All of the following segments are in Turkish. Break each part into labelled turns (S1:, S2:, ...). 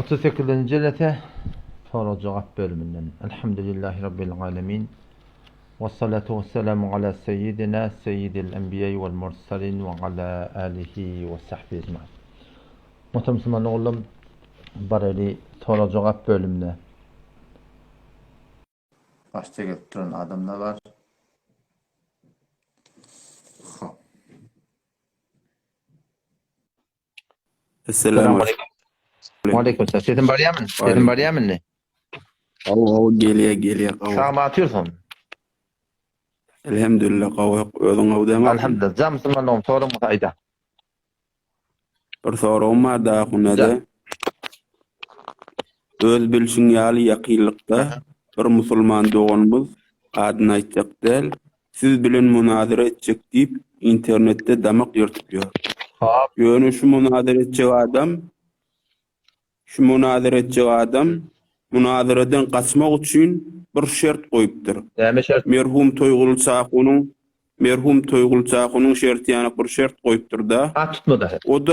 S1: 38. cennete soru cevap bölümünden. Elhamdülillahi Rabbil alemin. Ve salatu ve selamu ala seyyidina seyyidil enbiya'i vel mursalin ve ala alihi ve sahbihi ecmaîn. Muhtemelen oğlum bareli soru cevap bölümünde. Başta getiren adamlar var.
S2: Esselamu
S1: Aleyküm selam. Sesin var mı? Sesin var mı ne?
S2: Avu geliyor.
S1: Sağ mı atıyorsun?
S2: Elhamdülillah qawa özüň awdama.
S1: Elhamdülillah. Zamsın lan sorum ayda.
S2: Bir sorum var da hunada. Öz bilşin ýaly ýakynlykda bir musulman doganymyz adyny aýtjak del. Siz bilen munazara etjek diýip internetde damak ýörtüp ýör.
S1: Hop.
S2: Ýöne şu munazara etjek adam munazaradan kaçmak üçin bir şert goýupdyr.
S1: Näme şert?
S2: Merhum Toýgul Çaqunyň şertiýany bir şert goýupdyr da.
S1: Tutmadı.
S2: O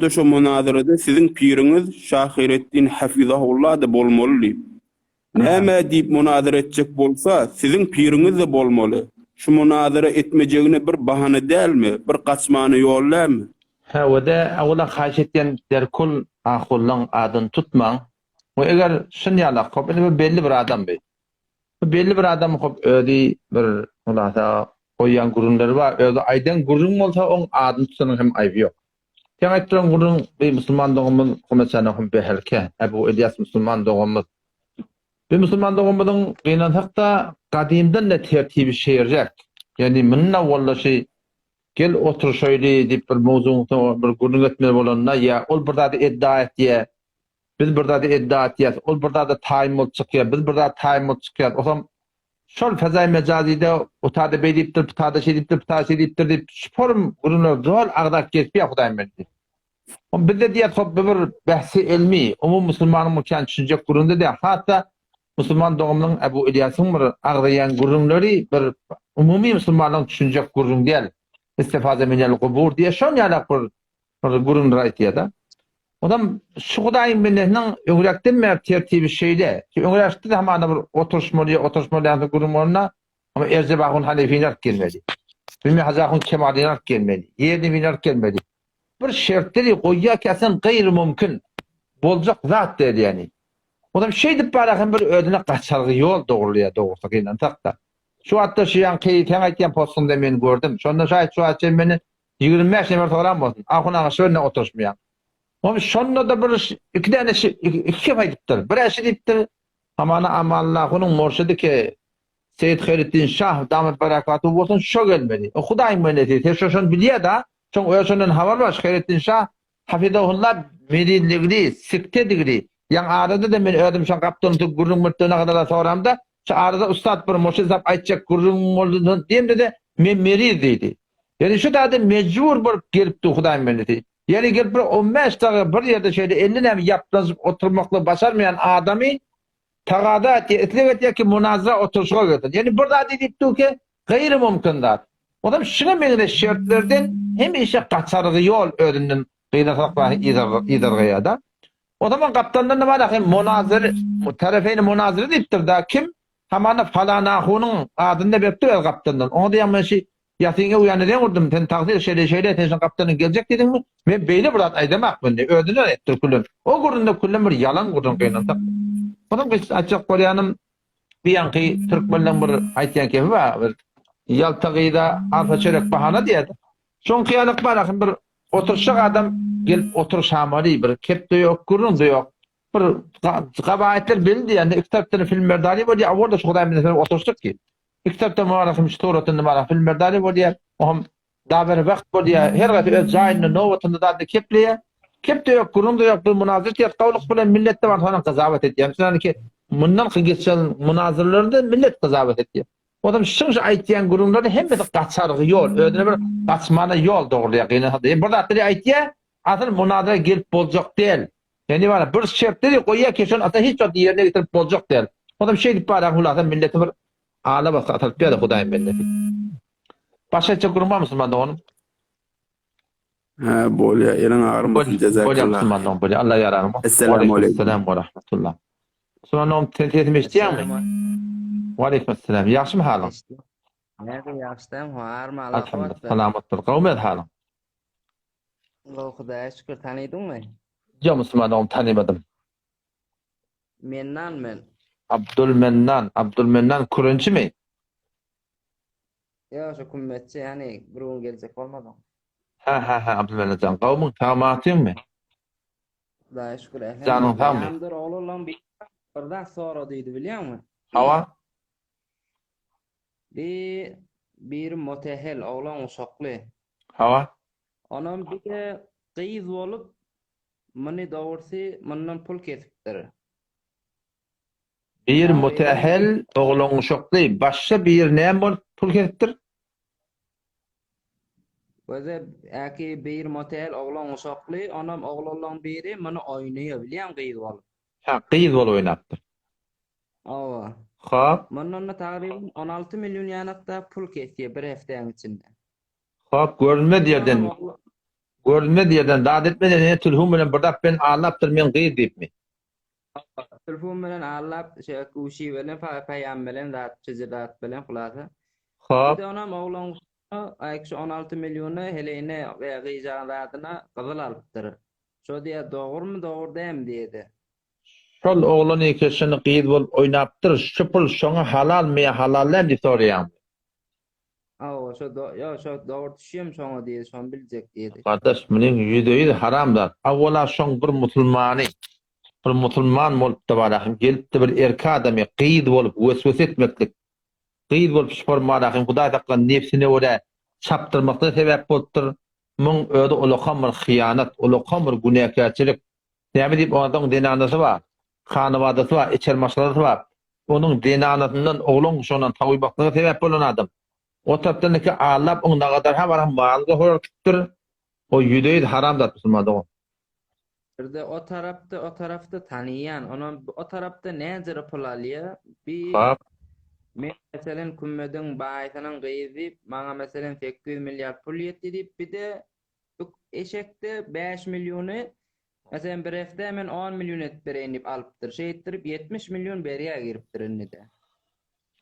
S2: da şu munazarada sizin piriňiz Şahiretdin Hafizahullah da bolmaly. Näme diýip munazara etjek bolsa, sizin piriňiz de bolmaly. Şu munazara etmejegine bir bahane dälmi? Bir gaçmany ýollämi?
S1: Ha, o da awla haşetden derkul ahullan adın tutmaň. O eger şunýala hop belli bir adam be. Belli bir adam hop ödi bir ulata oýan gurunlary bar. Ödi aýdan gurun bolsa oň adyn tutanyň hem aýby ýok. Sen aýtdyran gurun bir musulman dogumyň komeçany hem behelke. Ebu Ilyas musulman dogumyň. Bir musulman dogumyň gynan hakda gadymdan da tertibi şeýerjek. Yani minna wallahi gel otur şöyle diýip bir mowzuňy bir gurun etmeli bolanna ya ol bir zady iddia etdiýe. Biz bir zady iddia etdiýäs, ol bir zady taýmul çykýar, biz bir zady taýmul çykýar. Osam şol fazay mejazide otady beýipdir, pitada şeýipdir, diýip şurum gurunlar zor agdak geçip Hudaýym berdi. O bizde diýär hop bir bahsi ilmi, umum musulmanyň mükän düşünjek gurunda da hatda musulman dogumyň Ebu Ilyasyň bir agdaýan gurunlary bir umumy musulmanyň düşünjek gurun diýär. İstifaze minel kubur diye şon ýala bir gurun raýtýar da. Odam şu Hudaýym bilen öňrekden mer tertibi şeýle. Öňrekde de hamana bir oturuşmaly gurun bolna ama Erzebahun Hanifiler gelmedi. Bilmi Hazahun Kemaliler gelmedi. Ýerdiler gelmedi. Bir şertleri goýýa kesin gayri mümkin boljak zat dedi yani. Odam şeý diýip barakyn bir ödüne gaçargy ýol dogurlaýar gynan takda. Şu hatta şiyan keyten aýtýan postunda men gördüm. Şonda şaýat şu açan meni 25 nefer soran bolsun. Ahunaňa şöyle oturuşmaýan. O şonda da bir iki tane iki aýdypdyr. Bir eşi diýipdir. Hamana Amallahynyň murşidi ki Seyyid Hayrettin Şah damat barakatı bolsun şo gelmedi. O Hudaýym bilen diýdi. Şoşon bilýär da. Şoň öýşünden habar bar Hayrettin Şah hafizahullah meridligli, siktedigli. Ýa arada da men ödüm şo gapdyny gurrun murtuna kadar soramda şu arada ustad bir moşe zap aýtjak gurrun boldy diýemde de men merid diýdi. Yani şu da mecbur bir gelipdi Hudaýym bilen diýdi. Yani gelip 15 daga bir ýerde şeýle 50 näme ýapdyryp oturmakly başarmayan adamy tagada etleget ýa-ki munazara oturuşga götürdi. Yani burada diýipdi ki gaýry mümkindir. Odam şuna meňe şertlerden hem işe gaçargy ýol ödünden gynakly idarga da. Odam gapdandan nima var? Hem munazara tarafyny munazara diýipdir da kim hamana falana hunyň adynda beripdir gapdandan. Onu diýen meşi ýatyňa uýanyr urdum. Sen tagdir şeýle sen gapdanyň geljek diýdiňmi? Men beýle bir zat aýdamak mende. Ödüne etdir kulun. O gurunda kulun bir yalan gurun gynansak. Ondan biz açyk bolýanym bir ýanky türkmenler bir aýtýan ki bir ýaltagyda arpa çörek bahana diýdi. Şoň kyýalyk bar bir oturşak adam gelip oturşamaly bir kepde ýok, gurun da ýok. Bir gabaýetler bildi ýani kitapda filmlerde bolýar. Awalda şu Hudaýym bilen oturşdyk ki. Kitapda muharrafym şuratynda muharraf filmlerde bolýar. Ohm daber wagt bolýar. Her gapy öz jaýyny nowatynda da kepleýär. Kepde ýok, gurun da ýok. Bu munazara ýat gawlyk bilen milletde bar sanan gazawat etýär. Şondan ki mundan geçen munazaralarda millet gazawat etýär. Odam şunja aýtýan gurunlary hemmesi gaçargy ýol, ödüne bir gaçmana ýol dogurlaýar. Ýani burada aýtýar, asl munazara gelip boljak değil. Yani bana bir şertleri goýýa ki şon ata hiç wagt ýerine getirip boljak değil. Odam şeý diýip barak ulada milleti bir ala basa atyp ýa-da Hudaýym bilen. Başga gurunma musulman onuň.
S2: Ha, bolya. Eren ağrımasın.
S1: Bol
S2: Cezakallah.
S1: Müslümanlarım böyle. Allah yaranım.
S2: Esselamu aleyküm.
S1: Aleykümselam ve rahmetullah. Müslümanlarım tentetimi istiyor mi? Ve aleykümselam. Yaxşı mı halın?
S3: Nerede yaştım? Var mı? Allah
S1: Elhamdülillah.
S3: kuvvet ver.
S1: Salamettir. Kavmet halın.
S3: Allah Hudaya şükür tanıydın mı?
S1: Ya Müslümanlarım tanımadım.
S3: Men.
S1: Abdülmennan Kurunçu mi?
S3: Ya şu kümmetçi yani burun gelecek olmadı.
S1: Ha Abdülmennan can. Kavmin tamatın mı?
S3: Hudaya şükür
S1: Canım tamam mı?
S3: Yandır oğlum birden sonra duydu biliyor musun?
S1: Hava?
S3: Bir mutehel oğlan uşaklı.
S1: Hava?
S3: Onun bir de kıyız olup mani doğursu mandan pul kesiptir.
S1: Bir
S3: Aa,
S1: mütehel oğlun uşaklı. Başka bir ne bol pul kettir?
S3: Böyle bir mutehel oğlan uşaklı. Onun oğlan biri mani oynuyor biliyor musun kıyız olup?
S1: Ha, kıyız bol oynaptır.
S3: Ava.
S1: Hop.
S3: Manonna takriben 16 milyon yanakta pul kesiyor bir haftanın içinde.
S1: Hop görünme yerden davet etmeden ne tülhum bilen burada ben ağlaptır men kıyız deyip mi?
S3: Telefon bilen ağlap şey kuşi bilen payam bilen dat çizidat bilen kulası. Bir
S1: Hop.
S3: de ona oğlan ayakşı 16 milyonu heleyine ve gıcalatına kızıl alıptır. Şu diye doğru mu doğru değil mi diyedi.
S1: Şol oğlun ikisini kıyız bol oynaptır. Şu pul şoňa halal mı halal diye soruyorum.
S3: Aa şu doğru düşüyor mu sonra diye son bilecek diyedi.
S1: Kardeş menin yüzüğü haramdır. Awwala şoň bir musulman bolup da barahim gelip de bir erki adamy kıyız bolup weswese etmeklik. Kıyız bolup şupormarahim Hudaý taklan nefsine öre çaptırmakda sebep bolupdyr. Muň öde ulakam bir hyýanat, ulakam bir günäkärçilik. Näme diýip onuň denanasy bar, kanywadaty bar, içer maşgalaty bar. Onuň denanatyndan oğlan şondan taýbaklyga sebep bolan adam. O tapdan ki ağlap oňa gadar ha baram malga horukdyr. O yüdeýid haramdat musulmanda o.
S3: Bir de o tarafta tanıyan, onun o tarafta ne pul alıyor? Bir
S1: Hop.
S3: mesela kümmeden baytanın gıyızı bana mesela 800 milyar pul yetti deyip bir de eşekte 5 milyonu mesela bir hafta hemen 10 milyon et bereyinip alıptır. Şey ettirip 70 milyon beriye giriptir inni de.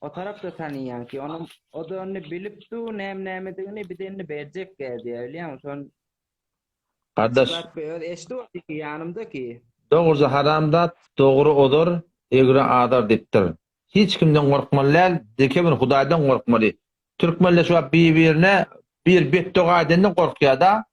S3: O tarafta tanıyan ki onun o da onu bilip du nemediğini bir de inni verecek geldi biliyor musun?
S1: Kardeş,
S3: Eşti o ki yanımda ki.
S1: doğrusu haramdat, doğru odur, egri adar diptir. Hiç kimden korkmalyal, dekebin Hudaýdan korkmaly. Türkmenle şu birbirine bir betdoga edenden korkýar da,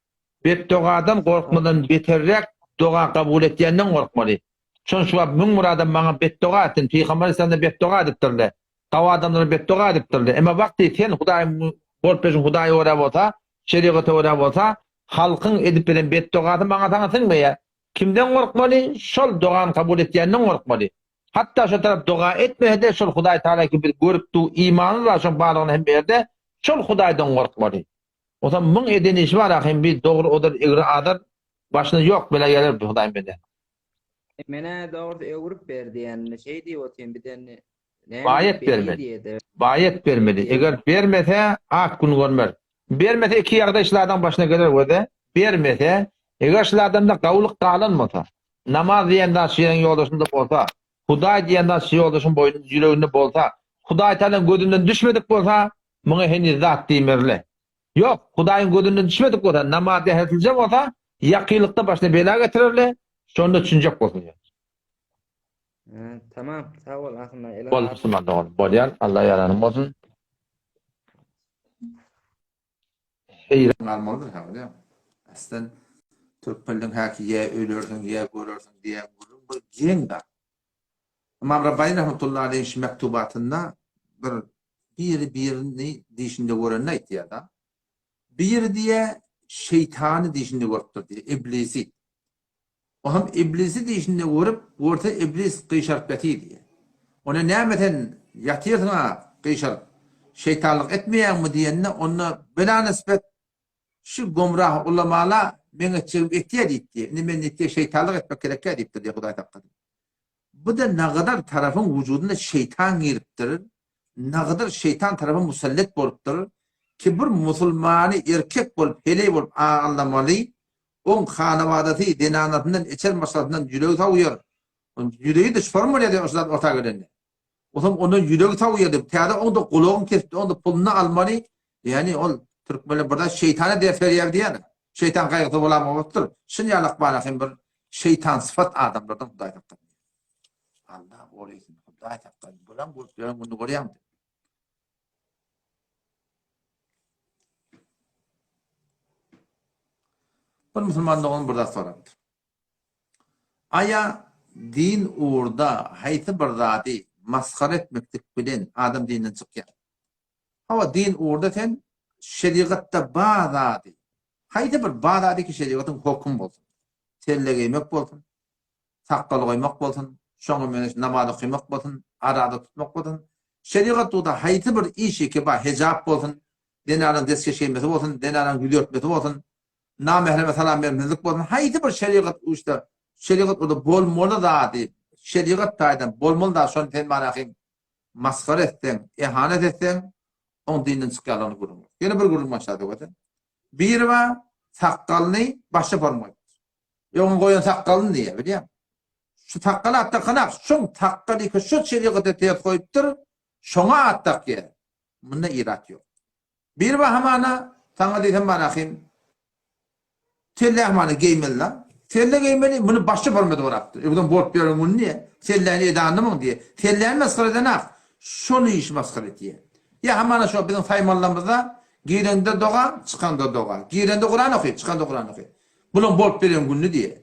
S1: betdogadan korkmadan beterrek doga kabul etýänden korkmaly. Şon şu müň muradam maňa betdoga ettin, Peýgamber sende betdoga edipdirler. Tawa adamlar betdoga edipdirler. Emma wagty sen Hudaý korkpeşin Hudaý ora bolsa, şeriaty ora bolsa, halkın edip beren betdogaty maňa taňasyň ya? Kimden korkmaly? Şol dogan kabul etýänden korkmaly. Hatta şu taraf dua etmede şol Hudaý Taala ki bir görüpdi imany var şol balygyny hem berde şol Hudaýdan korkmaly. O zaman müň edeni iş var ahim bir dogry odur egri adar başyna ýok bile gelir Hudaýym bende.
S3: Mene doğru öwrüp berdi yani şey diýip otyn bir de ne
S1: Bayet bermedi. Bayet bermedi. Eger bermese ak gün görmer. Bermese iki ýagda işlerden başına gelir wede. Bermese eger şolardan da gawlyk galanmasa, namaz diýenden şeýleň ýoldaşynda bolsa, Hudaý diýenden şeýle ýoldaşyň boýundan ýüreginde bolsa, Hudaý Taalaň gözünden düşmedik bolsa, muňa heni zat diýmerle. Ýok, Hudaýyň gözünden düşmedik bolsa, namaz dähetilje bolsa, ýakynlykda başyna bela getirirler, şonda düşünjek bolsun.
S3: Tamam, sağ ol ahına.
S1: Bol musulmanda ol. Bolýar, Allah ýaranyň bolsun. Heyran almalıdır ha, değil mi? Aslında Türkmenliň haki ýa ölersiň ýa görersiň diýen bir giň da. Imam Rabbani rahmetullahi aleyh şu mektubatında birini diýişinde görenini aýtýar da. Bir diye şeytanı diýişinde görüpdir diye, iblisi. O hem iblisi diýişinde görüp, orta iblis kıyşarpeti diye. Ona nämeten ýatyrsyňa kıyşar şeytanlyk etmeýän mi diýende ona bela nispet şu gomrah ulamalar meňe çygyp etýär diýdi. Nime etýär şeytanlyk etmek gerek diýipdir diýe Hudaý taqqady. Bu da nağadar tarafın vücudunda şeytan giriptir. Nağadar şeytan tarafı musallet bolupdur.
S4: ki bir musulmanı erkek bolup hele bolup anlamalı. On hanavadati dinanatından içer masalatından yüreği tavıyor. Yüreği de şformul diye orta görenler. O zaman onun yüreği tavıyor deyip teada onu da kulağın kesip onu da pulunu almalı. Yani o Türkmenler burada şeytana ders veriyor diye. Şeytan kaygısı bulamamaktır. Şimdi yalak bana bir şeytan sıfat adamlardan Huday taptan. Allah orayı Huday taptan. Bulan bunu görüyorum. Bu Müslümanlığın burada sorandır. Aya din uğurda hayti bir zati maskar etmektik bilen adam dinden çıkıyor. Ama din uğurda sen şeriatta bazı hayti bir bazadaki şeriatın hukum olsun. Telle giymek olsun. Saqqal koymak olsun. Şoňa mene namazı kıymak olsun. Arada tutmak olsun. Şeriat da hayti bir işi ki ba hicap olsun. Dinarın deske şeymesi olsun. Dinarın gül örtmesi olsun. Namehreme salam vermezlik bolsun. Hayti bir şeriat uçta. Şeriat o da bolmalı da deyip. Şeriat taydan bolmalı da şonu ten manaqim. Maskar etsen, ihanet etsen, on dinden çıkalanı gurulur. Yine bir gurulma aşağıda koydu. Bir var, sakkalını başa formaydı. Yoğun koyan sakkalını diye biliyor musun? Şu sakkalı attak kanak, şun sakkalı ki şu şeriatı teyat koyuptur, şuna attak yer. Bunda irat yok. Bir var hamana, sana dedim manaqim, telle hamana giymeli lan. Telle giymeli, bunu başa formaydı uğraktır. Buradan bort bir bunu niye? Tellerini edanlı mı diye. Tellerini maskar edenak. Şunu iş maskar et diye. Ya hamana şu bizim saymallarımızda girende doğa, çıkanda doğa. Girende Kur'an okuyor, çıkanda Kur'an okuyor. Bunun bolup beren günü diye.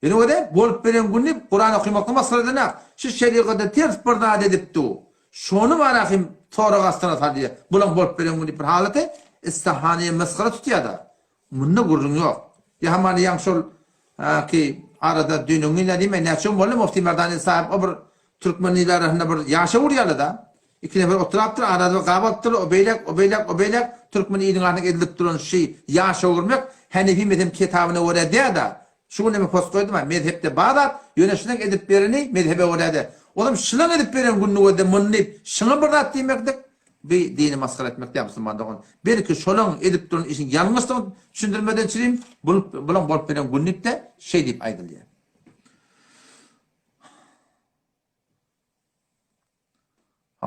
S4: Yani o da bolup beren günü Kur'an okumakla maskar edenak. Şu şeriatda ters bir zat edipdi. Şonu manaqim sonra gastana sadiye. Bunun bolup beren günü bir haleti istihaniye maskara tutuyor da. Bunda gurrun yok. Ya hamana yang şol ki arada dününüyle değil mi? Neçun bolu Mufti Merdani sahip o bir Türkmeniler arasında bir yaşa vuruyorlar da. İkine bir oturaptır, arada bir qabattır, o beylek, Türkmen iyinin artık edilip duran şey, yaşa vurmak, Hanefi mezhep kitabına uğradı da, şu ne mi post koydum, mezhepte Bağdat, yönetinden edip birini mezhebe uğradı. Oğlum, şılan edip birini gününü uğradı, mınlayıp, şına bırdat demektik, bir dini maskara etmekte Müslümanlığı. Belki şolan edip duran işin yanlıştığını düşündürmeden çireyim, bulan bolup birini günlük de şey deyip aydılıyor.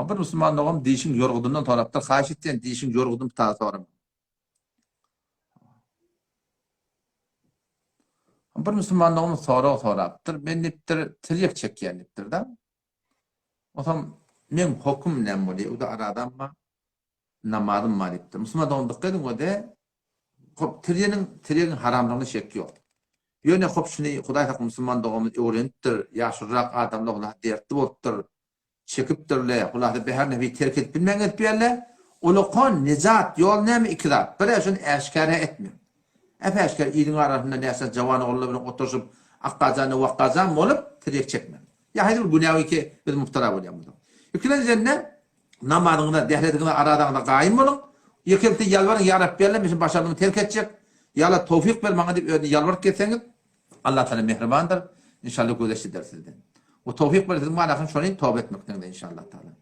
S4: Bir Müslümanlığım dişin yorgunluğundan tarafta haşitten dişin yorgunluğun ta soram. Bir Müslümanlığım soraptır. Ben niptir tiryek çekýänlikdir da. O zaman men hukum näme bolýar? O da aradan mı? Namazım mı dipdir. Müslümanlığım dikkat edin o da hop tiryenin haramlygyny şek ýok. Ýöne hop şunu Hudaý tak Müslümanlığymyz öwrenipdir. Ýaşyrak adamlar dertli bolupdyr. Çekipdirler. Ular da her nevi terk edip bilmem etmeyenler. Ulukon nizat yol nemi ikrar. Bir eşin eşkare etmiyor. Efe eşkare iyinin arasında neyse cavan oğlu bilen otursup akkazanı vakkazan olup tirek çekmiyor. Ya hayır bir günahı ki biz muhtara oluyor burada. İkinci cennet namazında dehlediğinde aradığında gayim olun. Yekilti yalvarın ya Rabbi Allah'ım başarımı terk edecek. Ya Allah tevfik ver bana deyip yalvarıp getseniz Allah Teala mehribandır. İnşallah gözeşti dersizden. O tevfik verildiğinde manakın şunu tövbe etmekten de inşallah Teala.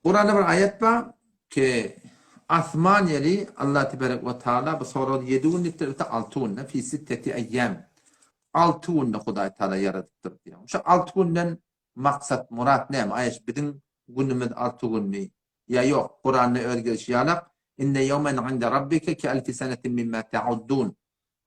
S4: Kur'an'da bir ayet var ki Asmaniyeli Allah Tebarek ve Teala bu sonra 7 günlükte 6 günde fi sitteti eyyam 6 günde Hudaý Teala yaratıptır diyor. Şu 6 günden maksat murat näme? Ayet bizim günümüz 6 gün mi? Ya yok Kur'an'da örgüş yalak inne yawman 'inde rabbike ki elfi senetin mimma ta'uddun.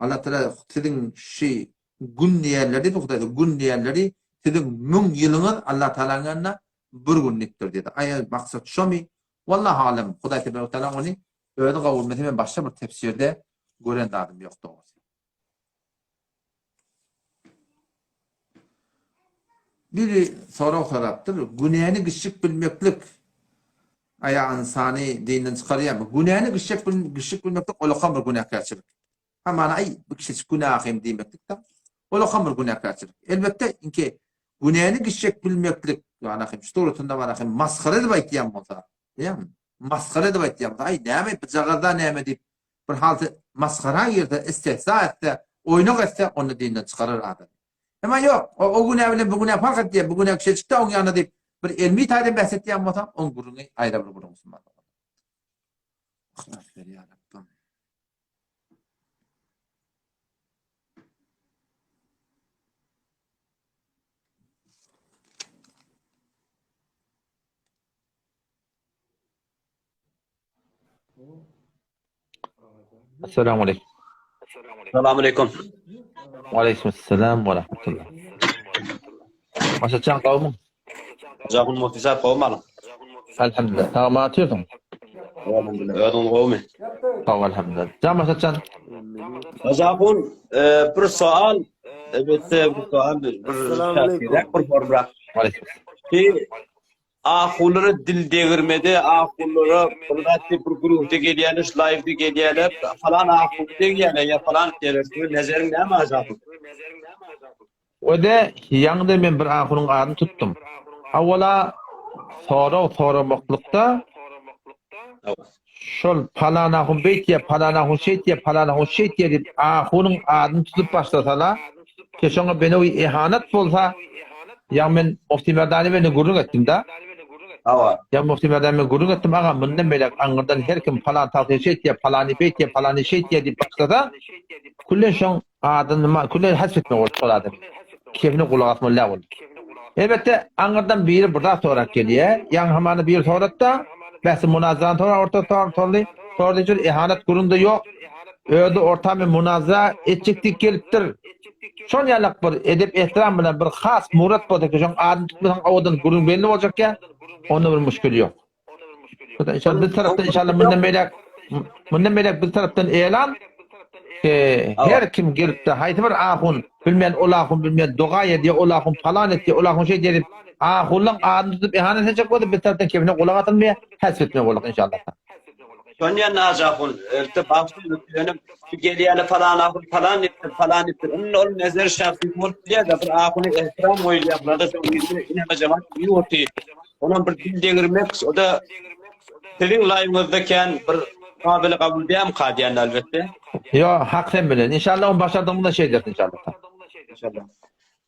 S4: Allah Teala sizin şey gün diýerleri Hudaý gün diýerleri sizin 1000 ýylyňyz Allah Teala'nın yanına bir günlükdür dedi. Ayet maksat şu mi? Vallahi alem. Hudaý Teala onu öyle kabul etmedi. Başka bir tefsirde gören adam yok doğrusu. Biri soraptır. Günahını gışık bilmeklik aya insani dinden çıkarıyor mu? Günahını gışık bilmeklik olakam bir günahkarçılık. Ama ay bu kişi günahım demeklik de olakam bir günahkarçılık. Elbette ki günahını gışık bilmeklik yani doğrusunda var maskara edip aytýan bolsa. Değil mi? Maskara edip aytýan. Ay näme bıçağda näme deyip bir halde maskara ýerde istehza etse, oynak etse onu dinden çıkarır adam. Ama yok. O güne bilen bugüne fark etdi. Bugüne kişi çıktı onun yanına deyip bir ilmi taýdan bahsetdiýän bolsam, on guruny aýra bir gurun sunmaz. Ahmet ver ya Rabbim.
S1: Assalamu alaikum.
S5: Selamünaleyküm.
S1: Wa aleykümselam ve rahmetullah. Maşaçan kavmum.
S5: Cahun muhtisar kovmalı.
S1: Elhamdülillah. Tamam atıyorsun.
S5: Elhamdülillah. Ödün kovmi.
S1: Tamam elhamdülillah. Can maşaçan.
S5: Cahun bir sual. Evet bir sual. Bir şarkıyla bir forma.
S1: Wa aleyküm.
S5: Ki ahulları dil devirmedi. Ahulları fırlatı bir grupta geliyeler, live'de geliyeler. Falan ahulda geliyeler ya falan diyorlar. Nezerin ne mi Cahun?
S1: O da yanında men bir ahunun adını tuttum. Awala soramoqlukda şol palana hun beýtýär, palana hun şeýtýär, palana hun şeýtýär diýip ahunun adyny tutup başlasalar, keşoňa benewi ihanat bolsa, ýa men Mufti Merdani beni gurrun etdim da.
S5: Hava.
S1: Ya Mufti Merdani beni gurrun etdim, aga mundan belek aňyrdan her kim palan taýy şeýtýär, palany beýtýär, palany şeýtýär diýip başlasa, kullen şoň adyny kullen hasbetme bolady. Kefine kulak atmaly bol. Elbette aňyrdan biri burada sorak gelýär. Ýa hamany bir soratda bäsi munazara tora orta torly. Tordyjyl ihanat gurunda ýok. Öýde ortamy munazara etjekdik gelipdir. Şoň ýalak bir edep ehtiram bilen bir has murat bolsa, şoň adyny tutmasan awadan gurun belli boljak-ya. Onda bir müşkil ýok. Şoňda inşallah bir tarapdan inşallah mundan belek bir tarapdan elan her kim gelip de haýdy bir ahun bilmeýän olahun bilmeýän dogaýa diýe olahun falan etdi olahun şey diýip ahunlaň adyny tutup ihanet edecek bolsa bir tarapdan kemine gulak atylmaýar hasbetme bolar inşallah.
S5: Şonyan Cahun. İşte başlıyor. Geliyeler falan ahul falan ettir falan ettir. Onun nezer şahsi mutluya da bir ahunu ihtiram koyuyor. Burada çok ineme cemaat iyi ortaya. Onun bir dil devirmek, o da sizin live'ınızdayken bir kabile kabul edeyim kadiyen elbette.
S1: Yo, hak sen bilen. İnşallah on başardığında şey dersin inşallah.
S5: İnşallah.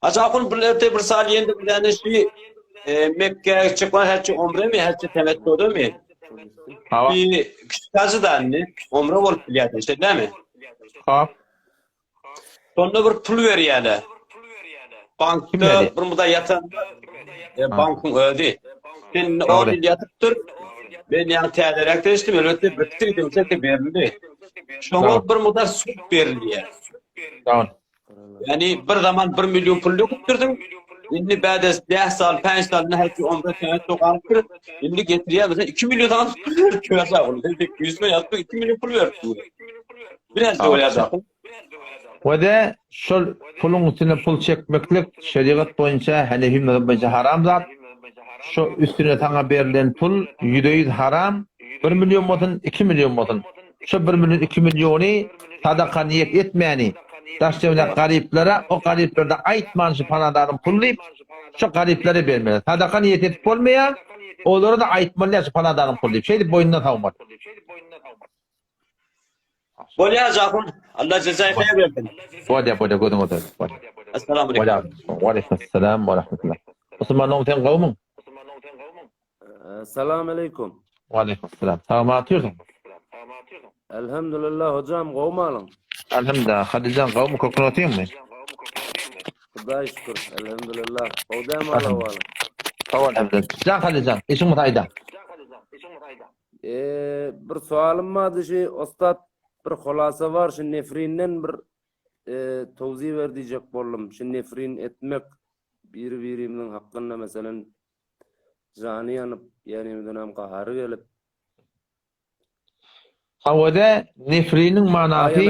S5: Acakun bir sal yendi bilene şey Mekke çıkma her şey umre mi her şey temettüde mi?
S1: Hava.
S5: Bir kişi da anne umre olup biliyordu işte değil mi?
S1: Hop.
S5: Sonra bir pul veriyorlar. Bankta bir muda yatan bankın ödedi. Ben 10 yıl yatıptır. Ben yani teyaderek değiştim. Elbette bitirdim. Çekti verildi. Şuna bir muda süt veriliyor.
S1: Tamam.
S5: Yani bir zaman 1 milyon pullu kuturdum. Şimdi ba'da 10 sal, 5 sal ne her şey 15 sene tokartır. Şimdi getiriyor mesela 2 milyon tane köyasa oldu. Dedik 100 milyon yaptık 2 milyon pul verdik. Biraz da öyle yapalım.
S1: Ve de şol pulun üstüne pul çekmeklik şeriat boyunca Hanefi mezhebi boyunca haram zat. Şu üstüne sana berilen pul %100 haram. 1 milyon bolsun, 2 milyon bolsun. Şu 1 milyon 2 milyonu sadaka niyet etmeyeni daşçılar gariplere o gariplerde aitmanşı panadarın pullayıp şu gariplere vermeli. Sadaka niyet etip olmayan onlara da aitmanlı panadarın pullayıp şeydi boynuna tavmak.
S5: Bolya Cahun. Allah cezayı hayır versin.
S1: Boda godun otur.
S5: Esselamu aleyküm.
S1: Wa aleykümselam ve rahmetullah. Osman Nomten kavmum.
S6: Selamun aleyküm.
S1: Wa aleykümselam. Tamam atıyorsun.
S6: Elhamdülillah hocam kovmalım.
S1: Elhamdülillah. Hadican kavmu kokunu atayım mı?
S6: Hudağa şükür. Elhamdülillah. Kovdayım Allah'a varım.
S1: Tamam elhamdülillah. Can Hadican. İşin mutayda.
S6: Bir sualım vardı şey ustad bir hulasa var şu nefrinden bir tavsiye ver diyecek bollum. Şu nefrin etmek biriminin hakkında mesela canı yanıp yani dönem kaharı gelip
S1: Havada nefrinin manafı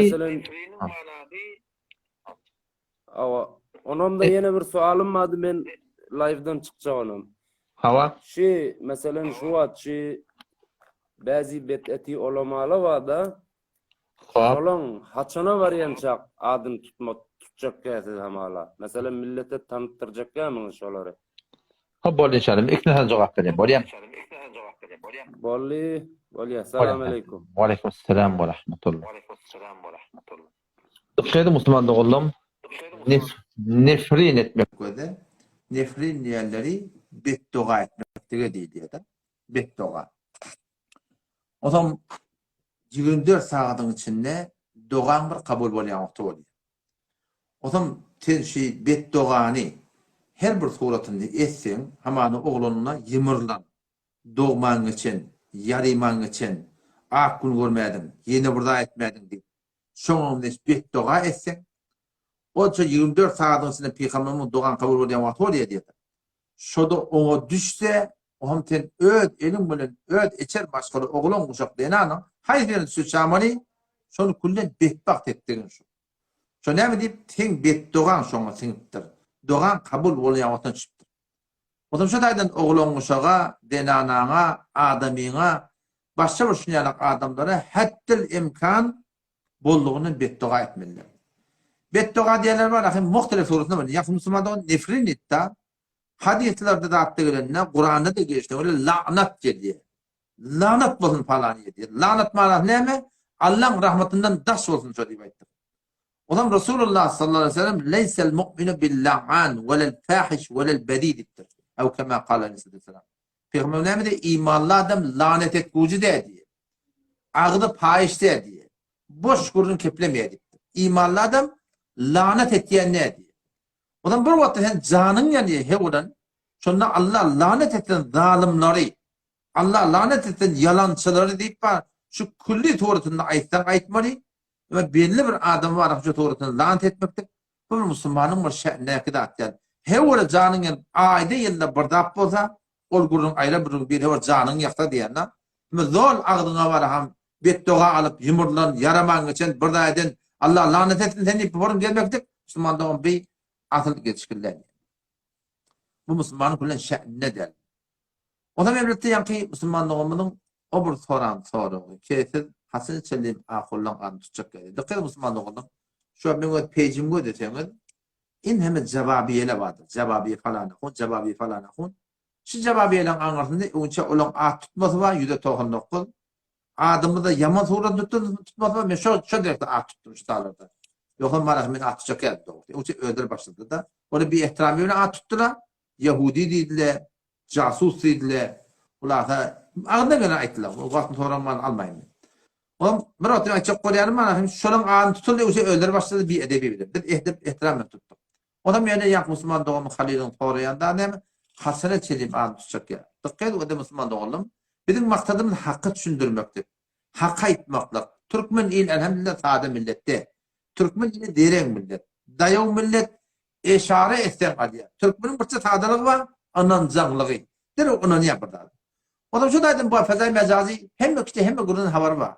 S6: onun da yine bir sualım vardı ben live'dan çıkacağım onun.
S1: hava.
S6: Şey mesela şu at şey bazı bed'ati ulamalar var da olan haçana varyançak adın tutacak kayası hamala. Mesela millete tanıttıracak ya mı şoları?
S1: Ha bol inşallah. İkna cevap vereyim. Bolyam.
S6: Bolya. Selamun aleyküm.
S1: Wa aleykümselam ve rahmetullah. Dıkşaydı Müslüman da oğlum. Nefrin etmek.
S4: Göde nefrin yerleri beddua etmektige değil ya da beddua. O zaman 24 saatin içinde doğan bir kabul bolýan wagty bolýar. O zaman sen şey bedduany her bir suratynda etseň, hamany oglanyna ýymyrlan. Doğman için, yarıman için, ak gün görmedim, yeni burada etmedim diye. Şoňamda beddua etseň, o 24 saatin içinde Peygamberimiň doğan kabul bolýan wagt bolýar diýdi. Şoda oňa düşse, oňam sen öd eliň bilen öd içer başgaly oglan guşaklaýan, haýdyryn süçamany, şonu kullen bedbaht etdirin şu. Şo näme diýip, teň bedduan şoňa siňipdir. Doğan kabul bolýan wagtdan çypdyr. Otam şu taýdan oglan guşaga, denanaňa, adamyňa, başga bir şunýalak adamlara haddil imkan boldugyny beddua etmeliler. Beddua diýenler bar, ahy muhtelif suratynda bar. Ýa musulmandan nefrin etdi. Hadislerde de atdı gelenler, Kur'an'da da geçti. Öyle lanat geldi. Lanat bolsun falan yedi. Lanat manası ne? Allah'ın rahmetinden daş olsun şöyle ayettir. O zaman Resulullah sallallahu aleyhi ve sellem leysel mu'minu bil la'an velel fahiş velel bedidittir. Ev kema kâle aleyhisselam. Peygamber ne dedi? İmanlı adam lanet etkucu dedi. Ağdı fahiş dedi. Boş kurun keplemeye. İmanlı adam lanet ettiyen ne dedi? O zaman bir vakti sen canın yani hevudan sonra Allah lanet eten zalimleri, Allah lanet eten yalancıları deyip var. Şu kulli tuğratında ayetten ayetmalı ve belli bir adam var şu tuğratını lanet etmektir. Bu bir Müslümanın bir şe'ne kıdat yani. Hevura canın yani ayda yılda bardap olsa ol gurun ayla bir hevur canın yakta diyenler. Zol ağdına var ham beddua alıp yumurlan yaraman için burada eden Allah lanet etin seni yapıyorum gelmektir. Müslümandan bir atıl geçişkirler. Bu Müslümanın kullan şe'ne der. O da mevlette yankı Müslümanlığımının o bir soru. Kesin Hasan Selim ahullan an tutacak geldi. Dikkat Müslümanlığının şu an benim pejimde deseniz in hem cevabiyeler vardır. Cevabiye falan akun. Şu cevabiyeler anlatında önce olan at tutması var. Yüzde tohum nokul. Adımı da yaman sonra tutması var. Ben şu direkt at tuttum şu dağlarda. Yoksa marahmin at tutacak geldi. Önce öldür başladı da. Orada bir ihtiramıyla at tuttular. Yahudi dediler. Casus dediler. Ular da ağında gene ayttılar. O vaktin sonra ben almayayım. O bir oturan çok koyarım marahmin. Şunun ağını tutuldu. Önce öldür başladı bir edebi bilir. Bir ihtiramla tuttum. O da yani yak Müslüman doğum Halil'in soruyanda ne? Hasene çelip ağını tutacak ya. Dikkat o da Müslüman doğum. Bizim maksadımız hakkı düşündürmektir. Hakka itmakla. Türkmen il elhamdülillah sade millette. Türkmen ili deren millet. Dayav millet eşare etsen alıyor. Türkmenin bir sadalığı var. Anancağlığı. Der onun yapırlar. O da şu da bu fezai mecazi hem nokta hem gurunun havarı var.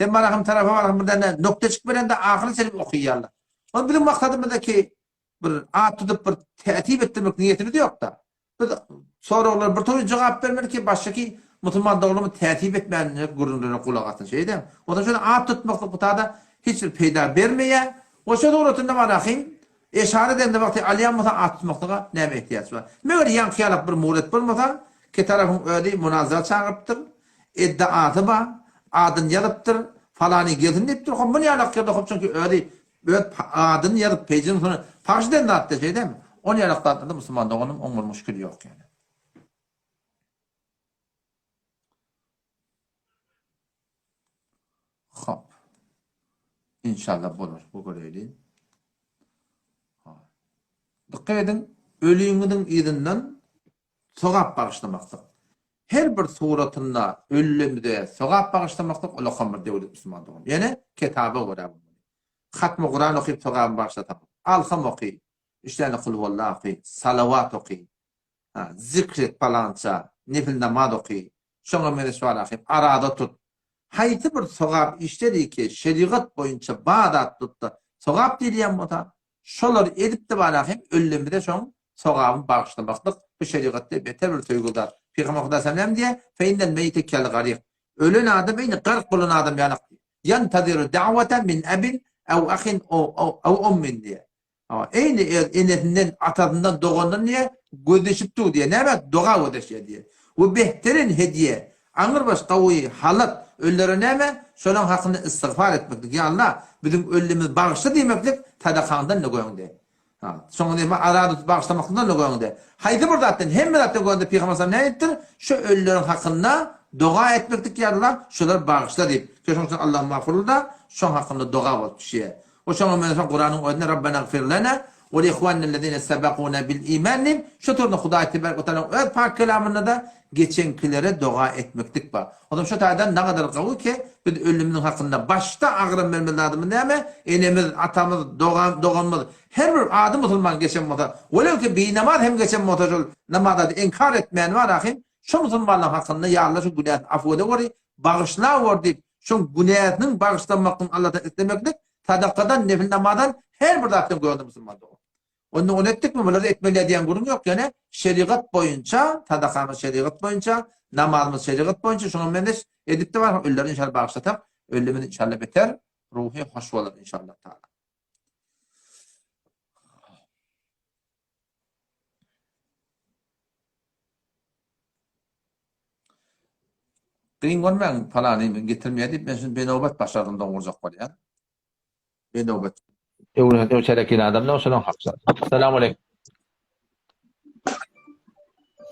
S4: Sen bana hem tarafa var buradan nokta çıkmadan da ahire çelip okuyarlar. O bizim maksadımızdaki bir at tutup bir tertip ettirmek niyetini de yok da. Sorular bir türlü cevap vermeli ki baştaki Müslüman doğulumu tertip etmeyen gurunlarına kulak atın şeyden. O da şöyle at tutmaklık bu tada hiçbir peyda vermeye. O şöyle doğrultunda var akıyım. Eşare eden de vakti aliyanmasa at tutmaklığa neye ihtiyaç var. Meğer yankı yalıp bir muğlet bulmasa ki tarafın öyle münazara çağırıptır. İddiatı var. Adın yalıptır. Falanı gelsin deyiptir. Bunu yalıp geldi. Çünkü öyle adını yalıp peycinin sonra fakşiden de attı şey değil mi? Onu yalıp da attı da Müslüman doğunun onun müşkülü yok yani. Hop. İnşallah bulur. Bu göreyli. Dikkat edin. Ölüğünün izinden sogap bağışlamakta. Her bir suratında ölümde sogap bağışlamakta ola kamır devlet Müslüman doğum. Yani kitabı var. Hatm-ı Kur'an okuyup sogap bağışlamak. Alham okuyup. İşlerini kulvallah okuyup. Salavat okuyup. Zikret falanca. Nefil namaz okuyup. Şuna menesual okuyup. Arada tut. Hayti bir sogap işleri ki şeriat boyunca bağdat tuttu. Sogap dileyen bu da. Şolar edip de bana hem ölümde şon sogabın bağışlamaklık bu şeriatta beter bir tüygüldar. Peygamber Huda Sallam diye feinden meyte kel garik. Ölen adam aynı gark bulan adam yanak. Yantadiru da'veten min abin ev ahin ev ummin diye. Ama aynı enetinden atadından doğandan diye gödeşip tu diye. Ne demek? Doğa gödeşiyor diye. Bu behterin hediye. Anır baş kavuyi halat öllere neme? Şolan hakkında istiğfar etmeklik. Ya Allah bizim ölümümüz bağışla demeklik. Tadakandan ne koyun diye. Sonra deme aradı bağışlamaktan lögönde. Haydi burdatten hem zaten göndü Peygamber sallallahu aleyhi ve sellem ne ettir? Şu ölülerin hakkında dua etmektik yarlar, şular bağışla deyip. Çünkü Allah mağfurul da şu hakkında dua var kişiye. O zaman mesela Kur'an'ın oyunda Rabbena gfir lana ve li ihvanellezine sebekuna bil iman. Şu türlü Hudaý tebaraka ve teala pak kelamında da geçenkilere dua etmektik var. O zaman şu taýdan ne kadar gawy ki biz ölümünün hakkında başta ağrım vermeli adamın näme? Enemiz, atamız, doğanımız her bir adım Müslüman geçen moda. Velev ki bir namaz hem geçen moda namazda inkar etmeyen var ahin. Şu Müslümanların hakkında ya Allah şu günah afwede gori bağışla var deyip şu günahının bağışlanmaktan Allah'tan istemeklik sadakadan nefil namazdan her bir zaten gördü Müslümanlar. Onu ettik mi? Bunları etmeli diyen kurum yok. Yani şeriat boyunca, sadakamız şeriat boyunca, namazımız şeriat boyunca şunu mendeş edip de var. Ölüleri inşallah bağışlatak. Ölümün inşallah biter. Ruhi hoş olur inşallah. Kıyın ben falanıyım getirmeye ben şimdi benobat başlarından vuracak var ya. Benobat.
S1: Ew şerekine adam ne şunu hapsa. Selamun aleyküm.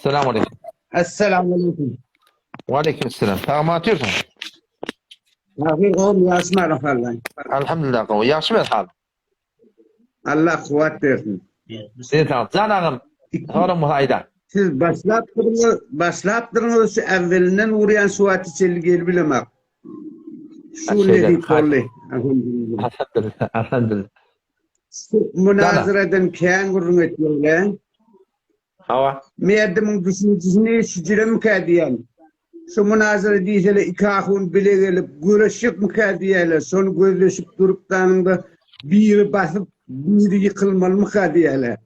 S1: Selamun aleyküm.
S7: Esselamu aleyküm.
S1: Ve aleykümselam. Tamam atıyorsun.
S7: Ahir oğlum yaşma rafallah.
S1: Elhamdülillah qawy. Yaxşy mı hal?
S7: Allah kuvvet versin.
S1: Sen tamam. Canağım. Sorum hayda.
S7: Siz başlattınız şu evvelinden uğrayan suat içeri gel bilemek. Şu ne kolli.
S1: Elhamdülillah. Elhamdülillah.
S7: Münazireden keyin gurrun etdiler.
S1: Hava.
S7: Merdimin düşüncesini şücrem kadiyen. Şu münazire diyseler iki ahun bile gelip görüşüp mükadiyeler. Son görüşüp durup tanında biri basıp biri yıkılmalı mükadiyeler.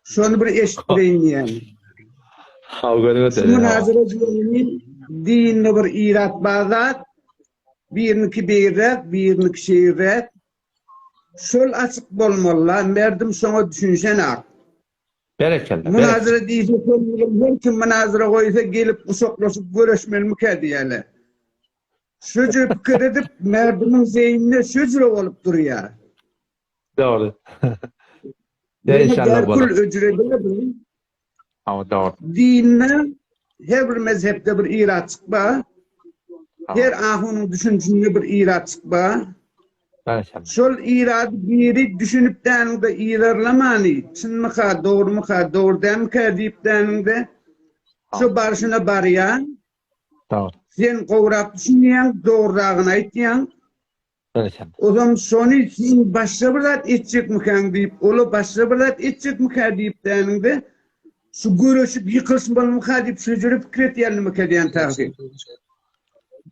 S7: Şonu bir eşitleyin yani. Şu münazire diyenin dinle bir irat bazat, biriniki beyret, biriniki şehret. Şol açık bolmalı, merdim sonra düşünsen ak.
S1: Berekellah.
S7: Münazire deyse her kim münazire koysa gelip usoklaşıp görüşmeli mükadiyeler. Şöyle fikir edip merdimin zeynine şöyle olup duruyor.
S1: Doğru. Ya inşallah
S7: kul
S1: olur.
S7: ücretleri
S1: Hava doğru.
S7: dinle her bir mezhepte bir irat çıkma. Her ahunun düşüncesinde bir irat çıkma.
S1: Berekellah.
S7: Şol irat biri düşünüp de ilerlemani. Çin mi ka, doğru mu ka, doğru dem ka deyip de şu barışına barayan.
S1: Doğru.
S7: Sen kovrak düşünüyen, doğrulağını aytyan.
S1: Berekellah.
S7: O zaman sonu sen başka bir zat edecek miken deyip, ola başka bir zat edecek miken deyip de şu görüşüp yıkılsın bana miken deyip sözleri fikir et yerine miken diyen tahkik.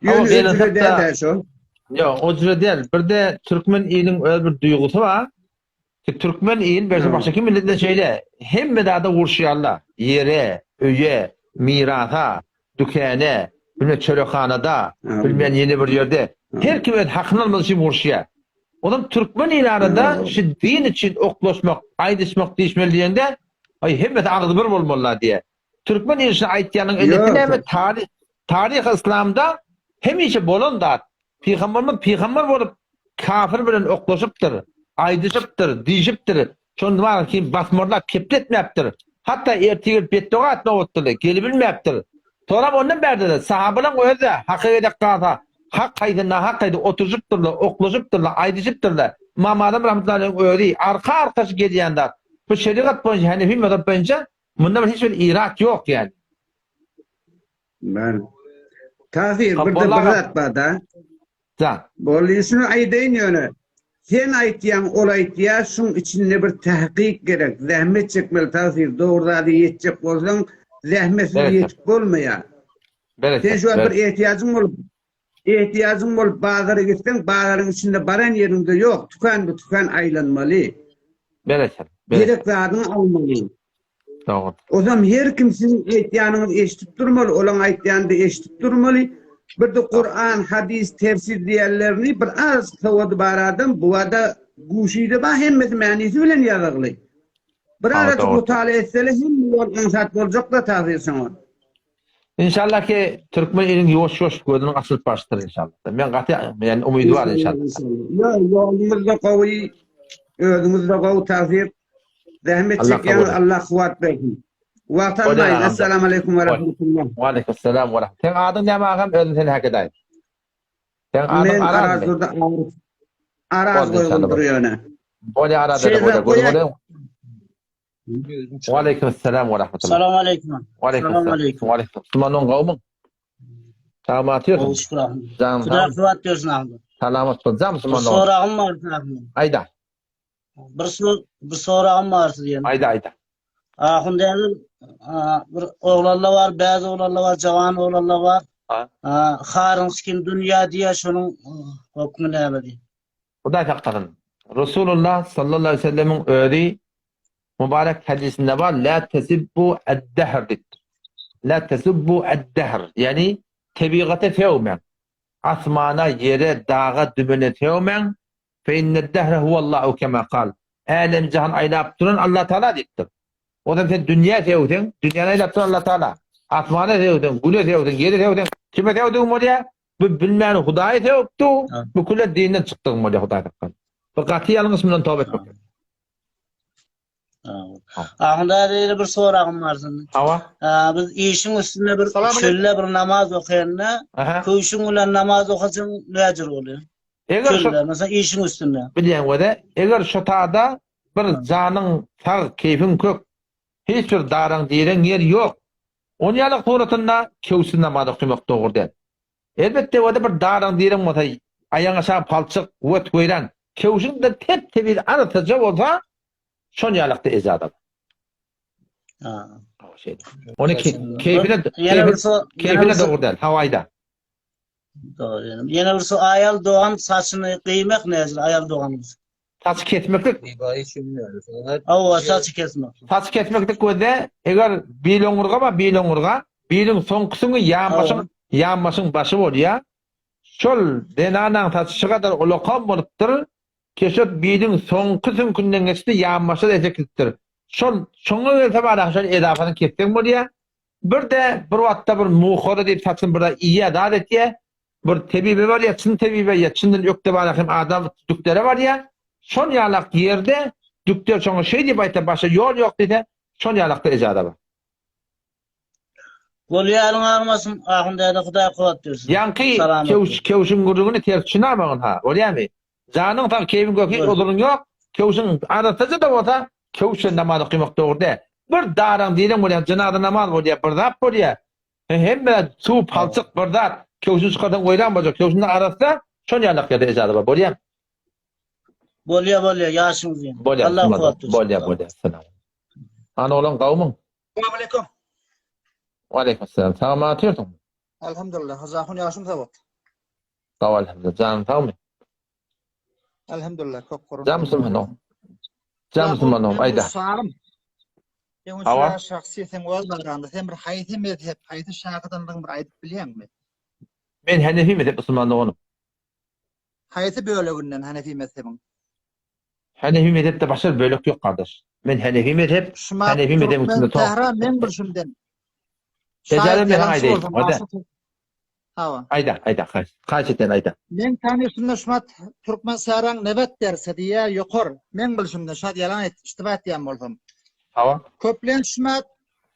S1: Ama
S7: Yönü
S1: benim
S7: özüre
S1: hatta-
S7: değil şu.
S1: Yo, o cüre değil. Bir de Türkmen iyinin öyle bir duygusu var. Ki Türkmen iyin, belki başka kim milletle şeyle, hem medada vurşuyarlar. Yere, öye, mirata, dükene, bilmem çörekhanada, bilmem yeni bir yerde. Her kim hakkını almadığı için vurşuyar. Oğlum Türkmen ilanında şu din için oklaşmak, aydışmak, değişmeliyende hem de ağzı bir olmalılar diye. Türkmen ilanına aytyanın elletine ve tarih İslam'da hem işe bolon da peygamber bolup kafir bilen oklaşıptır, aydışıptır, dijiptir. Şonu var ki basmorlar kepletmeyaptır. Hatta ertiğir betdoğa atma otturdu, gelip bilmeyaptır. Sonra ondan berdi de sahabalan öyle hakikaten kata, hak kaydı, nahak kaydı oturuşuptırlar, oklaşıptırlar, aydışıptırlar. İmam Adam rahmetullahi öyle arka arkası gediyenler. Bu şeriat boyunca, Hanefi mezhep boyunca bundan hiçbir irak yok yani.
S7: Ben. Tahir, burada
S1: Vallahi-
S7: bir zat var da.
S1: Can.
S7: Bolliysunu aydayn yönü. Sen aytyan, ol aytyan, şun içinde bir tahkik gerek. Zahmet çekmeli tahir. Doğruda da yetecek olsan, zahmetsiz
S1: Evet.
S7: yetip olmaya. Sen şu an bir ihtiyacın olup bazara gitsen, bazarın içinde baran yerinde yok. Tüken aylanmalı.
S1: Berekel.
S7: Gerek zadını almalı.
S1: Doğru.
S7: O zaman her kim sizin ihtiyanınızı eşitip durmalı, olan ihtiyanı da eşitip durmalı. Bir de Kur'an, hadis, tefsir diğerlerini bir az tavadı baradan bu arada guşiyde bah hemmeti manisi bilen yazıqlı. Bir arada
S1: doğru.
S7: mutala etsele hem yol ansat olacak da tahir sana.
S1: İnşallah ki Türkmen ilin yoş gözünün asıl baştır inşallah. Ben katı yani umid var inşallah.
S7: Ya yolumuzda kavi Özünüzde gaw tasir. Zahmet
S1: Allah
S7: çekýän
S1: kabul et.
S7: Allah kuwat bersin. Wagtanmaýyn.
S1: Ola,
S7: Assalamu aleykum we rahmetullah.
S1: Wa aleykümselam we rahmetullah. Sen adyň näme agam özüň seni hak edäýin. Sen adyň
S7: Men
S1: Araz.
S7: Arazda Araz
S1: Oldu inşallah.
S7: goýgundur ýöne.
S1: Boli arada
S7: Şeyden
S1: da
S7: koyak.
S1: böyle. Wa aleykümselam we rahmetullah.
S8: Selamun aleyküm.
S1: Wa aleykümselam.
S8: Selamun aleyküm.
S1: Wa aleyküm. Müslümanın kavmın. Salamat ýersin.
S8: Oğuz kurağım.
S1: Can
S8: Kuda kuvat diyorsun abi.
S1: salamat bol. Jam
S8: Bir
S1: Müslümanın.
S8: sorağım var tarafından.
S1: Ayda.
S8: Bir sorağım var diyen.
S1: Ayda.
S8: Ahun dedim. Bir oğlanla var, bazı oğlanla var, cavan oğlanla var.
S1: Ha.
S8: Harınskin dünya diye şunun hükmü ne abi?
S1: Hudaý taqqan. Resulullah sallallahu aleyhi ve sellem'in öýri mübarek hadisinde var. La tesibbu ed-dehr. La tesibbu ed-dehr. Yani tabiata tevmen. Asmana, yere, dağa, dümene tevmen. Fe inned dehre huvallahu kema kal. Alem cihan aylap duran Allah Teala diptir. O da sen dünya tevdin, dünyanı aylap duran Allah Teala. Asmana tevdin, güle tevdin, yere tevdin. Kime tevdin moya? Bu bilmän Hudaýy tevdi. Bu kulle dinden çykdyň moya Hudaýy taqqan. Bu gatiýalyň isminden tawba etmek.
S8: Ahunda bir sorağım var senin.
S1: Hawa.
S8: Biz işin üstünde bir şöyle bir namaz okuyanına,
S1: Aha.
S8: kuşun ile namaz okasın ne acır oluyor?
S1: Eger
S8: Şöyle mesela işin üstünde.
S1: bilýän wede, eger şu taada bir janyň sag, keyfin kök, hiç bir daraň diýen yer ýok. Onu ýalyk suratynda kewsün namaz okumak dogry däl. Elbette wede bir daraň diýen bolsa, aýaň aşağı palçyk, wet goýran, kewsün de tep-tebir arataja bolsa, şol ýalykda ezada. Onu keyfine keyfine dogry däl, hawaýda.
S8: Doğru yani. Yine bir ayal doğan saçını kıymak nedir ayal doğanımız?
S1: Saç kesmeklik,
S8: Ava saçı kesmek.
S1: saç kesmeklik wede, eger biloňurga ba biloňurga, biloň soňkusyny ýanmasyň başy bolýar. Şol denanaň saçy kadar ulaqam bolupdyr. Keşet biloň soňky sünkinden geçdi ýanmasy edekdir. Şoňa gelse bara şol edafasyny kesmek bolýar. Bir de bir wagtda bir muhara diýip saçyn bir iýe adat etýär. Bir tebibe var ya, çyn tebibe ya, çynyň ýokda barahym adam dükleri var ya, şol ýalak ýerde dükter şoňa şey diýip aýtdy, başa ýol ýok diýdi, şol ýalakda ejada bar.
S8: Bolýaryň armasyn ahynda da Hudaý kuwat diýersin.
S1: Ýanky kewşün gurdugyny ters çynamagyň ha, bolýarmy? Janyň taň kewin gök hiç oduryň ýok, kewşün arataja da bolsa, kewşün namaz okuymak dogry. Bir daraň diýen bolýar, janaza namaz bolýar, bir zat bolýar. Hemme suw palçyk bir zat, kewşün çykadan goýran bolýar, kewşüň arasynda şol ýalakda ejada bar, bolýar.
S8: Bolýar ýaşyňyz ýen.
S1: Bolýar,
S8: Allah kuwat diýersin.
S1: bolýar. Selam. Ana olan gawmyň.
S9: Assalamu alaikum.
S1: Wa aleykumselam. Salamat ýersin.
S9: Elhamdülillah. Hazahun yaşım sabot.
S1: Sağ ol, elhamdülillah. Canım sağ mı?
S9: Elhamdülillah. Çok korun.
S1: Can Müslümanım. Can Müslümanım. Ayda.
S9: Hava. Şahsiyetin olmadan sen bir hayti mezhep, hayti şahıdanlığın bir ayet bilýän mi?
S1: Ben Hanefi mezhep Müslümanlığım.
S9: Hayti bölüginden Hanefi mezhebin.
S1: Hanefi mezhepde başka bir bölük yok kardeş. Ben Hanefi mezhep, Hanefi mezhep içinde
S9: Ben Tehran men bir şumden.
S1: Tecaret men ayda.
S9: Hava.
S1: Ayda. Kaç eten ayda.
S9: Men tanysynda şumat Türkmen saran nebet derse diye yokor. Men bilşimde şad yalan et, istibat diýen bolsam.
S1: Hava.
S9: Köplen şumat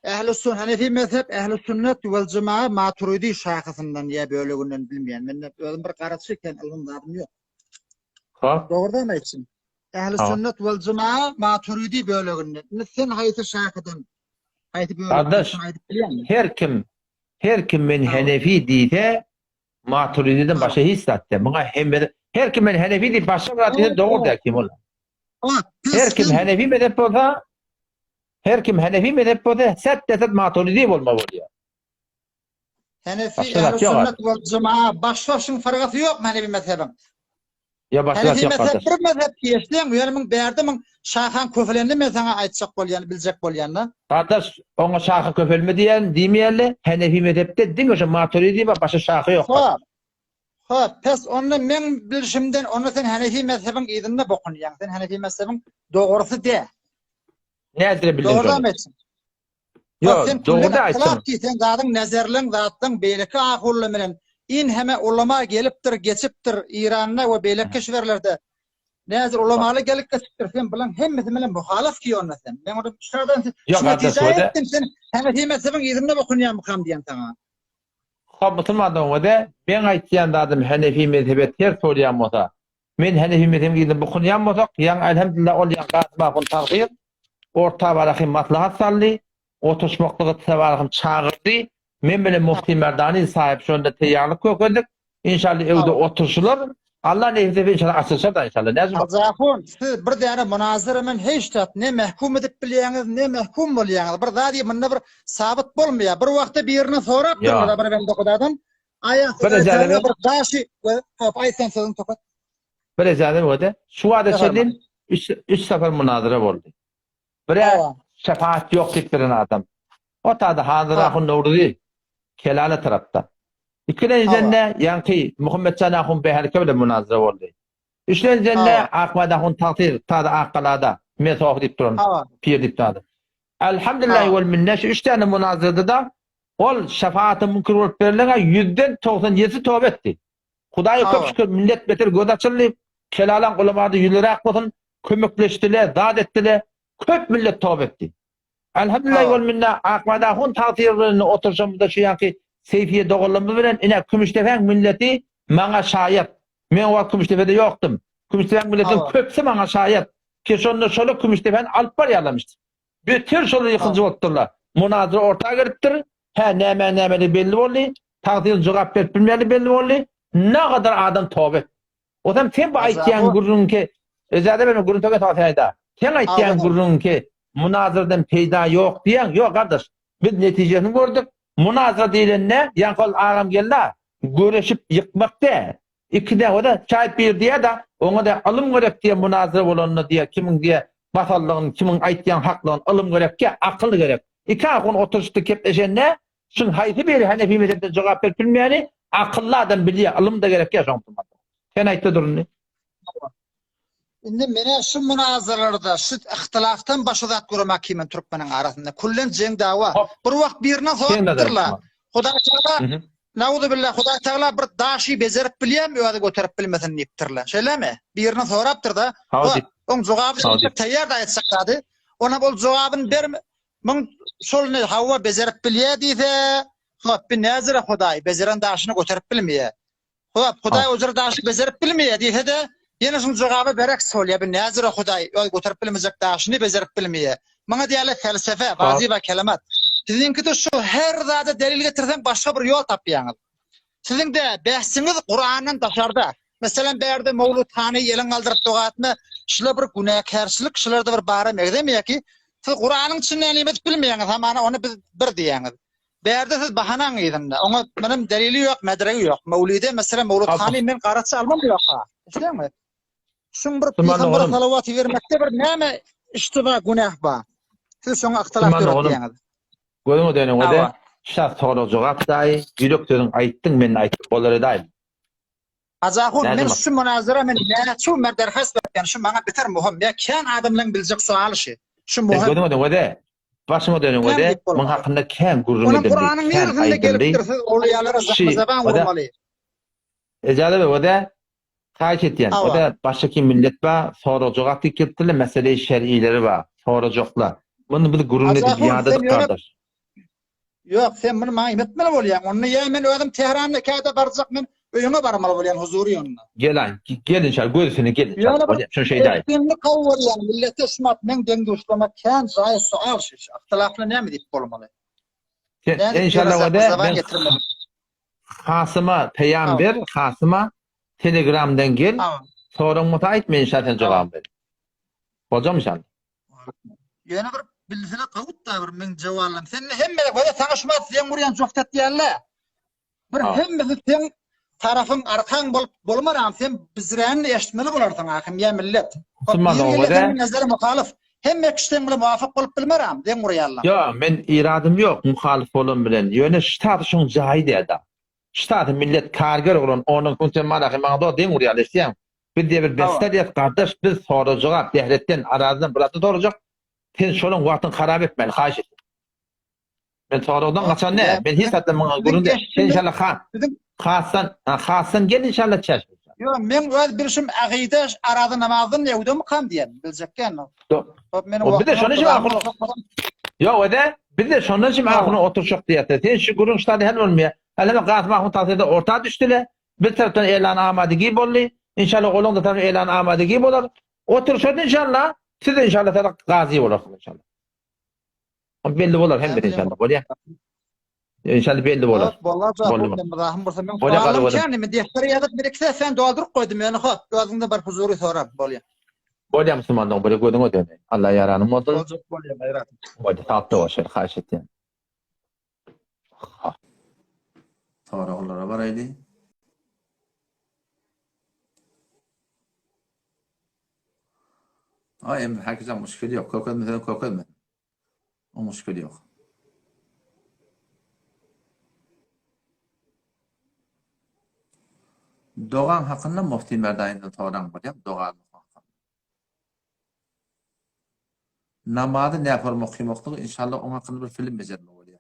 S9: Ehl-i Sünnet, Hanefi mezhep, Ehl-i Sünnet vel Cemaat Maturidi şahısından diye bölüginden bilmeýän. Men özüm bir garaçy eken ilmim zadım ýok.
S1: Ha?
S9: Doğru mu için? Ehl-i Sünnet vel Cemaat Maturidi bölüginden. Sen hayti şahıdan. Hayti
S1: Kardeş, her kim men Hanefi diýse, Maturidi'den başa hiç zatda. Her kim men Hanefi diýip başa bir diýse dogry der kim olar. Her kim Hanefi mezhep bolsa, set Maturidi bolma bolýar.
S9: Hanefi,
S1: Başka
S9: Ehl-i
S1: zat yok
S9: Sünnet vel Cemaat başlaşyň fargaty ýok Hanefi mezhebin.
S1: Ya başka
S9: Hanefi
S1: yok
S9: mezhep
S1: kardeş.
S9: bir mezhep diýesleň, ýönemin berdimin şahan köfelerini men sana aýtjak bolýan, biljek bolýan.
S1: Kardeş, ona şahı köpelme diýen diýmeýärler. Hanefi mezhepde diňe şu Maturidi we başa şahı ýok.
S9: Hop, pes onu men bilşimden onu sen Hanefi mezhebin ýerinde bokunýan. Sen Hanefi mezhebin dogrusy de.
S1: Näzire bildiň?
S9: Doğru mu etsin?
S1: Yok, doğru da aýtdym.
S9: Sen zadyň nezerliň, zadyň beýleki ahully bilen in heme ulama gelipdir, geçipdir İranna we beýleki şeherlerde. Nezir ulamalı gelip geçirsen bilen hemmesi bilen muhalif ki onu sen. Ben orada dışarıdan
S1: Yok,
S9: şuna
S1: kardeş,
S9: izah
S1: öyle.
S9: ettim sen. Hanefi mezhebin izinde okunuyan mukam diyen sana.
S1: Hop musulmandan öde ben aýtýan adam Hanefi mezhebe ters bolýan bolsa, men Hanefi mezhebine gidip bukunýan bolsak, ýa elhamdülillah ol ýa gatma kun tarhyr, orta barahym maslahat sally, oturşmaklygy tabarahym çağırdy. Men bilen Mufti Merdani sahip şonda teýýarlyk gökerdik. İnşallah evde oturşular. Allah nähze inşallah açılşar da inşallah. Näzim?
S9: Azafun siz bir däne münazara men hiç tat ne mahkum edip bilýäňiz, ne mahkum bolýaňyz. Bir zat diýip bir sabit bolmaýar. Bir wagtda birini sorap
S1: Ya.
S9: durmadan bir ben dokudadan. Aýa
S1: Bir ejele
S9: bir daşy hop aýsan sözüň tokat.
S1: Bir ezanem öde. Şu wada
S9: Efendim?
S1: şedin 3 sefer münazara boldy. Bire
S9: Ava.
S1: şefaat ýok diýip biren adam. O tada hazır ahun nurdi. Kelale tarapda. İkincinde yankı Muhammed Can ahun beherke bilen münazara boldy. Üçüncinde Ahmed ahun takdir tada aqalada metof diýip duran.
S9: Ava.
S1: Pir diýip tadı. Elhamdülillah vel minnet 3 tane münazarada da ol şefaatı mümkün bolup berilen %97 tövbe etdi. Hudaýa köp şükür millet beter göz açyldy. Kelalan ulamady ýülerek bolsun, kömekleşdiler, zat etdiler. Köp millet tövbe etdi. Elhamdülillah vel minnet akmada hun takdirini oturşamda şu yanki Seyfiye dogalamy bilen ine Kümüştefen milleti maňa şaýat. Men o Kümüştefede ýokdum. Kümüştefen milletin köpsi maňa şaýat. Keşonda şola Kümüştefen alyp barýarlamışdy. Bütün şola ýykynjy bolupdylar. Munazara ortaga giripdir. Ha näme belli boldy. Takdir jogap berip bilmeli belli boldy. Ne kadar adam tövbe. Odam sen bu aýtýan gurrun ki özelde ben gurrun töge taýda. Sen aýtýan gurrun ki munazaradan peýda ýok diýen, ýok kardeş. Biz netijesini gördük. Munazara diýilen ne? Ýa-kol agam geldi. Göreşip ýykmakda. İkide o da çayt bir diye da ona da alım gerek diye münazara bolanna diye kimin diye basallygyny kimin aýtýan haklagyny alım gerek ki akıl gerek. İki akın oturuşdy kepleşen ne? Şun haýsy biri Hanefi mezhebinde jogap berip bilmeýäni akıllı adam bilýär alım da gerek ya şoňda. Sen aýtdy durun.
S9: Indi mene şu münazaralarda şu ihtilaftan başyzat görmek kimin Türkmeniň arasynda kullen jeň dawa. Bir wagt birine sorupdyrlar. Huda taala nauzu billah Huda taala bir daşy bezerip bilýär ýa-da göterip bilmesen diýipdirler. Şeýlemi? Birine sorapdyr da. Oň jogaby taýýar da aýtsakdy. Ona bol jogabyny berme. Men şolny hawa bezerip bilýär diýse, hop bir näzire Hudaý bezeren daşyny göterip bilmeýär. Hop Hudaý ojar daşy bezerip bilmeýär diýse de ýene şuň jogaby berek solýar. Bir näzire Hudaý göterip bilmejek daşyny bezerip bilmeýär. Maňa diýerler felsefe, wazifa kelimat. Sizinki de şu her zada delil getirsen başka bir yol tapýaňyz. Sizin de bahsiniz Kur'an'dan daşarda. Mesela berde Mevlüt Hani yelin aldırıp dogatmy, şular bir günahkarçylyk, şularda bir bara megdemýär ki, siz Kur'anyň içinde nimet bilmeýäňiz, hamana onu biz bir diýäňiz. Berde siz bahanaň ýa-da, ona benim delili ýok, medregi ýok. Mevlide mesela Mevlüt Hani men garaçy almam ýok. Işleňmi? Şun bir peýgamber salawaty bermekde bir näme iştiba günah bar. Siz şoňa ihtilaf görýäňiz.
S1: Gözüňe denen öde şart soru jogap daý, ýürekden aýtdyň men aýtyp bolar edaýym.
S9: Azahun men şu münazara men näçe merderhas berýän şu maňa biter muhim. Ya kän adamlaryň biljek sualy şu. Şu muhim.
S1: Gözüňe denen öde başyma denen öde men hakynda kän gurrun edildi.
S9: Kur'anyň ýerinde gelip dursa olýarlara zaban bolmaly.
S1: Ejale öde taýt etýän. Öde başga kim millet ba, soru jogap diýipdirler, mesele şer'ileri ba, soru joklar. Bunu bir gurrun edip ýa-da kardeş.
S9: Yok sen bunu maňa etmeli bolýan. Onu ýa men ödüm Tehran'da käde barjak men öýüňe barmaly bolýan huzuri ýonuna.
S1: Gel inşallah gözüne gel. Şu şeýde.
S9: Kimni kawurýan millete şumat men deňde uslamak kän zaýy sual şu. Ihtilafly näme diýip bolmaly?
S1: İnşallah öde ben Hasyma peýamber, hasyma Telegram'dan gel. Soraňmy taýtma inşallah jogap ber. Hocam inşallah.
S9: Ýene bir bilsene kawut da bir men jawablam. Sen hemme böyle sana şumat sen buryan joktat diýerler. Bir hemme sen tarafın arkan bolmaram sen bizräni eşitmeli bolarsyň ahym ýa millet. Milletin nazary muhalif. Hemme kişiden bilen muwafyk bolup bilmeram den gurýarlar.
S1: Yo men iradym ýok muhalif bolan bilen. Ýöne ştat şoň jaýdy da. Ştat millet karger bolan onuň kuntemara maňda den gurýarlar. Bir de bir beste diýip kardeş biz soru jogap dehretden aradan burada durjak. Sen şolun wagtyny harap etmeli, haýyş et. Ben sorudan gaçan ne? Ben hiç hatda maňa gurun de. Inşallah Hasan gel inşallah çeş.
S9: Yo, men öz bilişim aqide arada namazın yewde mi kan diyen bilecekken. Hop meni
S1: O bir de şonu Ya o da bir de şondan şimdi ahını oturuşuk diyete. Sen şu gurun ştadı hel olmaya. Hele Qasım Ahmet tasirde orta düştüle. Bir taraftan elan amadigi bolli. İnşallah olun da tarafı elan amadigi bolar. Oturuşuk inşallah. Siz de inşallah taraf gazi olarsınız inşallah. O belli bolar hem de inşallah. Bolya. İnşallah belli bolar.
S9: Vallahi rahim bolsa men sualım kani mi defteri yazıp bir ikisi sen dolduruk koydum yani hop. Gözünde bir huzuru soram bolya.
S1: Bolya Müslümandan böyle koydun o döne. Allah yaranım oldu.
S9: Olacak bolya bayrat.
S1: Bolya tatlı o şey haş ettin.
S4: Tavralara baraylı. Em herkese müşkil yok. Korkutma. O müşkil yok. Doğan hakkında Mufti Merdani'den tavran var ya. Doğan hakkında. Namazı ne yapar muhkimaklığı inşallah onun hakkında bir film becerme var ya.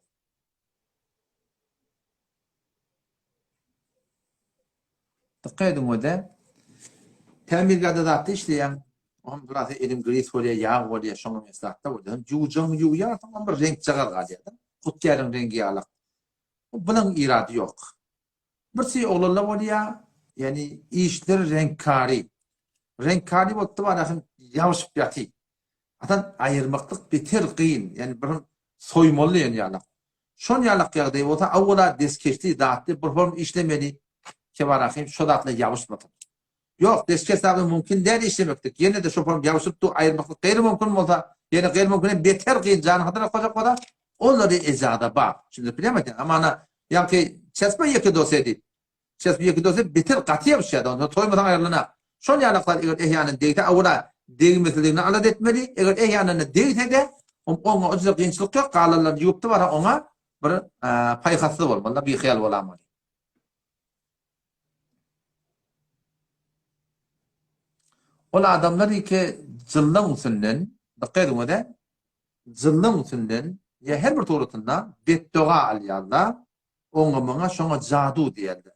S4: Dikkat edin o da. Temirgada da işleyen on biraz elim gris oluyor, yağ oluyor, şunu meslahatta oluyor. Juğum ya, tamam bir renk çıkar galiba. Kutların rengi alak. Bunun iradı yok. Bir şey olurlar oluyor. Yani işler renkkari. Renkkari vakti var akın yavaş yatı. Atan ayırmaklık bitir kıyın. Yani bir soymalı yani yalak. Şun yalak yağdı. Ota avvela deskeçti, dağıttı. Bir form işlemeli. Ki var akın şu dağıtla yavaş batır. Yok, deskeç abi mümkün değil işlemektik. Yine de şu form yavaşıp da ayırmaklık gayri mümkün mü olsa, yani gayri mümkün beter kıyın canı hadına koyacak o da onları ezada bak. Şimdi bilemedin ama ana yani çesme yeki dosyaydı. Çesme yeki dosyaydı beter katıya bir şeydi. Onu toymadan ayrılana. Şun yanaklar eğer ehyanın deyte avura değmesiliğini alat etmeli. Eğer ehyanını deyte de ona ucuzak gençlik yok. Kalanlar yuptu var ona bir paykası olmalı. Bir khiyal olamalı. Ola adamlar ki zıllan usullen, dikkat edin o da, zıllan usullen, ya her bir tuğrutunda beddoğa aliyalla, ona şuna cadu diyeldi.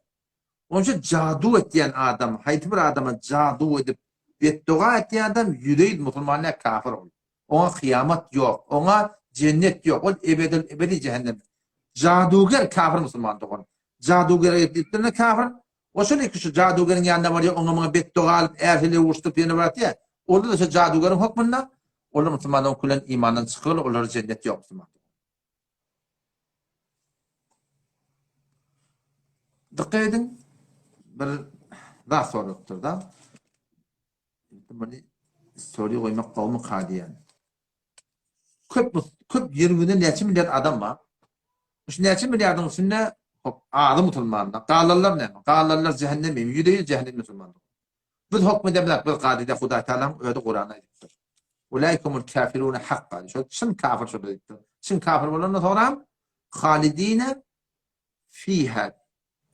S4: Onun için cadu ettiyen adam, hayti bir adama cadu edip, beddoğa ettiyen adam yüreği Müslümanlığa kafir olur. Ona kıyamet yok, ona cennet yok, o ebedi cehennem. Caduger kafir Müslüman doğru. Caduger ettiklerine kafir. O şöyle ki şu cadugerin yanında var ya ona beddoğa alıp erhili uçtup yeni var ya. Orada da şu cadugerin hükmünde onlar Müslümanların kulen imandan çıkıyor, onlara cennet yok Müslüman. Dikkat edin. Bir daha sorudur da. Böyle soruyu koymak kavmi kadiyen. Köp yerinde neçe milyar adam var. Şu neçe milyarın üstünde ağlı Müslümanlar. Kağlarlar ne? Kağlarlar cehennemi. %100 cehennem Müslümanlar. Biz hükmedemler bir kadide Huda Teala'nın öyle Kur'an'a ediptir. Ulaikumul kafirune hakka. Şun kafir şöyle ediptir. Şun kafir olanı sonra halidine fiha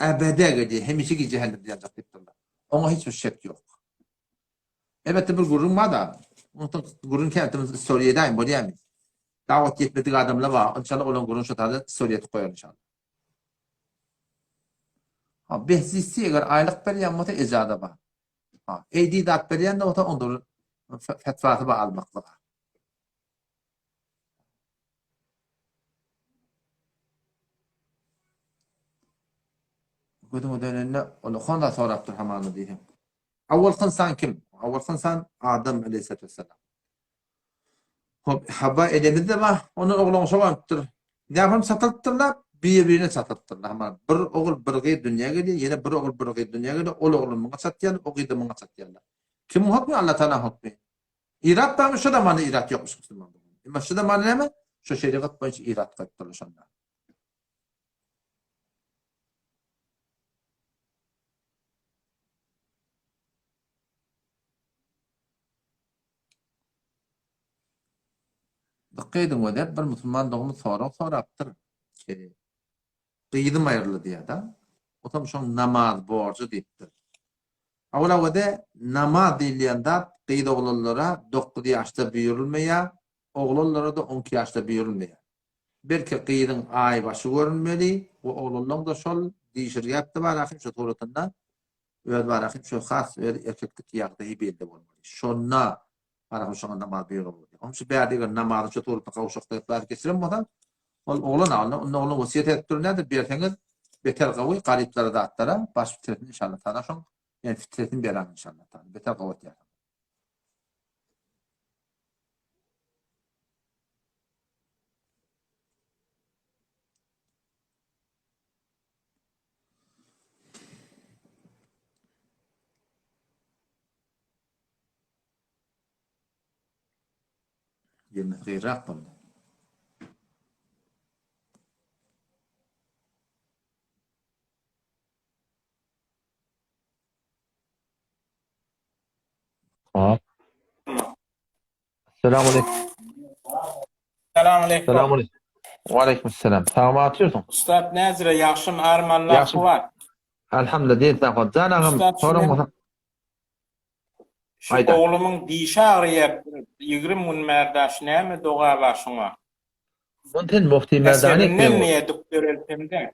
S4: ebede gidi. Hemişe ki cehennem diyecek ediptirler. Ona hiçbir şek yok. Evet bir gurun var da. Gurun kendimiz Suriye'deyim. Bu diyeyim. Davet yetmedik adamlar var. İnşallah olan gurun şu tarzda Suriye'de koyar inşallah. Behzisi eğer aylık veriyen mota ecada var. Edidat veriyen de ota ondur fetvatı var almakla var. Gödüm o dönenine onu konda soraptır hamanı diyeyim. Avval insan kim? Avval insan Adem aleyhisselatü vesselam. Habba elimizde var. Onun oğlunu soğanıptır. Ne yapalım satılttırlar? Birbirine satılttırlar. Ama bir oğul bir gayet dünya geliyor. Yine bir oğul bir gayet dünya geliyor. Oğlunu bana satıyorlar. O gayet bana satıyorlar. Kim hükmü? Allah Teala hükmü. İrat da mı? Şu da manı irat yokmuş Müslüman. Ama şu da manı ne mi? Şu şeriat boyunca irat kayıtlarlar şunlar. Dikkat edin o da bir Müslüman doğumu soraktır. Kıydım ayrılı diye da. O tam şu namaz borcu deyiptir. Avla o da namaz deyilende kıydı oğullara 9 yaşta büyürülmeye, oğullara da 12 yaşta büyürülmeye. Belki kıydın ay başı görünmeli, o oğulların da şol değişir yaptı var akım şu tuğrutunda. öz baraky şu has öz erkeklik ýagdaýy belli bolmaly. Şonna baraky şoňa namaz beýle boldy. Homşy bärdigi namazy şu torup kawşakda bar geçiren bolsa, ol oglan alna, onu wasiýet etdir näde berseňiz beter gawy garyplara zatlara baş bitirin inşallah taala şoň. Yani fitretin beran inşallah taala. Beter gawat ýa. Yine gıyrak buldu.
S1: Hop. Selamünaleyküm.
S10: Selamünaleyküm.
S1: Selamünaleyküm. Aleykümselam. Tamam atıyorsun.
S10: Ustad Nazire yaxşım armanlar
S1: Yaxşım.
S10: var.
S1: Elhamdülillah. Sen kod. Canağım
S10: Ustad,
S1: sorun.
S10: Şu
S1: Ayda.
S10: oğlumun dişi ağrıyıp 20 gün merdaş näme doğa başıma.
S1: Bunten mufti merdani
S10: Meselenin
S1: ekmeği.
S10: niye doktor elpemde?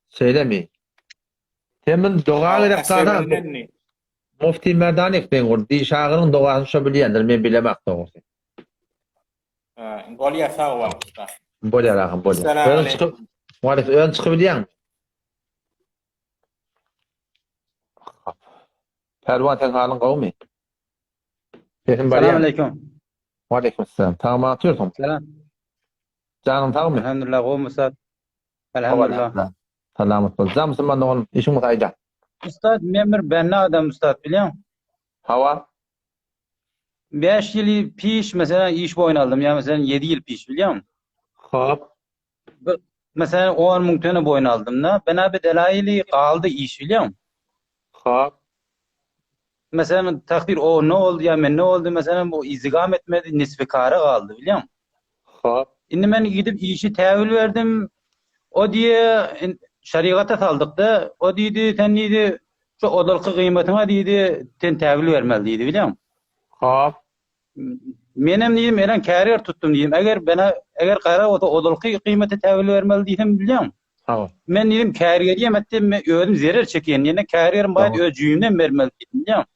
S1: Söylemi. Temin doğa gerek sana.
S10: Meselenin ni?
S1: Mufti merdani ekmeği olur. Dişağının doğasını şu bileyendir. Men bilemek doğrusu.
S10: Gol yasa var usta.
S1: Böyle rakım böyle.
S10: Selamünaleyküm.
S1: Ön çıkıp. Ön çıkabiliyor musun? Pervan tek halin kavmi. Sesin bari.
S11: Selamünaleyküm.
S1: Aleykümselam. Tamam atıyorsun.
S11: Selam.
S1: Canım tamam mı?
S11: Elhamdülillah. O Musad. Elhamdülillah.
S1: Selamet ol. Zamsın ben de onun işim kayda.
S11: Ustad memur benli adam ustad biliyor musun?
S1: Hava.
S11: 5 yıl piş mesela iş boyun aldım ya mesela 7 yıl piş biliyor musun?
S1: Hop.
S11: Mesela 10 bin tane boyun aldım da ben abi delayili kaldı iş biliyor musun?
S1: Hop.
S11: Mesela takdir o ne oldu ya ben ne oldu mesela bu izdigam etmedi nisbi kara kaldı biliyor musun?
S1: Hop.
S11: Şimdi ben gidip işi tevil verdim. O diye şeriata saldık da o dedi sen dedi şu odalıkı kıymetine dedi sen tevil vermeliydi biliyor musun?
S1: Hop.
S11: Menem diyeyim eren kariyer tuttum diyeyim. Eğer kara odalıkı kıymeti tevil vermeli diyeyim biliyor musun?
S1: Hop.
S11: Men diyeyim kariyer yemettim ödüm zarar çekiyen. Yani kariyerim bayat
S1: Tamam.
S11: öcüğümden vermeli diyeyim biliyor musun?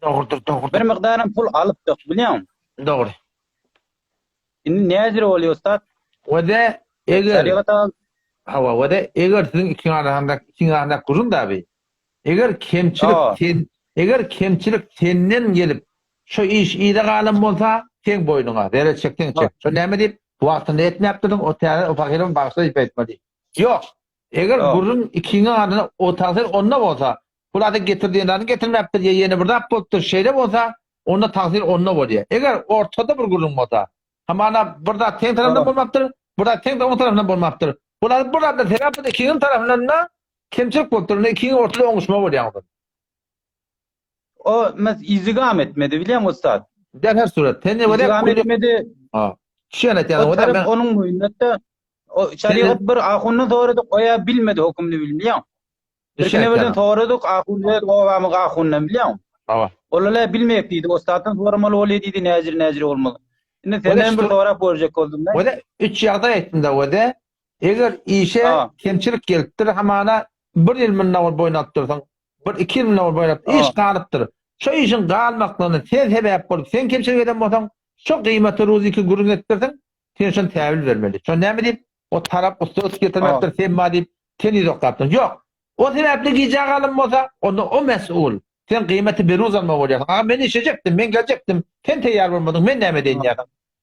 S1: Doğrudur.
S11: Bir miktarın pul alıp yok biliyor musun?
S1: Doğru.
S11: Şimdi ne hazır oluyor ustad?
S1: Ve de eğer
S11: Şeriata al.
S1: hava ve de eğer sizin iki arasında kurun da abi. Eğer kemçilik senden gelip şu iş iyide kalın olsa sen boynuna dere çektin çek. Şu ne deyip bu vaktinde etme yaptırdın o tane o fakirin bağışlayıp etmedi. Yok. Eğer
S11: Yok.
S1: kurun ikinin adına o tasir onunla olsa burada getirdiğinden getirmeptir ya yeni burada yapıptır şeyde olsa onda tasir onunla oluyor. Eğer ortada bir kurun olsa ama burada ten tarafından
S11: Yok.
S1: bulmaptır. Burada ten tarafından bulmaptır. Burada terapi ikinin tarafından da kemçilik bolturunda ikinin ortada oluşma oluyor.
S11: O izdigam etmedi biliyor musun ustad?
S1: Der suret. Tenne ve
S11: İzdigam etmedi.
S1: şöyle yani
S11: O
S1: o da
S11: taraf
S1: ben
S11: onun boyunda o şeriat bir ahunnu doğradık oya bilmedi hükümünü biliyor musun? Türküne birden doğradık ahunnu ovamı ahunnu biliyor musun?
S1: Hava.
S11: Olalar bilmeyip deydi. Ostattan sormalı oluyor deydi. Nezir olmalı. Şimdi senden bir doğra borcak oldum ben.
S1: O da 3 yağda etinde o da eğer işe
S11: Tamam.
S1: kemçilik geliptir hamana 1 yıl minna boynattırsan 1-2 yıl minna boynattır iş kalıptır. Şu işin kalmaklığını sen sebep bolup sen kemçilik eden bolsan şu kıymeti ruziki gurun ettirsin sen şun tevil vermeli. Şu ne mi deyip o taraf usta getirmektir sen ma deyip seni yok kaptın. Yok. O sebeple giyeceği kalın olsa o mesul. Sen kıymeti beruz alma olacaksın. Ama ben işecektim, ben gelecektim. Sen teyyar olmadın, ben ne mi deyin ya?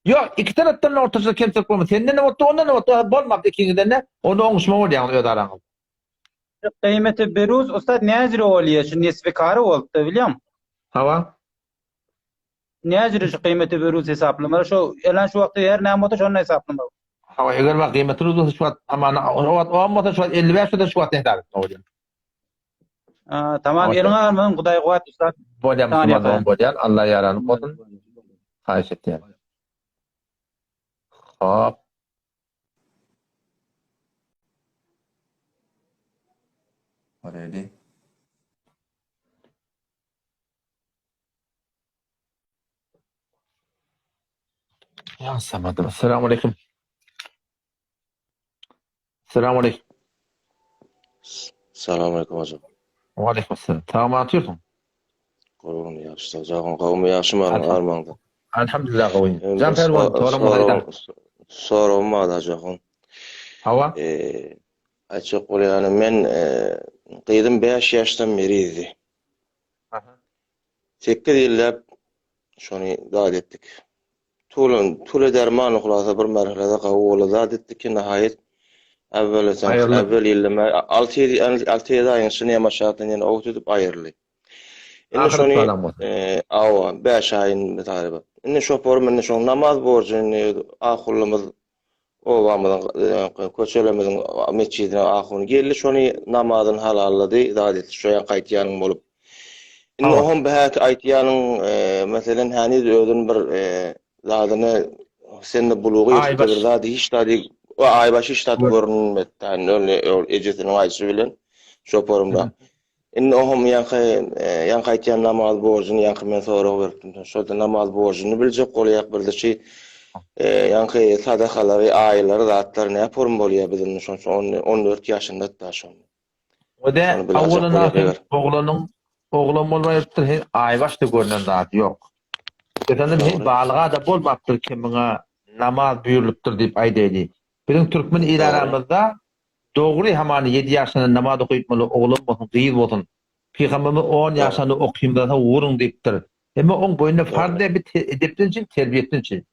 S1: Yok, iki taraftan ortasında kemçilik olmadı. Senden ne mutlu, ondan ne mutlu. Bolmadı ikininden ne? Onu onuşma olacaksın öyle aranız.
S11: Kıymeti beruz ustad nezir oluyor. Şu nisbi karı oldu biliyor musun?
S1: Hava?
S11: Nezir şu kıymeti beruz hesaplamalı. Şu elan şu vakti her ne mutlu şunu hesaplamalı.
S1: Hava eğer bak kıymeti ruz şu an ama o amata şu an 55 de şu an ne dar olacak.
S11: Tamam eline almadın Kuday kuvvet ustad.
S1: Bolya Müslüman bolyan Allah yaranı olsun. Hayiş etti yani. Hop.
S4: Orayli.
S1: Ya samadım. Selamünaleyküm. Selamünaleyküm.
S12: Selamünaleyküm hocam.
S1: Wa aleykümselam. Tamam atıyorsun.
S12: Qurban yaxşı. Jağın qawmy yaşymaryň armanda.
S1: Elhamdülillah goýun. Can Perwan torama gaýdan.
S12: Soragmada jağın.
S1: Hawa?
S12: Açyk bolýany men gyýdym 5 ýaşdan beri idi. 8 ýyllap şonu dad etdik. Tule derman okulasa bir merhalede qawy dad etdik ki nihayet evvel ýyllama 6-7 aýyň şunu maşaatyn ýene otutup aýyrly. Indi şonu awa 5 aýyň metariba. Indi şoporum indi şonu namaz borjyny ahulymyz owamyň köçelemizin meçidine ahun geldi şonu namazyny halallady dad etdi. Şoýa gaýtýanyň bolup. Indi ohum bähäk aýtýanyň meselen hani ödün bir zadyny sende bulugy ýetdir zady hiç zady o aýbaşy iştat görünmedi. Yani öyle ejesiniň aýşy bilen şoporumda. Indi ohum ýanky aýtýan namaz borjyny ýanky men sorag berdim. Şoda namaz borjyny biljek bolýak birdi ýanky sadakalary, aýlary, zatlar ne form bolýar bizim şonu 14 ýaşynda da şonu.
S1: O da awwalyna oğlan bolmaýapdyr, aýbaşdy görnen zat ýok. Geçende bir balyga da bolmapdyr ki muňa namaz buyurulupdyr diýip aýdaýdy. Bizim türkmen ilaramyzda dogry hamany 7 ýaşynda namaz okuyup bolan oğlan bolsun, gyýyl bolsun. Peygamberimiz 10 ýaşynda okuyýan wurun diýipdir. Emma oň boýunda farda bir edepden için, terbiýetden için.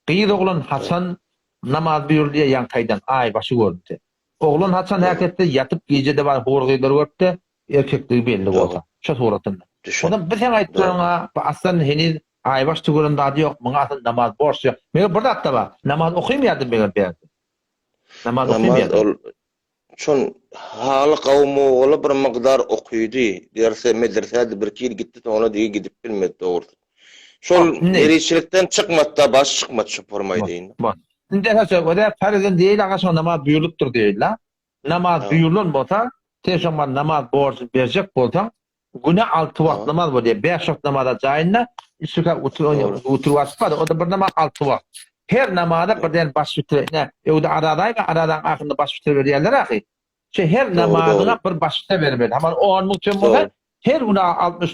S1: Gyýyl oğlan Hasan namaz buyurulýar ýankaýdan aýbaşy gördi. Oğlan Hasan häketde ýatyp gejede bar horgylar gördi, erkekligi belli bolsa. Şu suratında. Ondan bir sen aýtdyňa, aslan heniz aýbaş tügüren dady ýok, muňa aslan namaz borçy. Men bir dakda ba, namaz okuymaýardım beýle berdi. Namaz okuymaýardım.
S12: Şon haly gawmy ola bir mygdar okuydy. Derse medresede bir kil gitdi, ona diýi gidip bilmedi dogry. Şol eriçilikden çykmada baş çykmat şu formaýdyň.
S1: Indi häzir öde farzan diýil agaşa namaz buyurulupdyr diýilä. Namaz buyurulan bolsa, teşamma namaz borçy berjek bolsaň, güne 6 wagt namaz bolýar. 5 wagt namazda jaýynda işe oturup atpady. O da bir namaz 6 wagt. Her namazda birden baş bitirene, öwde aradan ahyrynda baş bitirip berýärler ahy. Her namazyna bir baş bitirip bermeli. Haman 10 000 tüm bolsa, her güne 60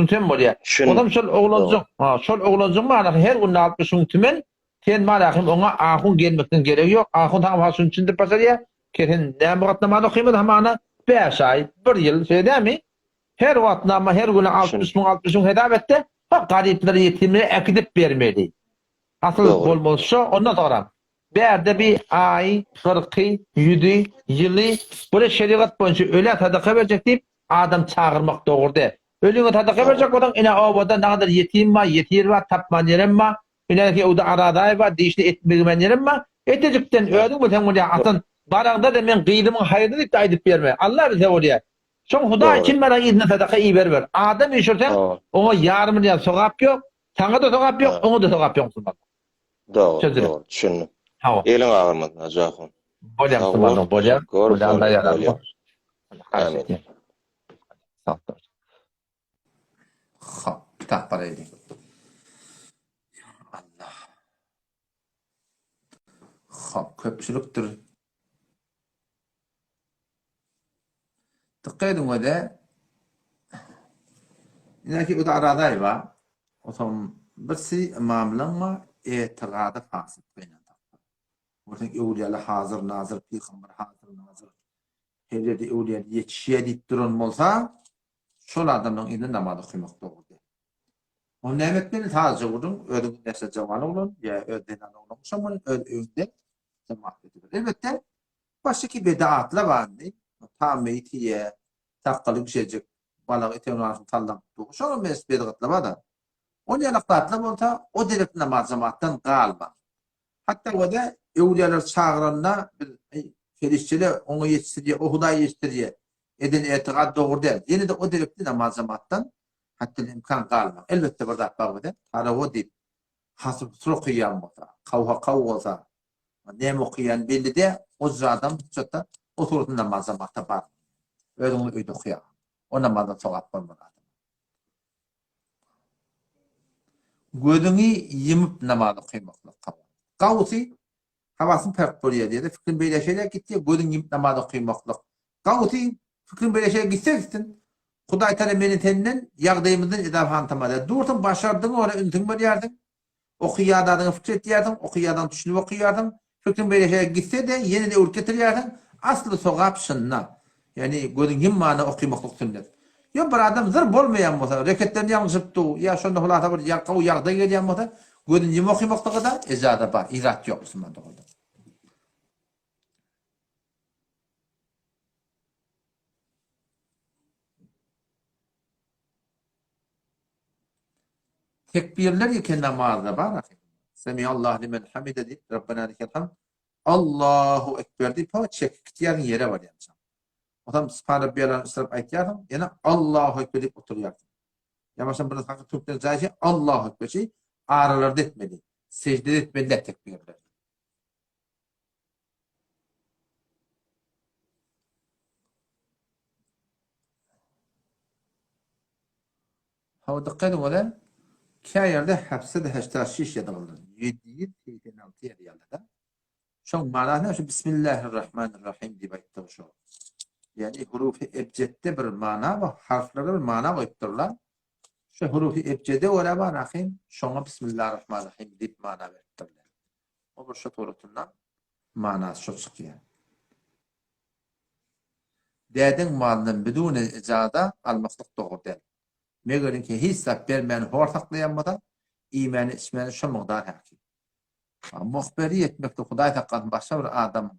S1: tüm bolýar. Odam şol oglanjak, şol oglanjak mana her güne 60 tümen, sen malahym oňa ahun gelmekden gerek ýok. Ahun tam haşun içinde pasarýar. Keren näme wagt namaz okuymady hamana 5 ay, 1 ýyl şeýdämi? Her wagt namaz her güne 60 000 hedap etdi. Bak garipleri yetimlere ekidip bermeli. Asıl bolmasa ondan sonra. Berde bir ay, 40, 7, ýyly böyle şeriat boýunça öle sadaka berjek diýip adam çağırmak dogurdy. Ölüňe sadaka berjek bolan ene awada näder yetim ma, yetir wa tapman ýerem ma, ene ki oda aradaý wa diýişli etmegmen ýerem ma, etejikden ödüň bolsaň bolýar atan baragda da men gyýdymyň haýrdy diýip aýdyp berme. Allah bize bolýar. Şoň Huda için bana izne sadaka iyi berber. Adam işürsen ona yarım milyon sogap ýok, sana da sogap ýok, ona da sogap ýok.
S12: Doğru, düşündüm. Elin ağırmadı, acayakın.
S1: Bolýar, bolýar. Allah ýarar.
S12: Amin.
S4: Hop, tak baraydı. Allah. Hop, köpçülüktür. Tıqqaydın o da inaki o da araday var. O zaman birisi mamlanma etiqadı fasit beýnan. Orada ewliýalar hazır nazır, peýgamber hazır nazır. Her ýerde ewliýa ýetişýär diýip duran bolsa, şol adamyň indi namaz okuymak dogry. O nämetmeni taýja gurun, ödüň näse jawan bolan, ýa ödüňden bolan, şoň ödüňde cemaat edilir. Elbetde başyky bidatlar bardy. Tameytiye takkalıp şeycek balık etemlerini tallam tuğu. Şonu mesbedi gıtlama da. O yanaklatla bolsa o delek namazamattan qalma. Hatta o da evliyalar çağıranına ferişçili onu yetiştiriye, o huday yetiştiriye eden etiqad doğru değil. Yine de o delekli namazamattan hatta imkan qalma. Elbette burada bağlı da. Hala o deyip hasıp suru kıyyan bolsa, kav olsa, nem okuyan belli de o adam çötta oturduğun namazamakta var. Öyle onu öyle okuyor. O namazda sogap bolmadı. Gödüňi ýemip namaz okuymakla kawa. Gawsy hawasyň pert bolýar diýdi. Fikrin beýle şeýle gitdi. Gödüň ýemip namaz okuymakla. Gawsy fikrin beýle şeýle gitse gitsin. Hudaý Teala meni tenden ýagdaýymyzdan edaphan tamada. Durtun başardyň ora üntüň berýärdiň. Okuýardaň fikir etýärdiň, okuýardan düşünip okuýardyň. Fikrin beýleşe gitse de ýene de urketirýärdiň. Asly sogap şunna. Yani gözüň himmany okuýmaklyk sünnet. Yo bir adam zır bolmaýan bolsa, reketlerini ýalňyşypdy, ýa şonda hulata bir ýaqaw ýagda gelýän bolsa, gözüň him okuýmaklygy da ezada bar, irat ýok musulmanda boldy. Tekbirler ýeken namazda bar. Semiyallahu limen hamide diýip Rabbana lekal hamd. Allahu ekber diýip çekýän ýere barýar. Adam subhanallahi bilen ısrap aýtýarym, ýene Allahu ekber diýip oturýardy. Ýa-da bir hakyky türkçe zaýy Allahu ekber aralarda etmeli. Secde etmeli tekbirler. Hawa diqqat wala kayerde hapsede 86 ýadyldy. 786 ýadyldy. Şoň manasyny şu Bismillahirrahmanirrahim diýip aýtdy şo. Yani hurufi ebcedde bir mana ve harflere bir mana koyupturlar. Şu hurufi ebcede öyle var rahim. Şuna Bismillahirrahmanirrahim deyip mana veripdirler. O bir şu torutundan manası şu çıkıyor. Dedin malının bidun icada almaklık doğru değil. Meğerin ki hissap vermeni hortaklayanmadan imani ismeni şu muğdar hakim. Muhberi etmekte Huday takkan başka bir adam.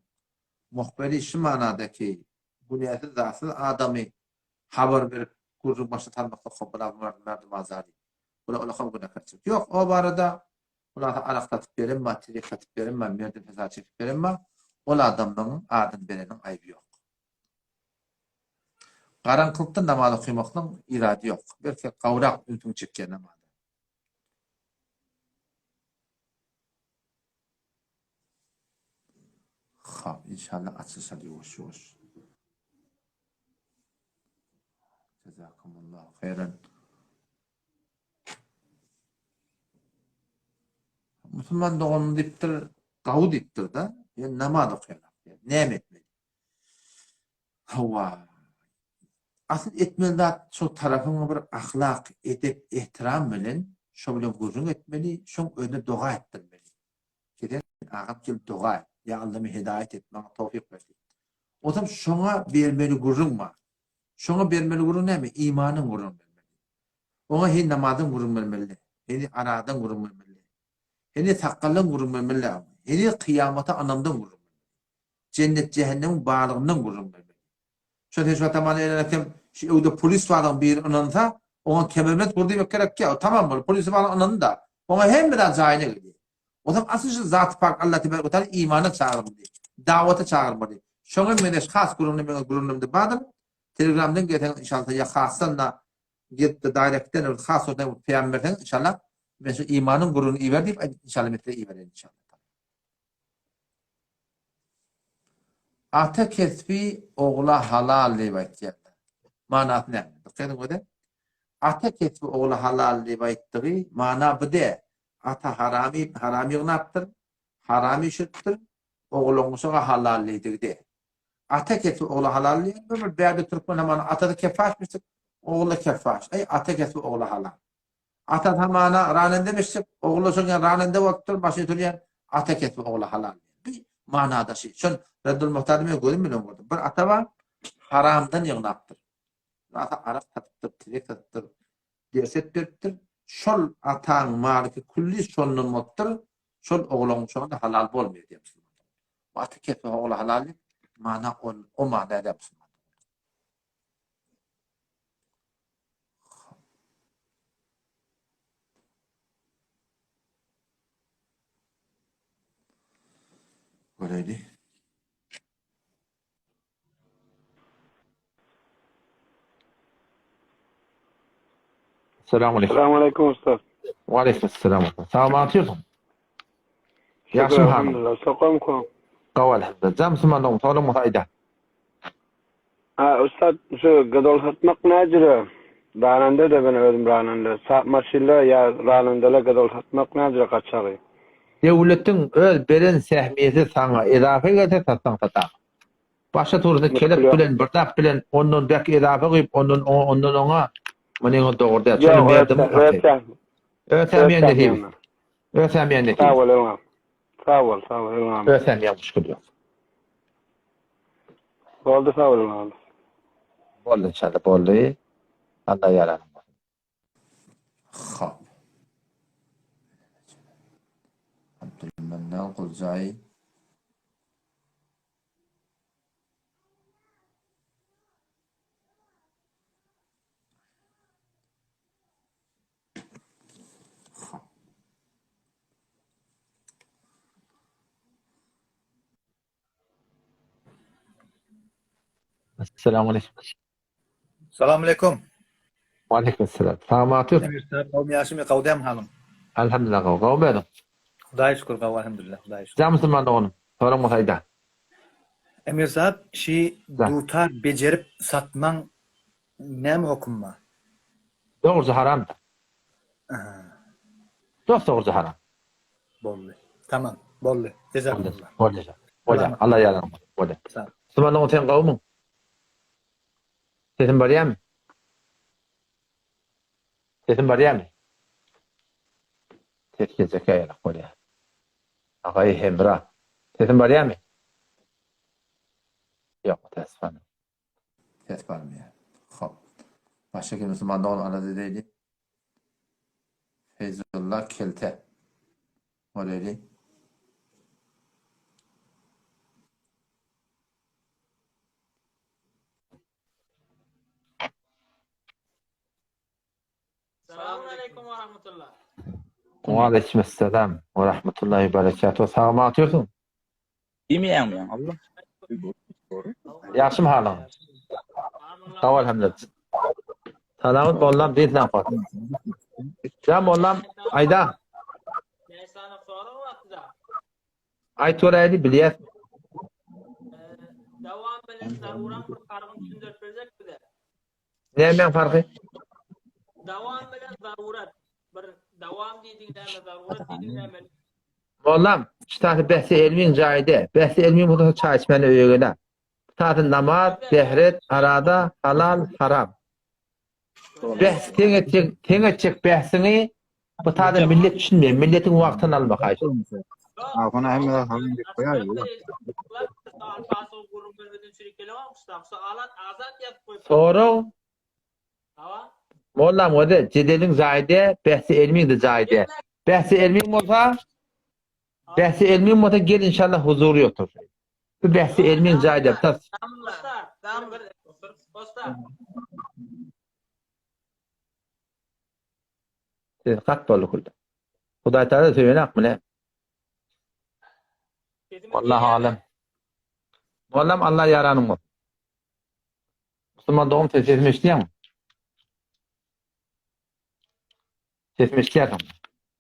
S4: Muhberi şu manadaki Bunyatı zatı adamı haber verip gurur başta tanımakta kopyalar merdim azali. Ola kabul etmek yok. O barada ola alaqtatıp verin, materyal katıp verin, merdim hesap çekip verin. Ola adamın adın berenin ayıbı yok. Qaranqılıqda namaz okumakның iradi yok. Belki qavrak üntün çekken namaz. Ha, inşallah açılsa diyoruz. Cezakumullahu hayran. Müslüman doğanını diptir, qavu diptir da, yani namaz okuyorlar. Yani, nem etmeli. Hava. Asıl etmeli de şu tarafına bir ahlak, edep, ihtiram bilen, şu bilen gurrun etmeli, şu önüne dua ettirmeli. Giden ağab gelip dua et. Ya Allah'ımı hidayet et, bana tevfik verdi. O zaman şuna vermeli gurrun var. Şuna vermeli gurrun ne mi? İmanın gurrun vermeli. Ona hin namazın gurrun vermeli. Hini aradın gurrun vermeli. Hini takkallın gurrun vermeli. Hini kıyamata anamdan gurrun vermeli. Cennet cehennemin bağlığından gurrun vermeli. Şöyle hiç vatamanı elerken evde polis varın bir anında ona kemermet vurdu ve gerek ya tamam mı? Polis varın anında ona hem biraz cahile gidiyor. O zaman asıl Zat-ı Pak Allah Teala Teala imana çağırmadı. Davata çağırmadı. Şoňa men has gurunumda badım. Telegramdan geten inşallah ya hassanla gitti direkten has oradan peygamberden inşallah men şu imanın gurunu iwer deyip inşallah metre iwer inşallah. Ata kesbi oğla halal deyip aytýar. Manat ne? Diqqetin öde. Ata kesbi oğla halal deyip aytdygy mana bide. Ata harami gnaptır. Harami şirktir. Oğluňysa halal deydi. Ata kesbi oğla halal deyip bir bäde Türkmen hemen atada kefaşmışyk. Oğla kefaş. Ata kesbi oğla halal. Ata hamana ranen demişik. Oğlusyň ranen de wagtdyr başy türýän ata kesbi oğla halal. Manada şey. Şun Reddül Muhtarım'a görün bilen oldu. Bir ata var, haramdan yığınaptır. Ata arak tatıptır, tirek tatıptır, derset beriptir. Şol atağın maliki kulli şolunun mottur, şol oğlunun şolunda halal bolmuyor diye Müslüman. O ata ketme oğlu halallik, mana o manada Müslüman. Böyleydi.
S1: Selamünaleyküm.
S13: Selamünaleyküm usta.
S1: Ve aleykümselam. Sağ atıyorsun. Yaxşım hanım.
S13: Alhamdulillah. Saqam kom.
S1: Qaval hazda. Jam Müslümanlar tolum mutayda.
S13: Ustad şu gadol satmak näjire? Rananda da ben özüm rananda. Maşilla ya rananda gadol satmak näjire qaçagy?
S1: Devletin öz beren sehmiyeti sana idafe ete satsan satan. Başa turda kelep bilen bir tap bilen ondan bek edafa koyup ondan ona menen doğru da. Şunu berdim. Ötemeyen de değil. Ötemeyen de
S13: Sağ
S1: değil.
S13: ol Elmam. Sağ ol Elmam.
S1: Ötemeyen müşkül yok.
S13: Oldu sağ ol Elmam.
S1: Bolly inşallah bolly. Allah yarar.
S4: Hop. Abdülmennan Kulcay.
S1: Assalamu alaikum.
S14: Selamun aleyküm.
S1: Wa alaikum assalam. Sağmatır.
S14: Emir Saad Kavmi Yaşimi kavdem halım.
S1: Elhamdülillah qaw bedim.
S14: Hudaýa şükür qaw elhamdülillah. Hudaýa şükür.
S1: Jamsın man onu. Soram mutayda.
S14: Emir Saad şi dutar becerip satman näme hukumma?
S1: Doğru haram. Doğru haram.
S14: Bolly. Tamam. Bolly. Cezakallah.
S1: Bolly. Allah yarar. Bolly.
S14: Sağ ol.
S1: Suman onu sen qawmun. Sesin barýarmy? Sesin barýarmy? Sesge zekayla bolýar. Agay hemra. Sesin barýarmy? Yok, teessüfen.
S4: Ses barmıyor. Hop. Başka kim Müslüman da onu aradı deydi. Feyzullah Kelte. O dedi.
S10: Selamünaleyküm ve rahmetullah.
S1: Wa aleykümselam ve rahmetullahi ve berekatuhu. Sağ mı atıyorsun?
S15: Yemeyen mi Allah?
S1: Yaxşym halyň? Sağ ol elhamdülillah. Salamat bollam deyip lan Fatma. Jam bollam ayda.
S10: Neyse sonra vaxtda.
S1: Ay töräýdi bilýär.
S10: Davam bilen zaruran bir farkını düşündürüp verecek bir de.
S1: Nämen farky?
S10: Davam bilen zarurat. Bir davam diýdiňde zarurat diýdiňde
S1: Bollam, ştaty behsi elmiň jaýyda. Behsi elmiň mutlaka çay içmeni öýgele. Taty namaz, behret, arada, halal, haram. Behs teňetjek behsini bu taty millet düşünmeýär. Milletiň wagtyny almak haýyr.
S15: Afana hem halin dip koyar ya.
S1: Sonra Mollam o da cedeliň jaýyda, behsi elmiň de jaýyda. Behsi elmiň bolsa, behsi elmiň bolsa gel inşallah huzur ýokdur. Bu behsi elmiň jaýyda.
S10: Tamam bir posta.
S1: Kat bolu kulda. Hudaý taala söýenek mine. Wallahu alem. Mollam Allah yaranyň bol. Müslüman doğum tesirme işleyen. Tesirme işleyen.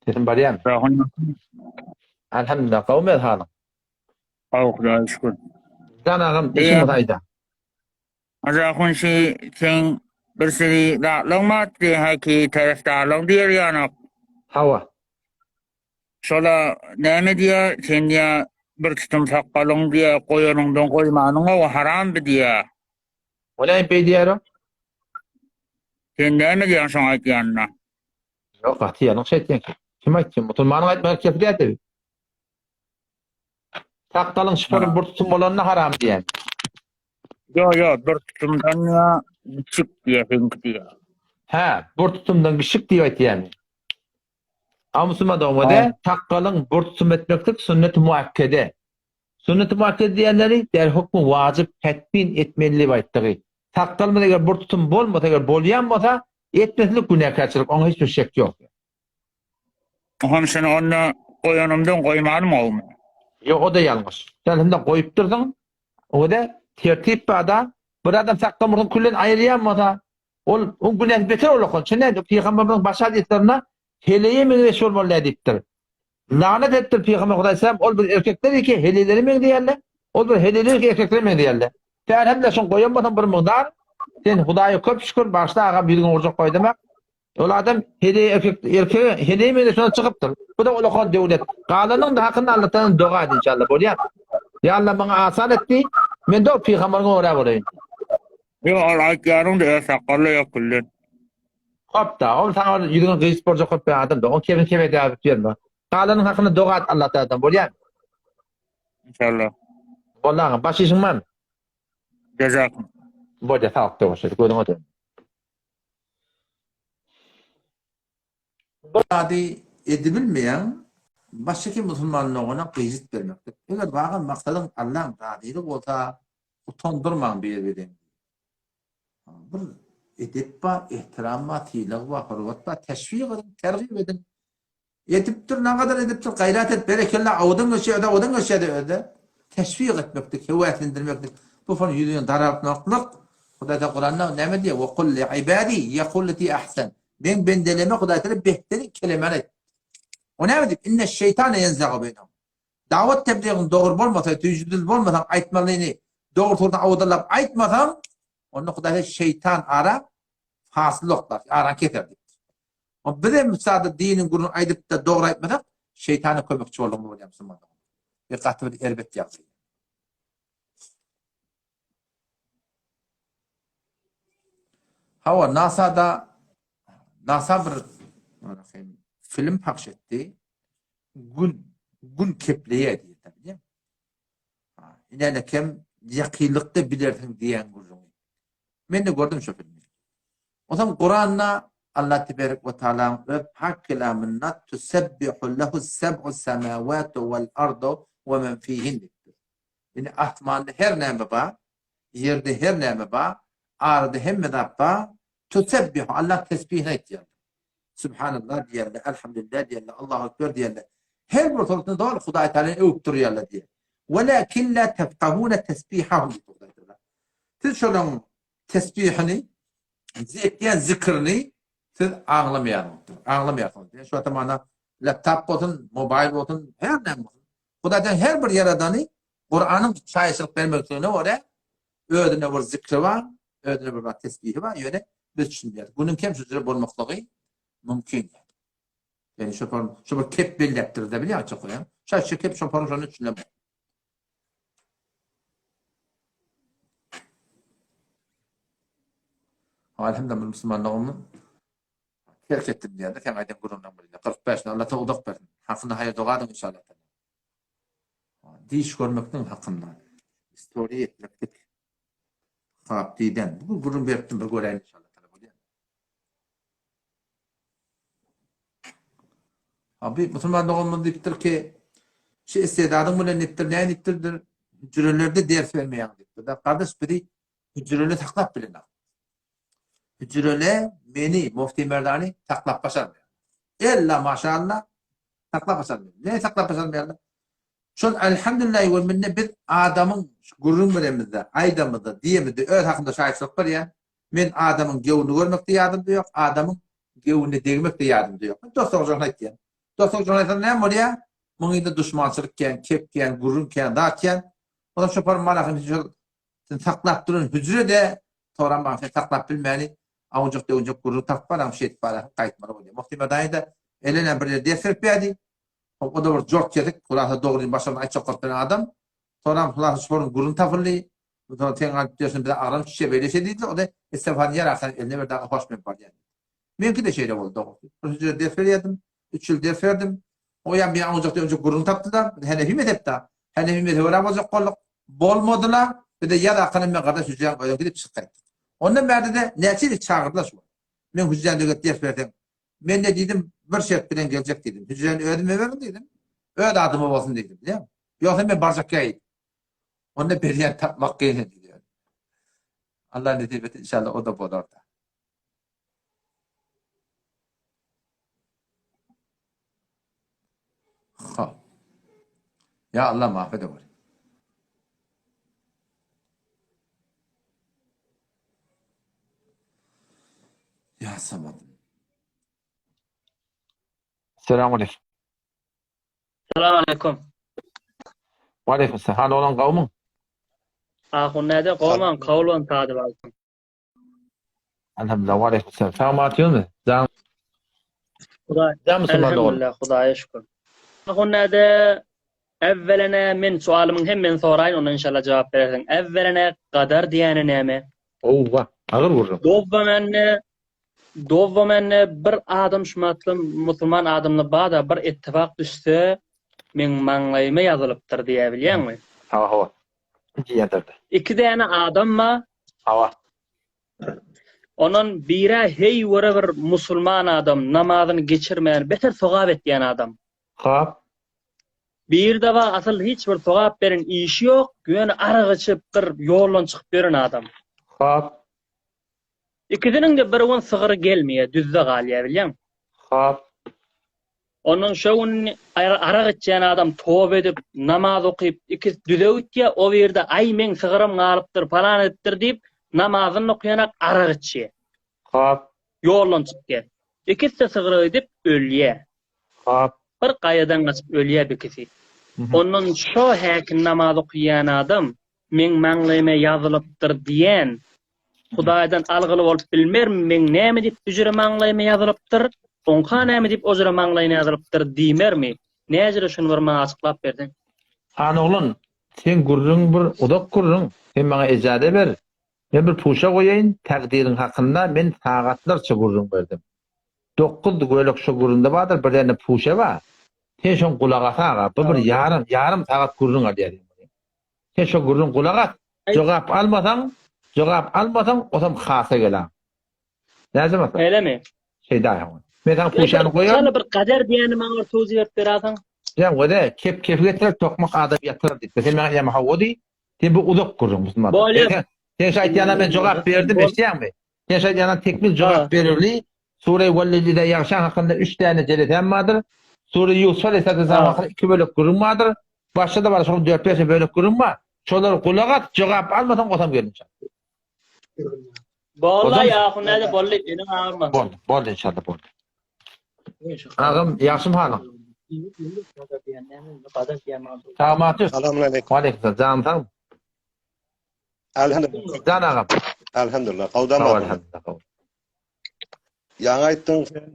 S1: Sesim bariyem. Elhamdülillah. Kavmi halım.
S15: Hudaýa şükür.
S1: Can ağam işim otayda.
S15: Azakun sen bir seri dağlanmat diye haki taraftarlığın diyor yani.
S1: Hava.
S15: Şola näme diye sen diye bir tutum sakalın diye koyanından koymanın o haram bir diye.
S1: Ola epey diyerim.
S15: Sen näme diýen şoň aýtýanyna?
S1: Yok atýanyň şeýtän ki. Kim aýtdy? Musulmanyň aýtmagy kefirýetdir. Sakdalyň şüpürün bir tutum bolanyny haram diýen.
S15: Yo, bir tutumdan ya küçük diye diye.
S1: Ha, bir tutumdan küçük diýip aýtýan. Ama Müslüman dogmada takkalyň bir tutum etmeklik sünnet-i muakkede. Sünnet-i muakkede diýenleri der hukmy wajyp tetbin etmeli aýtdygy. Takkalma eger bir tutum bolmasa, eger bolýan bolsa, etmeslik günäkärçilik, oňa hiç bir şek ýok.
S15: Hem sen onu koyanımdan koymadım olma.
S1: Yok, o da yanlış. Sen hem de koyup durdun, o da tertip bada, bir adam sakkamırın küllen ayırıyan bolsa, o günäk beter olakon. Çene Peygamberimiň başa hadislerine heleye meňzeş bolmaly diýipdir. Lanet ettir Peygamber Hudaý salam, ol bir erkekler ki heleleri meň diýerler, ol bir heleleri ki erkekler meň diýerler. Sen hem de şoň goýan bolsan bir mygdar, sen Hudaýa köp şükür başda aga biriň urjak goý demek. Ol adam hede erkeği hede meňzeş şoň çykypdyr. Bu da ulakon döwlet. Galanyň da hakyny Allah'tan doga edin inşallah bolýar. Ya Allah bana asan etdi. Men de peygamberge ora bolayın.
S15: Yo alaykarın da sakallı yok kullun.
S1: Hopta, o sana yüzüne gıyıs borca koyup bir adam da, o kevin keve de abi verme. Kalanın hakkını doğat Allah Teala'dan bolyan.
S15: İnşallah.
S1: Vallahi baş işin var mı?
S15: Cezakum.
S1: Bolya sağlık da olsun. Gördün o da.
S4: Adi edibilmeyen baştaki Müslümanlığına kıyıcıt vermektir. Eğer bağın maksadın Allah'ın radiyeli olsa utandırman bir verin. Bir edip var, ihtiram var, tilag var, hürmet var, teşvik edin, tergib edin. Ediptir, ne kadar ediptir, gayret et, berekellah, avudun öşede. Teşvik etmektir, kuvvetlendirmektir. Bu falan yüzünden daraltmaklık. Huda da Kur'an'da ne diyor? Ve kulli ibadi yekulleti ahsen. Ben bendeleme Huda behteri kelimeler. O ne dedik? İnne şeytane yenzağı beynam. Davet tebliğin doğru olmasa, tücüdül olmasa, aytmalıyını doğru turda avudallap aytmasam, onu Huda şeytan ara, fasıllıklar, aran keterdik. O bir de müsaade dinin gurunu aydıp da doğru aytmasak, şeytanı kömekçi olduğunu hocam Müslümanlar. Bir katı bir elbette yapsın. Hava NASA bir film paylaş etti. Gün kepleye diye tabii. İnanın kim yakînlikte bilirsin diyen gurunu. Ben de gördüm şu filmi. O zaman Kur'an'da Allah Tebarek ve Teala ve hak kelamına tusebbihu lehu seb'u semavatu vel ardu ve men fihin. Yani asmanda her neme var, yerde her neme var, arada hem var. Tusebbihu Allah tesbihine ihtiyar. Subhanallah diyerler, elhamdülillah diyerler, Allahu Ekber diyerler. Her bir sorusunda doğru Huda Teala'yı övüp duruyorlar diye. Velakin la tefkahune tesbihahum. Siz şunun tesbihini, zikrini siz anlamayasınız. Şu zamanda laptop olsun, mobil olsun, her ne olsun. Hudadan her bir yaradanı Kur'an'ın şahitlik vermek üzere oraya ödüne bir zikri var, ödüne bir tesbihi var. Yöne biz düşünüyoruz. Bunun kim sözleri bulmaklığı mümkün. Yani şu bir kep belirttir de biliyor açık koyayım. Şu kep şu paranın içinde. Elhamdülillah Müslümanlığımın terk ettim diye de sen aydın gururundan böyle. 45'ne Allah'a udak versin. Hakkında hayır doğadın inşallah. Diş görmekten hakkında. Story etmektik. Kaptiden. Bu gurur verdim bir görelim inşallah. Abi Müslümanlığımın diptir ki şu istedadın bunu nettir, ne nettirdir? Hücrelerde ders vermeyen diptir. Kardeş biri hücreli taklap bilin. Hücrele beni Mufti Merdani taklap başarmıyor. İlla maşallah taklap başarmıyor. Ne taklap başarmıyor? Şun elhamdülillah ve minne bir adamın gururun biremizde, aydamızda, diyemizde, öyle hakkında şahitlik var ya, men adamın gevunu görmekte yardımcı yok, adamın gevunu değmekte yardımcı yok. Dostlar hocam diyen. Dostlar hocam ne var ya? Bunun da düşmançılıkken, kepken, gururken, dağken, o da şu parın malakını taklap durun. Hücre de toran bağımsız taklap bilmeyeni avuncuk da uncuk gurur takpar, ama şey etpara kayıtmalı oluyor. Mufti Merdani da eline bir ders verip o da bir çok yedik. Kulağına doğru başlarına açık korktuğun adam. Sonra kulağına sporun gurun tafırlı. Sonra tengal diyorsun bir de aram çiçeği böyle şey değildi. O da istifani yer aksan eline bir daha hoş bir var yani. Benimki de şeyle oldu. Procedüre ders veriyordum. 3 yıl ders verdim. O yan bir an önce gurun taptılar. Henefi medhep da. Henefi medhep olacak kolluk. Bolmadılar. Bir de yer aksanın ben kardeş hücreyen koyup gidip çıkayım. Ondan beri de neyse çağırdılar şu. Ben hücreyen de ders verdim. Ben de dedim bir şart bilen gelecek dedim. Hücreni ödeme verin dedim. Öde adımı olsun dedim. Değil mi? Yoksa ben barcakkayım. Onu beriyen tapmak gayet diyor. Allah ne diyeyim inşallah o da bu orada. Ha. Ya Allah mahvede var. Ya Samad'ım.
S1: Selamun aleyküm.
S10: Selamun aleyküm.
S1: Ve aleyküm selam. Hal olan kavmun?
S10: Ahunede kavman kavlun tadı var.
S1: Elhamdülillah. Ve aleyküm selam. Sen atıyor mu? Can
S10: Elhamdülillah. Hudaya şükür. Ahunede Evvelene men sualımın hemen sorayın ona inşallah cevap verirsin. Evvelene kadar diyene näme?
S1: Ova, ağır vururum.
S10: Dowwamenne bir adam şumatlı musulman adamla bada bir ittifak düşse men maňlaýyma ýazylypdyr diýebilýärmi?
S1: Hava. Diýerdi.
S10: İki däne adamma
S1: Hava.
S10: onun bire hey wara bir musulman adam namazyny geçirmeýän beter sogap etýän adam.
S1: Hap.
S10: Bir de var asıl hiç bir sogap beren işi ýok, güýni arag içip bir ýoldan çykyp beren adam.
S1: Hap.
S10: İkisinin de bir won sygyry gelmeýär, düzde galýar bilýän.
S1: Hap.
S10: Onun şowun arag içen adam toba edip namaz okuyup iki düze ötýär, o ýerde ay men sygyrym galypdyr, falan etdir diýip namazyny okuyanak arag içýär.
S1: Hap.
S10: Ýoldan çykýar. İkisi sygyry edip ölýär.
S1: Hap.
S10: Bir gaýadan gaçyp ölýär ikisi. Onun şo häkim namaz okuyan adam men maňlaýma ýazylypdyr diýen Hudaýdan algyly bolup bilmermi men näme diýip üjre maňlaýma ýazylypdyr? Onka näme diýip ojra maňlaýma ýazylypdyr diýmermi? Näjere şunu bir maňa açyklap berdiň?
S1: Ana oğlum, sen gurrun bir odak gurrun. Sen bana ejade ber. Ben bir puşa koyayım, takdirin hakkında men sagatlarça gurrun verdim. 9 göylük şu gurrunda vardır, bir tane puşa var. Sen şun kulak atağa, bir yarım saat gurrun alıyordum. Sen şu gurrun kulak at, cevap almasan, o zaman khasa gelam. Ne zaman?
S10: Öyle mi?
S1: Şey daha yani. Ben sana puşanı koyayım.
S10: Sana bir kader diýeni maňa tawzip berip berasan.
S1: Ya wada kep getirip tokmak adam yatırır dedi. Sen bana ya mahawdi, sen bu udak gurrun Müslüman. Sen şaytana ben cevap verdim, eşdiýärmi? Sen şaytana tekmil cevap verirli. Sure-i Vallili'de yaşan hakkında 3 tane celetem vardır. Sure-i Yusuf Aleyhisselam hakkında 2 bölük gurrun vardır. Başta da var, sonra 4-5 bölük gurrun var. Şoları kulak at, cevap almadan otam gelin.
S10: Bolla ya, näde bolly benim ağırma.
S1: Bolly inşallah bolly. Ağam yaxşym halym. Selamatçı.
S16: Selamünaleyküm.
S1: Aleyküm selam.
S16: Elhamdülillah.
S1: Can ağam.
S16: Elhamdülillah. Kavdama. Yaňa aýtdyň sen.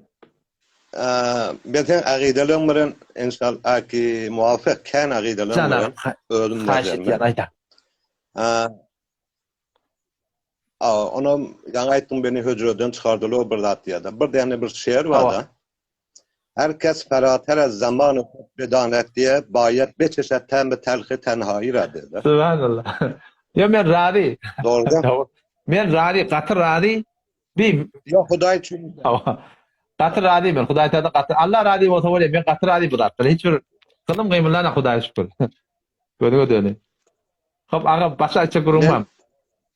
S16: Ben sen agidelerim bilen inşallah ki muwafak kan agidelerim bilen özüm näzerime. Ona yaňa aýtdyň beni höjreden çykardylar bir zat diýdi. Bir däne bir şeýer bar da. Herkes feratere zamanı bedanet diye bayet beçeşet tembe telhi tenhayı reddeder.
S1: Subhanallah. Ya men radi.
S16: Doğru.
S1: Men radi, qatır radi.
S16: Ya Hudaý üçin.
S1: Qatır radi men, Hudaý taýda qatır. Allah radi bolsa bolýar, men qatır radi bulatdyr. Hiç bir kılım gymylana Hudaý şükür. Gödüňe döni. Hop, aga başa açyk gurulmam.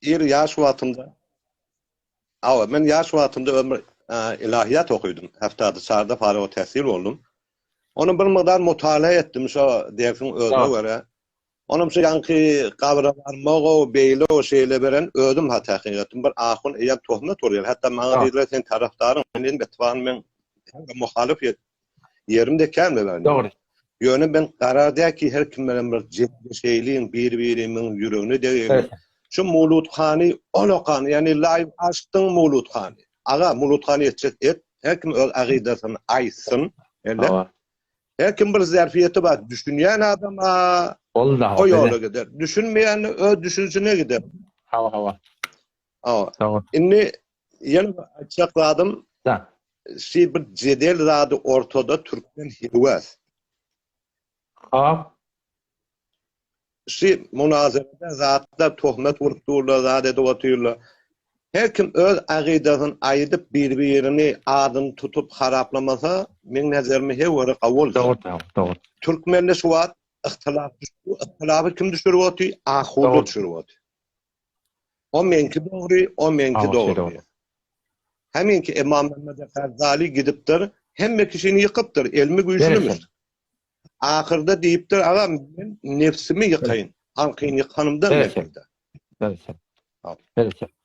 S16: Ir yaş wagtymda. Men yaş wagtymda ömür ilahiyat okuydum. Haftada sarda farago tahsil oldum. Onu bir miqdar mutala etdim şu dersin özüne göre. Onun şu yanki kavramlar, beýle o şeyle beren ödüm hatta hakikat. Bir ahun eýer tohmat orýar. Hatta maňa diýdiler sen tarafdarın men betwan men muhalif yerimde kelme ben.
S1: Doğru.
S16: Ýöne ben gararda ki her kim bilen bir şeyliğin bir-birimiň ýüregine degýär. Şu Muluthany oloqan, yani live açdyň Muluthany. Aga Muluthany et, her kim öz agidasyny aýsyn, elde. Her kim bir zerfiyeti bar, düşünýän adama o ýola gider. Düşünmeýän öz düşünjüne gider.
S1: Hawa.
S16: Tamam. Inni ýene açıkladım. Şey bir jedel zady ortada Türkmen hirwes. Şey münazarada zatda tohmat urupdurlar, zat edip oturýarlar. Her kim öz agidasyny aýdyp bir-birini adyny tutup haraplamasa, men näzerime he wara kabul.
S1: Doğru.
S16: Türkmenle şu wagt ihtilafy kim düşürip oty? Ahuly düşürip oty. O menki dogry. Hemenki Imam Mehmed Gazali gidipdir, hemme kişini ýykypdyr, elmi güýçlümür. Ahyrda diýipdir, aga men nefsimi ýykaýyn. Ankyň ýykanymdan nefsimde.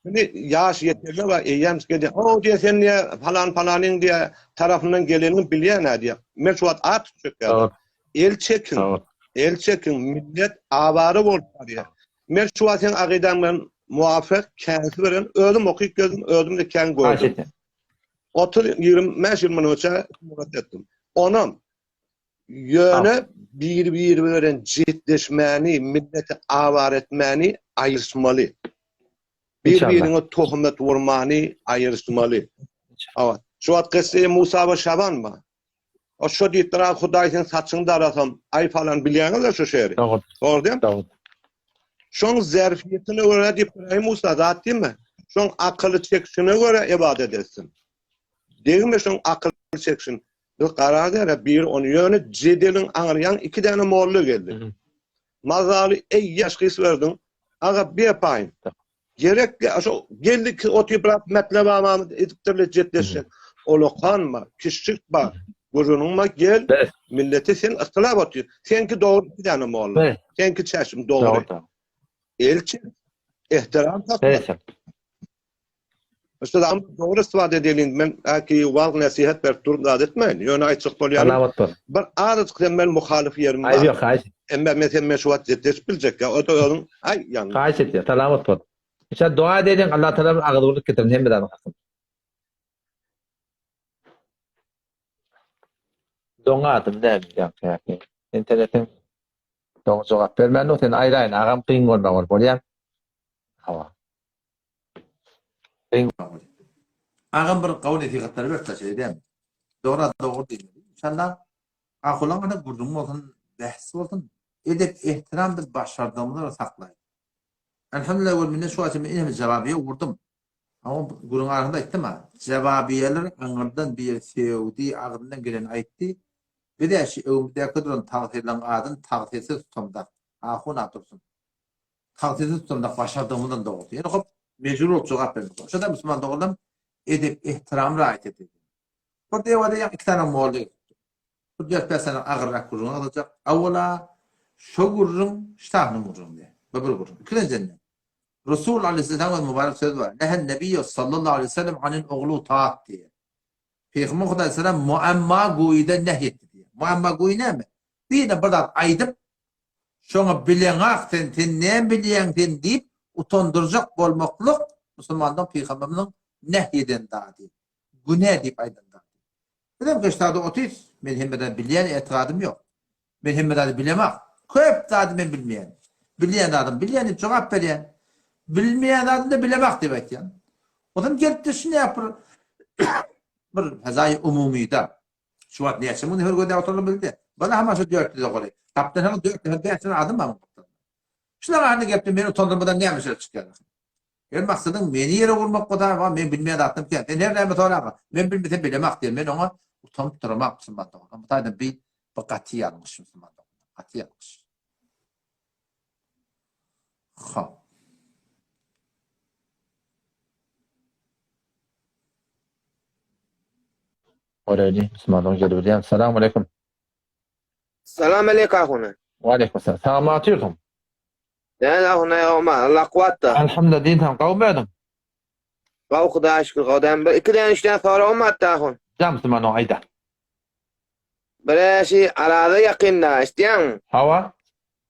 S16: Şimdi yaş yeterli ve eyyamskede o diye sen niye falan diye tarafından geleni bilýän diye. Meşruat at çöker. El çekin millet awary bolýar diye. Meşruat sen agidandan muwafak käsi beren özüm okyp gözüm özüm de kän gördüm. 30-25 ýyl munça murat etdim. Onam yöne bir veren ciddileşmeni, milleti avar etmeni ayırsmalı. Birbirine tohmet vurmani ayırsmalı. Evet. Şu at kıssayı Musa ve Şaban mı? O şu dittra Huday'ın saçında arasam ay falan biliyorsunuz da şu şehri. Doğru değil mi?
S1: Doğru.
S16: Şun zerfiyetine göre İbrahim Musa zat değil mi? Şun akıllı çekişine göre ibadet etsin. Değil mi şun akıllı çekişin? Bir karar der bir onu yönü cedelin ağrıyan iki tane moğollu geldi. Mazali ey yaşkıs verdin. Ağa bir yapayım. Gerekli geldi ki o tibrat metlebe amamı ediptirle ciddeşin. Olukan mı? Kişik bak. Gurununma gel. Milleti sen ıhtılaf atıyor. Senki doğru bir tane moğollu. Senki çeşim doğru. Elçi ihtiram takma. İşte doğru istifade edelim. Ben ki vaaz nasihat ver durum da etmeyin. Yöne açık bolyarım. Bir ağrıç kemel muhalif yerim var.
S1: Ay yok, hayır.
S16: Ama mesela meşruat ciddiş bilecek ya. O da onun ay yani.
S1: Hayır et ya, salamat bol. İşte dua edin Allah Teala ağırlık getirin hem de bakın. Doğa adım değil mi? Ya. İnternetin doğa cevap vermen o sen ayrı ağam kıyın olma var bolyan. Hava.
S4: Ağam bir kavul etiqatları bir taşıydı değil mi? Doğru değil. İnşallah akıllarına gurdum olsun, bahs olsun, edip ihtiramdır başardığımları saklayın. Elhamdülillah ve minnet şu açımda inemi cevabiye vurdum. Ama gurun arasında ettim ha. Cevabiyeler anırdan bir sevdi, ağırdan gelen aytti. Bir de övümdeki duran tağtirlen adın tağtirsiz tutumda. Ahun atırsın. Tağtirsiz tutumda başardığımdan doğru. Yani hop mecbur ol cevap vermek. O da Müslüman doğrudan edip ihtiram riayet edildi. Burada evde iki tane muğlu. Bu dört beş sene ağırrak gurun alacak. Avvela şu gurun ştahını gurun diye. Böyle gurun. İkinciden Resul Aleyhisselam'ın mübarek sözü var. Nehen Nebiyyü sallallahu aleyhi ve sellem anil oğlu taat diye. Peygamber Aleyhisselam muamma guyide nehyetti diye. Muamma guyi ne mi? Bir de burada aydıp şuna bilen akten ne bilen deyip utandıracak olmaklılık Müslümandan Peygamber'in nehyeden daha değil. Günah deyip aydan daha değil. Dedim ki işte otis, ben hemmeden bilen etiqadım yok. Ben hemmeden bilemek. Köp daha ben bilmeyen. Bilen adam, bileni cevap veren. Bilmeyen adam da bilemek demek yani. O zaman gelip de şunu yapır. Bir hazayı umumi da. Şu an ne yaşamını her göde oturabildi. Bana hemen şu dörtlü de kolay. Kaptan hemen dörtlü de ben adım mı? Şuna haline geldim beni utandırmadan ne yapmışlar çıkıyor. Yani maksadım beni yere vurmak kadar var. Ben bilmeyen attım ki. Ben her rahmet olamam. Ben bilmeden bilemek diye. Ben ona utanıp durmak Müslüman da. Ama tabii bir katı yanlış Müslüman da. Katı yanlış. Ha.
S1: Orayı Müslümanlar geliyor. Selamun aleyküm.
S17: Selam aleyküm ahuna.
S1: Ve aleyküm selam. Selamun aleyküm.
S17: Ya ahuna ya Omar. Allah kuvvetta.
S1: Elhamdülillah dinten kavmedim.
S17: Kav Khuda şükür kavdem. İki tane işten sonra olmadı ahun.
S1: Cam Müslümanlar ayda.
S17: Bir şey arada yakında isteyen.
S1: Hava.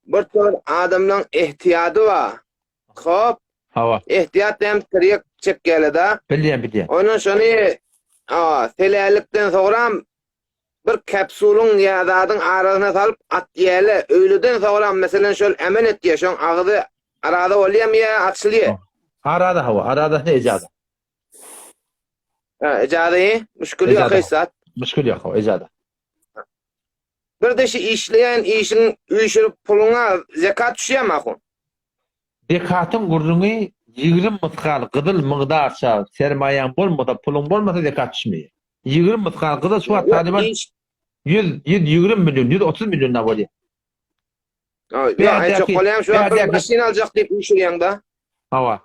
S17: Bir tür adamın ihtiyacı var. Hop.
S1: Hava.
S17: İhtiyat hem tırık çık geldi.
S1: Biliyen.
S17: Onun şunu selalikten sonra bir kapsulun yadadın arasına salıp at yele. Öyleden sonra mesela şöyle emin et diye. Şun ağzı arada oluyor mu ya açılıyor.
S1: Arada hava. Arada ne icada?
S17: İcadı müşkülü yok hissat.
S1: Müşkülü yok o icada.
S17: Bir de işleyen işin uyuşurup puluna zekat düşüyor mu akun?
S1: Zekatın gurrunu 20 mıskal gıdıl mıqdarça sermayen bolmasa pulun bolmasa zekat düşmüyor. 20 mıskal gıdıl şu an taliban 120 milyon, 130 milyon ne oluyor?
S17: Ya çok kolayım şu an bir maşin alacak deyip uyuşuruyan da.
S1: Hava.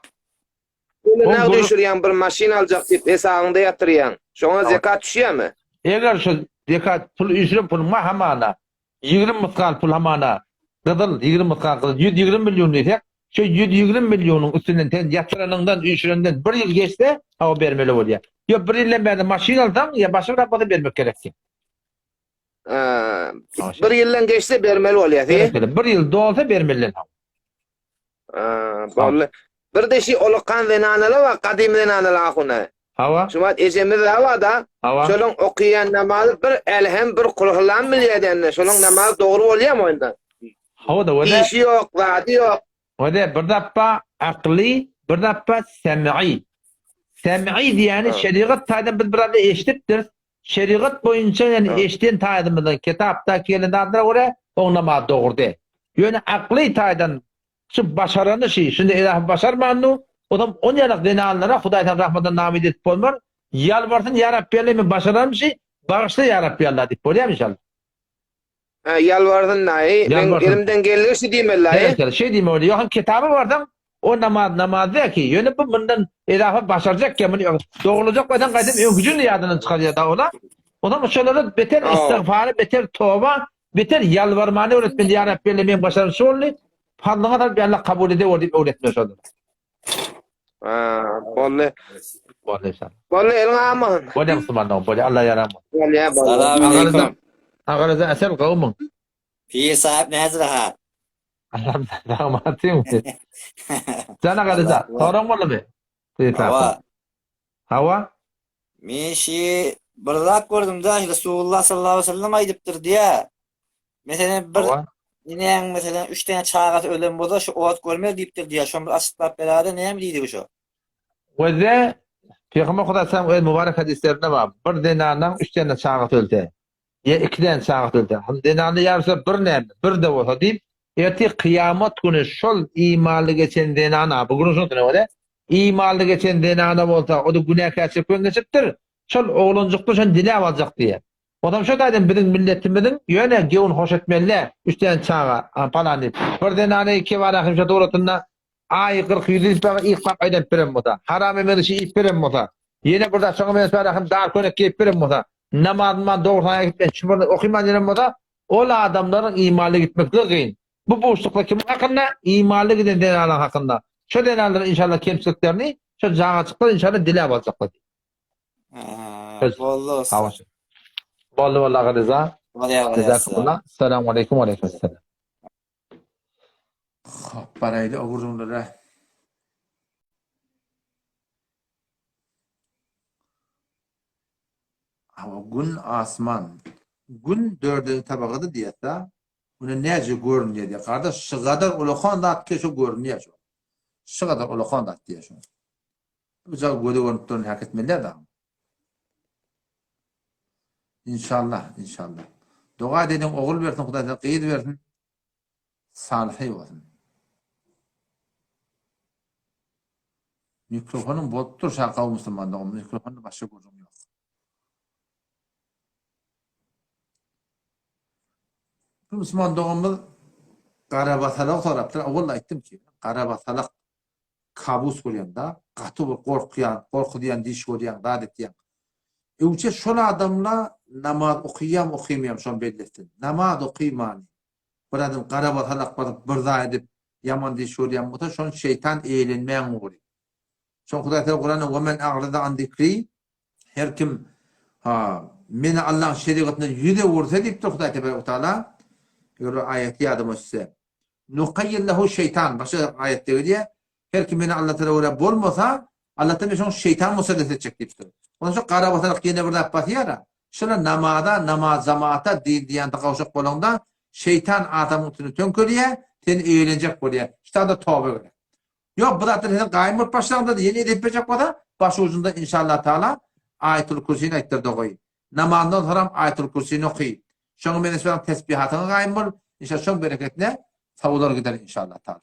S17: Ne uyuşuruyan bir maşin alacak deyip hesabında yatırıyan. Şuna zekat düşüyor mu?
S1: Eğer şu zekat pul uyuşurup pul ma hamana 20 mıskal pul hamana gıdıl 20 mıskal gıdıl 120 milyon desek şu 120 milyonun üstünden yatıranından uyuşurandan bir yıl geçse hava vermeli oluyor. Ya bir yıldan beri maşin alsam ya başka bir bana vermek gereksin.
S17: Bir yıldan geçse vermeli oluyor.
S1: Bir yıl dolsa vermeli.
S17: Bir de şey olukan zenanalı ve kadim zenanalı akuna.
S1: Hava.
S17: Şumat ejemiz havada.
S1: Hava.
S17: Şolun okuyan namazı bir elhem bir kulhlan bilýärdi. Şolun namazı dogry bolýarmy onda?
S1: Hava da wada.
S17: İşi yok, zady yok.
S1: Wada bir dappa aqli, bir dappa sem'i. Sem'i diýeni şeriat taýdan biz bir eşitipdir. Şeriat boyunça yani eşitden taýdymyzdan kitapda kelende adra göre o namaz dogry. Ýöne aqli taýdan şu başarany şey, şunda ilah başarmandy. Odam on ýarak denanlara Hudaýdan rahmatan namid etip bolmar. Ýalbarsyn ya Rabbi men başaranmşy, bagyşla ya Rabbi Allah dip bolýar inşallah.
S17: Ýalbardyn naý, men elimden gelýärse diýmeler.
S1: Evet, şey diýme öyle. Ýok kitabı bardan o namazda ki ýöne bu bundan ilah başarjak ki bunu dogulacak adam gaýdym öňüjün ýadyny çykarýar da ola. Odam şolary beter istigfary, beter toba, beter ýalbarmany öğretmen ya Rabbi men başarşy boldy. Fadlyňa da Allah kabul eder diýip öğretmek şolary.
S17: Bolle.
S1: Bolle sen.
S17: Bolle elin aman.
S1: Bolle Müslüman, bolle Allah yaramaz.
S17: Bolle.
S1: Selamünaleyküm. Ağarıza asel kavmın.
S18: Pir sahip näzir ha?
S1: Allah'ım rahmatım. Sen ağarıza soran bolmy?
S18: Hava.
S1: Hava?
S18: Men şi bir zat gördüm da Resulullah sallallahu aleyhi ve sellem aýdypdyr diýe. Mesela bir Inen mesela 3 tane çağat ölen bolsa şu owat görmer diýipdir diýe. Şol bir açyklap beradi näme diýdi bu şo?
S1: Weze Peygamber Huda sallam mübarek hadislerinde var. Bir denandan 3 tane çağat öldü. Ya 2 tane çağat öldü. Hem denanda yarsa bir näme, bir de bolsa diýip, erti kıyamet günü şol imanly geçen denana, bugün şol näme? İmanly geçen denana bolsa, o da günäkär çekip geçipdir. Şol oğluncukda şol dilä aljak diýe. Odam şu daýdym biziň milletimizin ýöne gewün hoş etmeli. 3 tane çağa falan diýip. Bir denany 2 wara şu dowlatynda ay 40 100 baga iqbaq aýdap berem bolsa, haram emelişi ip berem bolsa, ýene burada şoňa men söýläm dar könek kep berem bolsa, namazman dogry gitmen, şunu okuman berem bolsa, ol adamlaryň imanly gitmekle gyn. Bu boşlukda kim hakynda? Imanly giden denanyň hakynda. Şu denanyň inşallah kemçiliklerini şu jağa çyklar inşallah dilä boljaklar.
S18: Bolly.
S1: Bolly vallahi rıza. Jazakumullah. Assalamu alaykum ve aleykümselam.
S4: Parayla ogurumlara. Ama gün asman. Gün dördüncü tabakada diýetde. Bunu näce görünýär diýe. Kardeş şu kadar ulaqan da atke şu görünýär şu. Şu kadar ulaqan da atke şu. Bu jag göde görüp durýan hak etmeler da. İnşallah, inşallah. Dua edin, oğul versin, Hudaýdan qyýyd versin. Salihy bolsun. Mikrofonum bolup dur şaka Müslümanda, mikrofonu başa gözüm yok. Bu Müslüman doğumuz Qarabatalaq tarapdan awal aýtdym ki, Qarabatalaq kabus bolýanda, gaty bir korkuyan, diş görýän, zat etýän. Öwçe şol adamla namaz okuýam şol belletdi. Namaz okuýman. Bir adam Qarabatalaq bir zat edip yaman diş görýän bolsa, şol şeytan eýlenmän bolýar. Şol Hudaý Teala Qur'an "Ve men a'rada an zikri" her kim meni Allah'ın şeriatına yüze vursa diýip Hudaý Teala ýöre aýaty ýadyma düşse. Nuqayyil lahu şeytan. Başa aýatda diýe, her kim meni Allah Teala öwre bolmasa, Allah Teala şol şeytan musallat etjek diýipdir. Onda şu Qarabatalaq ýene bir zat ýara. Şuna namaz zamata diýen taqawşak bolanda şeytan adamyň üstüne tönkörýär, sen eýlenjek bolýar. Şeýtanda toba eder. Yok bu zaten sen gaýmur başlangda yeni edip berjek bolsa, baş ucunda inşallah taala Ayetul Kursiýni aýtdyrdy goý. Namazdan soram Ayetul Kursiýni okuy. Şoňa men esbäň tesbihatyny gaýmur, inşallah şoň bereketine sawular gider inşallah taala.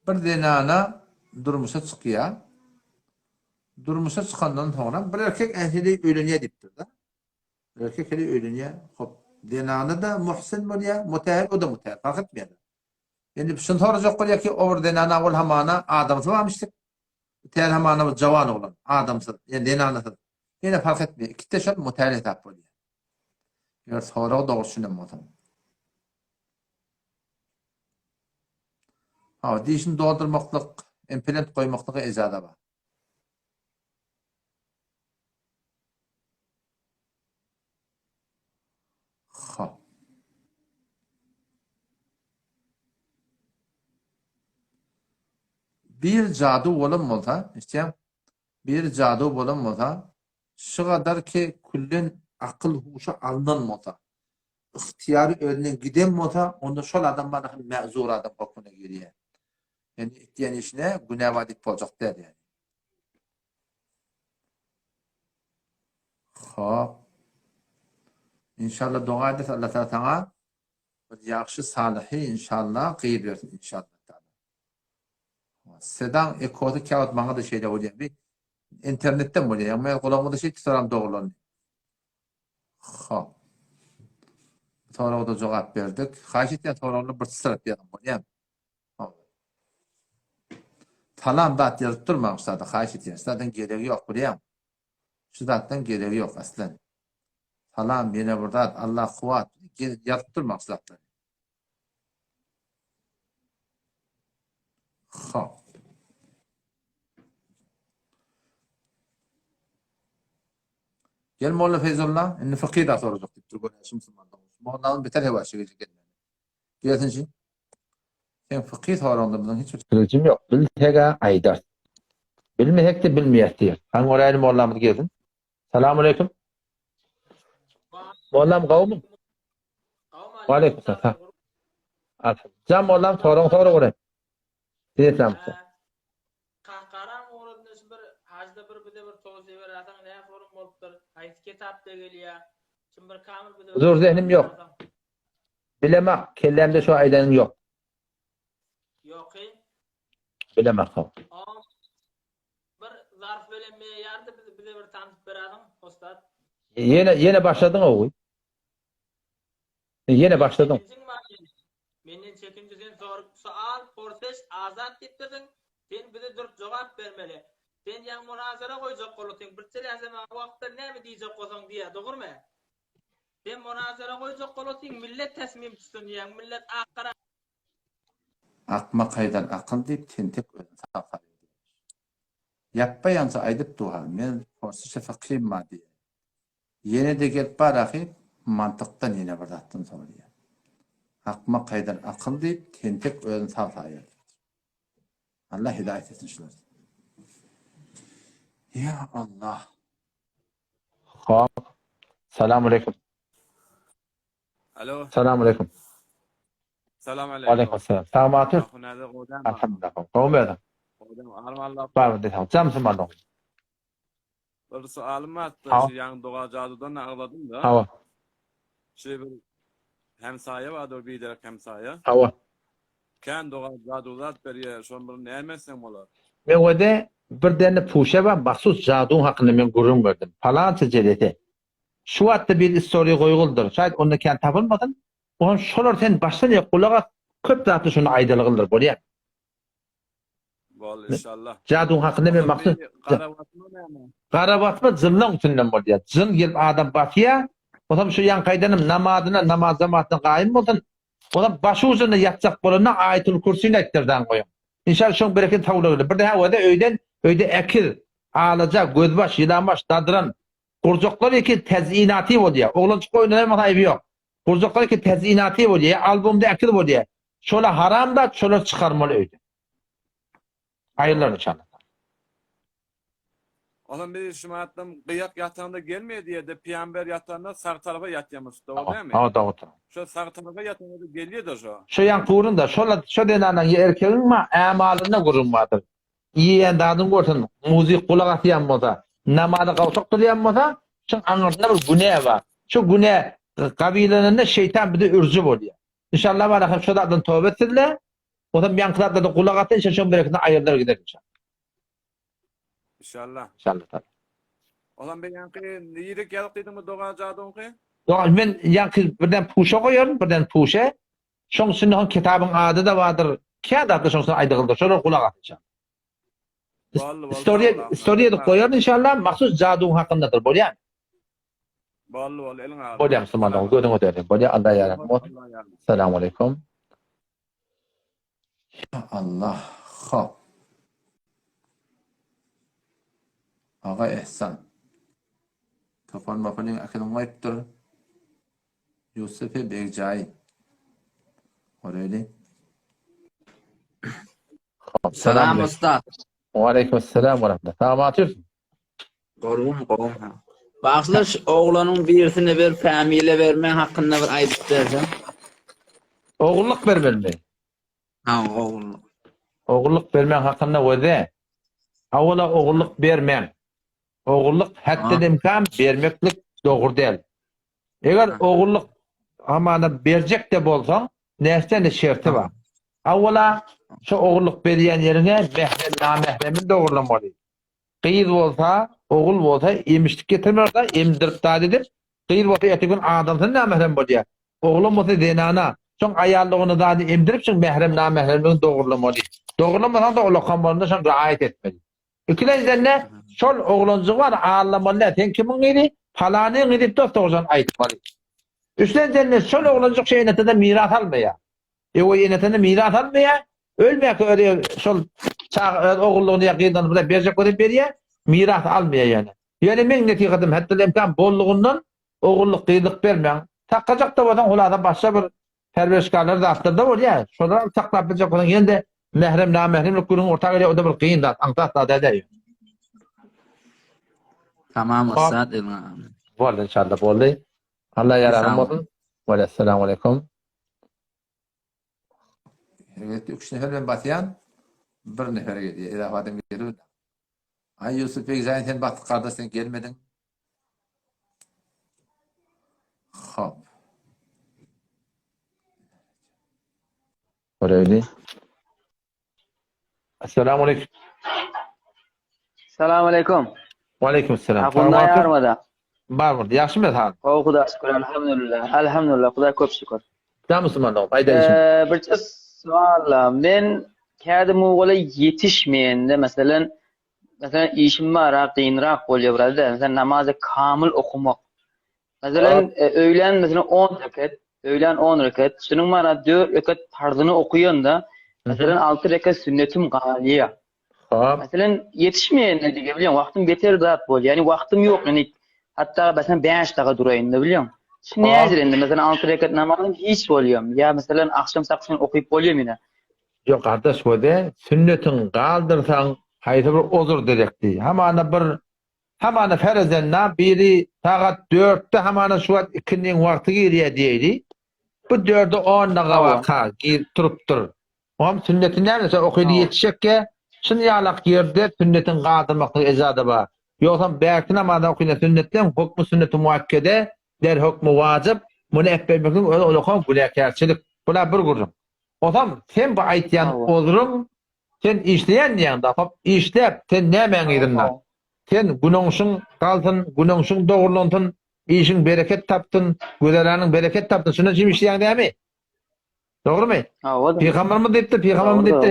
S4: Bir denana durmuşa çykýar. Durmuşa çıkandan sonra bir erkek ehli öýlenýär diýipdir da. Bir erkek ehli öýlenýär. Hop, denany da muhsin bolýar, mutahhir o da mutahhir. Fark etmeýär. Yani şunu sorajak bolýar ki, o denany awal hamana adamsy barmyşdyk. Ter hamana jawan bolan, adamsy, yani denany. Ýene fark etmeýär. İkide şol mutahhir etap bolýar. Ýa sonra dogry düşünemem. Dişini doldurmaklyk, implant koymaklyk ejada bar. bir cadu bolan bolsa, işte bir cadu bolan bolsa, şu kadar ki kullun akıl huşa alınan bolsa, ihtiyarı önüne giden bolsa, onda şol adam bana mezur adam hukmuna giriyor. Yani etdiyen işine günahvadik bolacak der yani. Hop. İnşallah dua edet Allah Teala sana bir yaxşı salihi inşallah qıyıp versin inşallah. Sedan ekodu kağıt bana da şeyde oluyor. Bir internetten oluyor. Ama kulağımda şey tutaram doğrulanıyor. Hop. Sonra da cevap verdik. Haşitten sonra onu bir sırat yapalım oluyor. Talam da yazıp durmak zaten haşitten. Zaten gereği yok buraya. Şu zaten gereği yok aslen. Talam yine burada Allah kuvvet yazıp durmak zaten. Hop. Gel Molla Feyzullah, inni fakir da soracak dip durgun yaşım Müslümandan. Molla'nın beter hevaşı gelecek gelmedi. Gelsin şimdi. Sen fakir soranda bunun hiç
S1: Kılıcım yok. Biltega aydar. Bilmehek de bilmeyek diyor. Hangi oraya Molla'mız gelsin. Selamun aleyküm. Molla'm kavmum. Wa aleyküm selam. Cam Molla'm soru göre. Diyetlam.
S19: Kahkaran uğradığında bir hacda bir tozı veratan ne forum bolupdur. Hayt kitapta geliyor. Şimdi bir kamil bir
S1: Huzur zihnim yok. Bilemek. Kellemde şu aydanın yok.
S19: Yok ki.
S1: Bilemek.
S19: Bir zarf verilmeye yardı bize bir tanıtıp beradım ustad.
S1: Yine başladın o. Yine başladın.
S19: Menden çekince sen sual, porseş, azat ettirdin. Sen bize durup cevap vermeli. Sen yan münazara koyacak olursun. Bir çelese vaqtda ne mi diyecek olsan diye, doğru mu? Sen münazara koyacak olursun, millet tasmim tutsun yan, millet akkara.
S4: Akma kaydan akın deyip tentek özün safar ediyor. Yapbayansa aydıp duha, men forsuşa fakir ma diye. Yine de gelip barakip, mantıktan yine bardattın soruyor. Akma kaydan akıl deyip tentek özün safar ediyor. Allah hidayet etsin şunları. Ya Allah.
S1: Hop. Selamun aleyküm.
S20: Alo.
S1: Selamun aleyküm.
S20: Selam aleyküm.
S1: Aleyküm selam. Selamun aleyküm. Alhamdulillah. Kavmi adam. Var mı desem. Camsın bana.
S20: Bir sualım var. Şu yan doğa cadudan ağladım da.
S1: Hava.
S20: Şey bir hemsaye vardır bir direk hemsaye.
S1: Hava.
S20: Kan doğa cadular beri şu bir ne emesem olar.
S1: Men öde bir dene puşe var. Mahsus cadun hakkında men gurur verdim. Falanca celete. Şu hatta bir istoriya koyuldur. Şayet onu kan tapılmadın. On şolar sen baştan ya kulağa köp zatı şunu aydalıgıldır bolýar.
S20: Bol inşallah.
S1: Cadun hakkında men maksud Garabatma zımlan üstünden bolýar. Zın gelip adam batya, otam şu yan kaydanım namaz zamatına gaýym bolsun. Otam başı üzerine yatacak bolana Ayetul Kürsi'ni ettirden koyun. İnşallah şoň bereket tawla. Bir daha öýde ekir, alacak, gözbaş, yılanbaş, dadıran kurcaklar iki tezinati bolýar. Oğlançyk oýnanma taýby ýok. Kurcaklar iki tezinati bolýar, albümde ekir bolýar. Şola haram da şola çıkarmaly öýde. Aýyrlar inşallah.
S20: Olan bir şumatım kıyak yatağında gelmiyor diye de peygamber yatağında sağ tarafa yatıyormuş. Doğru değil mi?
S1: Ha doğru.
S20: Şu sağ tarafa yatağında geliyor da şu.
S1: Şu yan kurun da şu denanan erkeğin ma amalına kurulmadır. İyi dadın görsen müzik kulak atyan bolsa, namazı kavsak kılyan bolsa, şu anlatında bir günah var. Şu günah kabilelerinde şeytan bir de ürcü bolýar. İnşallah barakam şu dadan tövbe etsinler. O da yankılarda da kulak atın, şu bereketine ayırlar gider inşallah.
S20: İnşallah.
S1: İnşallah.
S20: Olan ben yankı neydi geldi mi doğa cadun ki?
S1: Doğru ben yankı birden puşa koyuyorum, birden puşa. Şoň sünnäň kitabın adı da vardır. Kağıda da şoň aýdygyldyr. Şoňa kulak atacağım. Historiýa da koýar inşallah mahsus cadun hakyndadyr bolýar.
S20: Bolly elin ağır.
S1: Bolýar Müslümanlar gödüň öteri. Bolýar Allah ýaraty. Selamun aleyküm.
S4: Ya Allah. Hop. Ağa Ehsan. Kafan mafanın akılın ayıptır. Yusuf-i Bekcai. Öyle.
S1: Selam
S21: Ustad.
S1: Ve aleykümselam ve rahmetullah. Tamam atıyorsun.
S21: Gorgun. Başlaş oğlanın birisine bir familye vermen hakkında bir ayıp vereceğim.
S1: Oğulluk vermeli.
S21: Ha oğulluk.
S1: Oğulluk vermen hakkında öde. Avvala oğulluk vermen. Oğulluk hatta imkan vermeklik doğru değil. Eğer oğulluk amana verecek de bolsan näçe de şerti var. Avvala şu oğulluk beriyen yerine mehrem namehremin doğrulamalı. Qıyız bolsa, oğul bolsa emişlik getirmer da emdirip da edip qıyız bolsa etigün adamsın namehrem bolýar. Oğlum bolsa denana şoň ayallygyny da emdirip şoň mehrem namehremini doğrulamaly. Doğrulamasan da olakan bolanda şoň raýat etmeli. İkinciden ne? Şol oğlanjy var ağlamaly. Sen kimin idi? Falany gidip dostorjan aýtmaly. Üçünciden ne? Şol oğlanjy şeýnete de miras almaýar. O ýenetine miras almaýar. Ölmek öyle şol oğulluğunu yakından burada berjek görüp berýär, miras almaýar yani. Yani men netigadim hatta imkan bolluğundan oğulluk kıyılık bermeň. Takacak da bolsan ulada başga bir perweşgarlar da atlarda bolýar. Şolar taklap berjek bolan ýende mehrem namehremlik gurun ortak ele o da bir kıyın da aňtat da däýär.
S21: Tamam Ustad.
S1: Boldy inşallah boldy. Allah ýaranym bolsun. Ve assalamu aleykum.
S4: Evet, 3 nefer ben batyan, bir nefer geliyor. Edafadan geliyor. Ay Yusuf Bey, zaten sen battık kardeş, sen gelmedin. Hop.
S1: Öyle. Assalamu aleykum.
S22: Assalamu aleykum.
S1: Ve aleykümselam.
S22: Hakkında yarmada.
S1: Barmır. Yaxşı mı han?
S22: O Xuda şükür, elhamdülillah. Elhamdülillah, Xuda köp şükür.
S1: Da Müslümanlığım, ayda işim.
S22: Bir sualla, men kendim oğula yetişmeyende mesela işim var, kıyınrak oluyor burada. Mesela namazı kamil okumak. Mesela öğlen mesela 10 rekat, öğlen 10 rekat. Şunun var 4 rekat farzını okuyon da mesela 6 rekat sünnetim galiye. Mesela yetişmeyende diye biliyorum. Vaktim beter dağıt bol. Yani vaktim yok. Yani hatta mesela 5 dakika durayım da biliyorum. Şimdi ne yazırında mesela 6 rekat namazım hiç oluyorum. Ya mesela akşam sakşam okuyup oluyorum yine.
S1: Yok kardeş bu de sünnetin kaldırsan haydi bir ozur direkti. Hamana ferazenna biri saat 4'te hamana şu an 2'nin vakti giriye diydi. Bu 4'e 10 dakika vaka turuptur. Oğam sünnetin nerede okuydu yetişecek ki şimdi yalak yerde sünnetin kaldırmakta ezadı var. Yoksa belki namazda okuyun sünnetten hukmu sünneti muakkede der hukmu vacip bunu etmemekten olakan günahkarçılık. Buna bir gurum. O zaman sen bu aytyan olurum, sen işleyen yanında, işlep, sen ne mengirinler? Sen günahşın kaldın, günahşın doğruluntun, işin bereket taptın, güzellerinin bereket taptın, şuna kim işleyen değil mi? Doğru mu? Peygamber mi deyipti,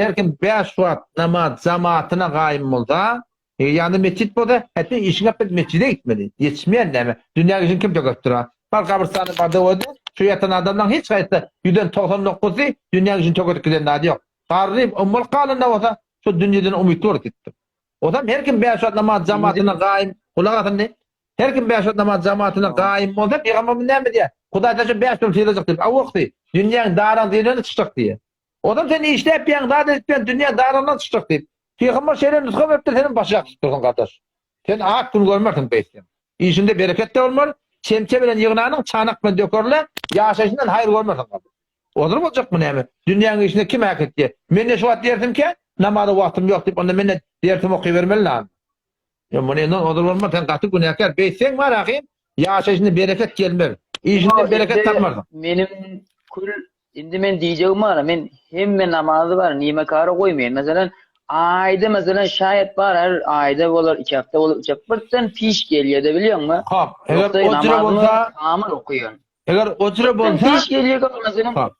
S1: her kim 5 vakit namaz cemaatine kaim olsa, yani mescit bu da, hatta işin yapıp mescide gitmedi. Yetişmeyen değil mi? Dünya için kim götürür? Bak kabristanı barda oldu. Şu yatan adamdan hiç kayıtlı. %99'u dünya için çok ötükiden adı yok. Qarrib, ummul qalında olsa şu dünyadan umutlu olup gitti. O zaman her kim 5 vakit namaz cemaatine kaim, kulak atın ne? Her kim 5 vakit namaz cemaatine kaim olsa Peygamber'in ne mi diye? Kuday taşı 5 vakit çiğneyecek diye. O vakti dünyanın darından dünyadan çıkacak diye. O zaman sen işte yapıyorsun, daha da etmeyen dünya darından çıkacak diye. Peygamber şeyden nüskha veriptir, senin başı yakıştırın kardeş. Sen ağak gün görmersin beysin. İşinde bereket de olmaz. Çemçe bilen yığınanın çanak bilen dökerle yaşayışından hayır görmersin kardeş. Olur mu olacak mı neymi? Dünyanın içinde kim hak etti? Men de şu at derdim ki namazda vaktim yok deyip onda men de derdim okuyuvermeli lan. Ya bu neyden olur olmaz. Sen katı günahkar beysen var akıyım. Yaşayışında bereket gelmez. İşinde bereket tanımazsın.
S22: Benim şimdi men diyeceğim var. Men hem namazı var. Nimekarı koymayın. Mesela ayda mesela şayet var her ayda olur 2 hafta olur 3 hafta birden piş geliyor da biliyor musun?
S1: Hop. Eğer o cüre olsa
S22: tamam okuyorsun.
S1: Eğer o cüre olsa
S22: piş geliyor mesela.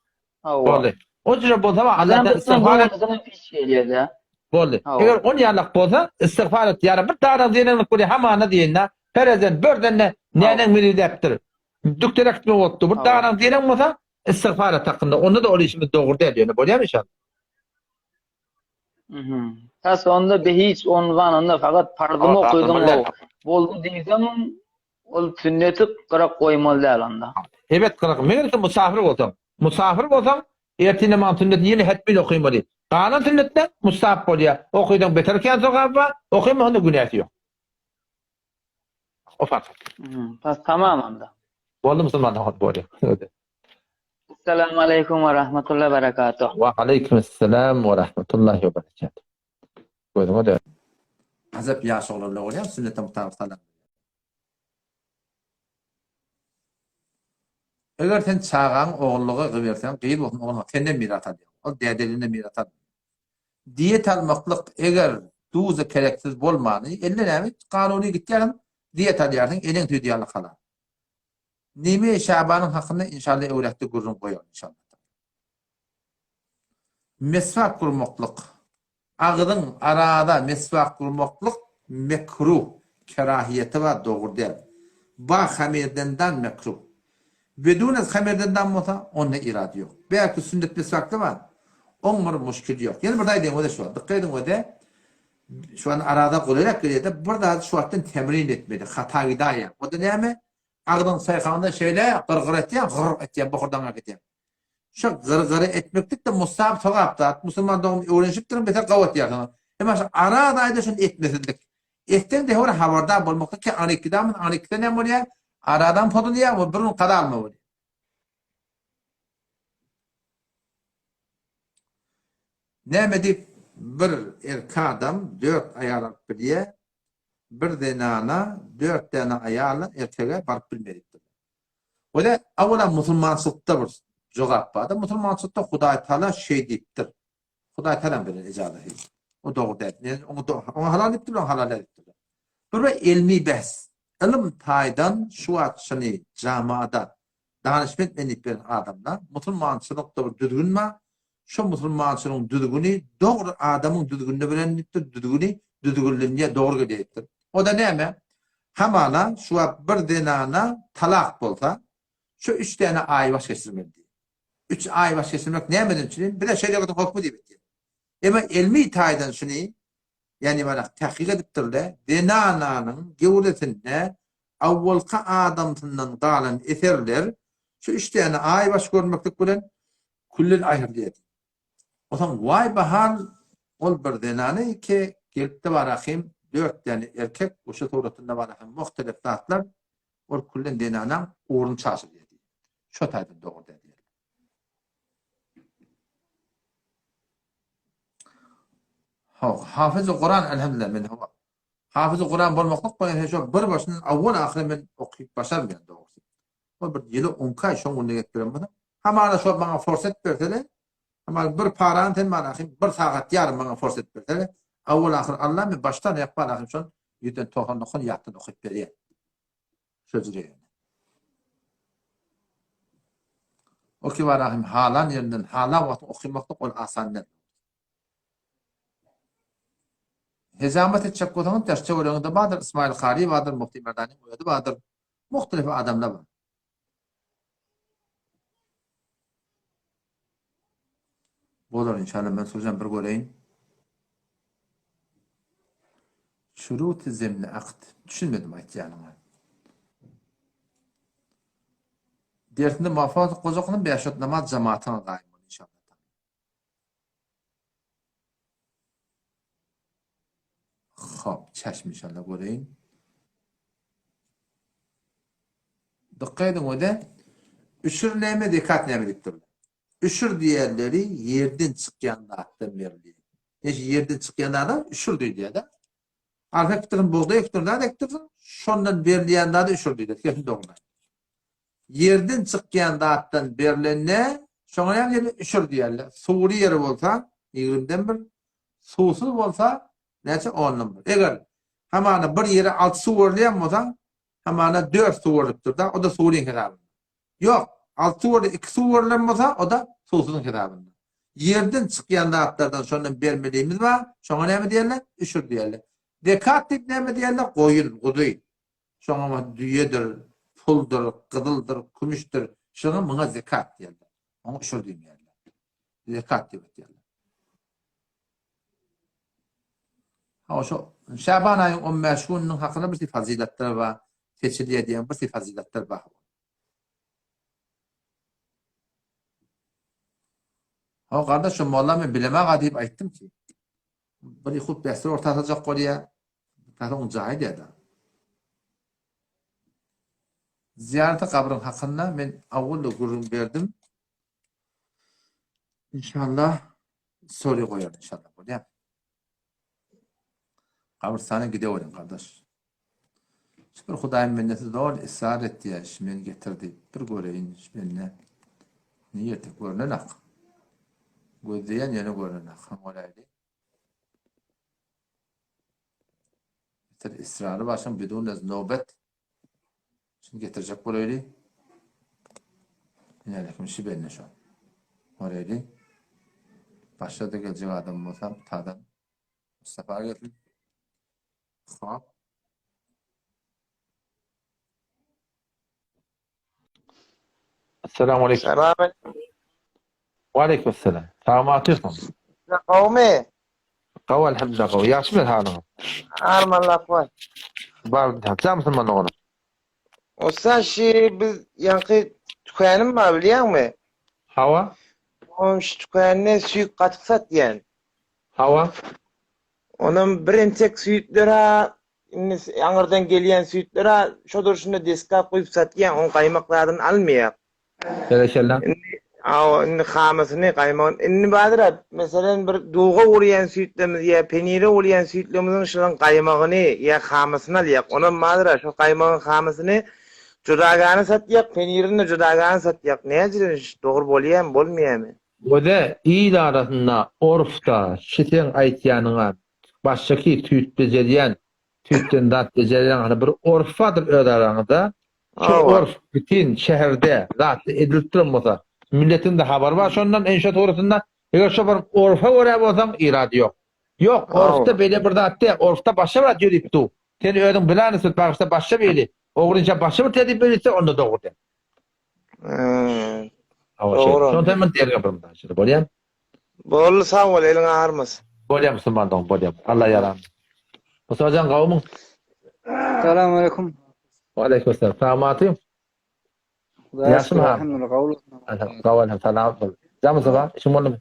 S1: Boldy. O cüre olsa adeta istiğfar et.
S22: Piş geliyor da.
S1: Boldy. Eğer 10 yıllık olsa istiğfar et. Yani bir tane diyenin kuli hamana diyene perezen bördenle nenen miri deptir. Dükterek mi oldu? Bir tane diyenin olsa istiğfar et hakkında. Onu da o işimiz doğru değil. Yani bolýar inşallah.
S22: Ta sonunda be hiç onvanında fakat pardımı okudum o. Boldu diýsem ol sünneti kırak koymalı değil onda.
S1: Evet kırak. Meğer ki musafir olsam. Musafir olsam ertine man sünneti yeni hetbil okuymalı. Kanun sünnette mustahap bolýar. Okuydan beterken sogapba, okymagyň günäsi ýok. O fark.
S22: Tamam anda.
S1: Boldy musulmandan hot bolýar.
S22: Assalamu alaikum ve rahmetullahi ve berekatuh.
S1: Wa aleykümselam we rahmetullahi we berekatuh. Gözüňe de.
S4: Azap ýaş olanlar bolýar, sünnete mutabak salam. Eger sen çağan oğulluğa gybersen, gyýyl bolsun oğluna senden mirat alýar. O dädeline mirat alýar. Diyet almaklyk eger duza kereksiz bolmany, elle näme kanuny gitýän diyet alýarsyň, eleň tüýdýärlik halar. Nime Şabanyň hakynda inşallah öwretde gurrun goýar inşallah. Meswak gurmaklyk, agydyň arada meswak gurmaklyk mekruh, kerahiyeti we dogry däl. Ba hamerdendan mekruh. Bedun az hamerdendan bolsa onda irad ýok. Belki sünnet meswakda var. Onlar müşkil yok. Yani burada edin o da şu an. Dikkat edin o da şu an arada kolayrak geliyor da burada şu andan temrin etmedi. Hata gidaya. O da ne mi? Ağdan sayıkanda şöyle gırgır etiyen, gırgır etiyen, bokurdan etiyen. Şu gırgır etmektik de Musab sogapta. Musulman doğum öğrenşip durun beter qavat yakın. Ama şu arada ayda şunu etmesindik. Etten de hor habardar bolmakta ki anikida ne bolýar? Aradan podun ya, o birinin kadar mı bolýar? Nämedi bir erki adam 4 ayalak bilýär, bir denana 4 tane ayala erkege baryp bilmedipdir. O da awala musulmançylykda bir jogap barda, musulmançylykda Hudaý Taala şey diýipdir. Hudaý Taala bilen ejada hiç. O dogry däl. Onu halal etdi, onu halal etdi. Bir ilmi bahs. Ilim taýdan şu atşyny jamaada danışmet menip bilen adamlar musulmançylykda bir düzgünme şu musulmançylygyň düzgüni dogry adamyň düzgünine bilenipdir, düzgünliğine dogry gelýär. O da näme? Hamana şu bir denana talak bolsa, şu 3 tane ay baş geçirmeli. 3 ay baş geçirmek näme üçin? Bir de şeriatda hukmu diýip. Ama ilmi taýdan şunu, yani bana tahqiq edipdirler, denananyň gewletinde awwalka adamdan galan eserler, şu 3 tane ay baş görmeklik bilen kullin aýryp. O zaman vay bahar ol bir denany ki gelipde barahim 4 tane erkek oşa toratında barahim muhtelif zatlar ol kullin denana orun çaşyp ýeti. Şo taýda dogry dedi. Hafız-ı Kur'an elhamdülillah men hava. Hafız-ı Kur'an bolmaklyk boýunça şu bir başynyň awwal ahyry men okyp başarmaýan dogry. O bir ýyly 10 kay şoň günde getdirem bana. Hamana şu bana forsat berdiler. Ama bir paranten manahim bir saat yarım bana forsat berdiler. Awwal ahyr Allah men baştan ýapar ahym şon ýeten tohanyň ýatdy okyp berýär. Sözüge. O ki var ahym halan ýerinden hala wagt okuymakda ol asanlar. Hezamet etjek bolsaň täşçe öleginde badyr İsmail Qari badyr Mufti Merdani boýady badyr muhtelif adamlar bar. Bolar inşallah ben sözüm bir göreyin. Şurut-i zemni aqd. Düşünmedim aytýanyňy. Dersinde mafaz qozaqnyň 5 namaz jamaatyna gaýym bol inşallah. Hop, çeşm inşallah göreyin. Dikkat edin o da üşürleme dikkat nämelikdir. Üşür diýerleri yerden çykýanda atdan berilýär. Eşi yerden çykýanda üşür diýýär. Alfaktyň boldy ektirler ektirler. Şondan berilýände de üşür diýýär. Kesin dogry. Yerden çykýanda atdan berilende şoňa ýa-da üşür diýerler. Suwry ýeri bolsa 20den bir, suwsuz bolsa näçe 10 numar. Eger hamana bir ýere 6 suwrlýan bolsa, hamana 4 suwrlypdyr da, o da suwryň hesabynda. Ýok, 6 suwrly 2 suwrlan bolsa, o da suwsuzyň hesabynda. Yerden çykýanda atlardan şondan bermeliýimiz we şoňa näme diýerler? Üşür diýerler. Dekat diýip näme diýerler? Goýun, gudy. Şoňa düýedir, puldur, gydyldyr, kümüşdir. Şoňa muňa zekat diýerler. Oňa üşür diýerler. Zekat diýip diýerler. Şu Şaban ayının 15 gününün hakkında bir faziletler var. Seçiliye diyen bir faziletler var. Ha kardeşim molla men bilemek adayıp aytdım ki. Bir hutbesi ortatacak konuya. Tahtın cahil ya da. Ziyarete kabrın hakkında men avullu gurun verdim. İnşallah soru koyar inşallah. Koyar. Kabristana gidiyorum kardeş. Bir Hudayın minneti doğru ısrar etti ya. Şimdi getirdi. Bir göreyin. Şimdi niyeti görünen ak. Gözleyen yeni görünen ak. Olaydı. Israrı başım bidun ez nöbet. Şimdi getirecek burayı. Yine lakin işi belli şu an. Orayı. Başladı gelecek adam olsam tadan. Mustafa getirdim. Tamam. Esselamu aleyküm. Ve aleyküm selam. Selamu aleyküm.
S17: Qawmi.
S1: Qawa alhamdulillah qawa. Yaxshi bir halim.
S17: Armanlap var.
S1: Bar, tamamsın bana onu.
S17: Osa biz yankı tükenim var biliyor musun?
S1: Hava?
S17: Onun şu tükenine süyük katık sat yani.
S1: Hava?
S17: Onun birintek süyütlere Anırdan gelen süyütlere şu duruşunda diska koyup sat yani onun kaymaklardan almıyor.
S1: Teşekkürler.
S17: Inni xamasını qaymaq. Inni badıra mesela bir doğu uğrayan sütlemiz ya penire uğrayan sütlemizin şunun qaymağını ya xamasını alyak. Onun badıra şu qaymağın xamasını judagany satyak, penirini judagany satyak. Näçe doğru bolýan, bolmaýarmy?
S1: Öde il arasında orfta şiten aýtýanyňa başçaky tüýt bejerýän, tüýtten dat bejerýän hani bir orfadyr öde araňyzda. Şu orf bütün şehirde zat edilip durmasa milletin de haber var şondan enşaat orasında eger şu bir orfa göre bolsam irade yok. Yok orfta böyle bir zatda orfta başa bir diýip diýipdi. Sen ödün bilanysyp başta başa beli. Oğrunca başa bir tedip belirse onda doğru de. Doğru. Şonda men diýer gapym da. Bolýan?
S17: Bol sağ ol eliň ağarmaz.
S1: Bolýan musulmandan bolýan. Allah yaram. Musajan gawmyň.
S2: Assalamu alaikum.
S1: Wa alaikum assalam. Selamatym. Yaşım ha. Kawal salam. Jamı sabah. Şum bolmy?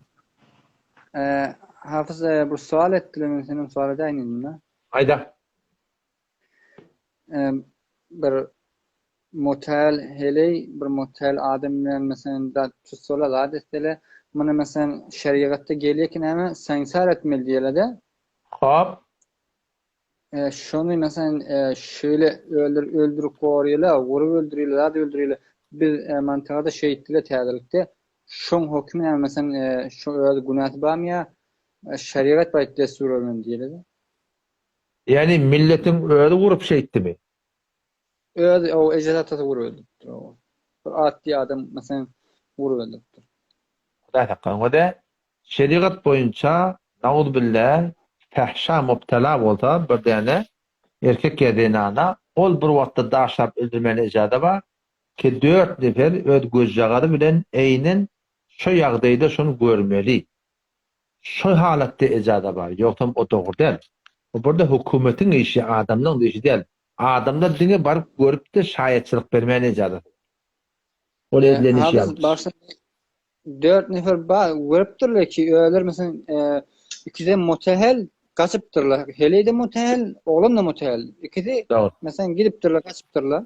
S2: Hafız bir sual etdiler, senin sual edäýin.
S1: Ayda.
S2: Bir motel bir motel adam bilen mesela da tutsalar adetleri bunu mesela şeriatta gelýärken ama saňsar etmeli diýildi.
S1: Hop.
S2: Şonu mesela şöyle öldürüp goýýarlar, vurup öldürýärler, öldürýärler. Bir mantığada şehitlikle täzelikde şoň hukmy mesela şu öldü günah barmya şeriat bayt desturlaryny diýildi.
S1: Yani milletin öldü vurup şehitdimi?
S2: Öyle o ecdatata vuruldu. Bir atdi adam mesela vuruldu.
S1: Hudaý taqqan wada şeriat boýunça naud billah fahşa mubtala bolsa bir däne erkek ýa-da ol bir wagtda daşap öldürmeli ejada bar ki 4 nefer öz göz jagary bilen eýnin şu ýagdaýda şonu görmeli. Şu halatda ejada bar. Ýoksa o dogry däl. Bu burada hökümetiň işi, adamlyň işi däl. Adamda diňe barıp görüp de şaýatçylyk bermeli ejada. Ol edileni iş ýaldyr.
S2: 4 nefer görüpdirler ki öler mesela ikide motehel kaçıptırlar. Hele motehel, oğlum da motehel. İkide mesela gidipdirler, kaçıptırlar.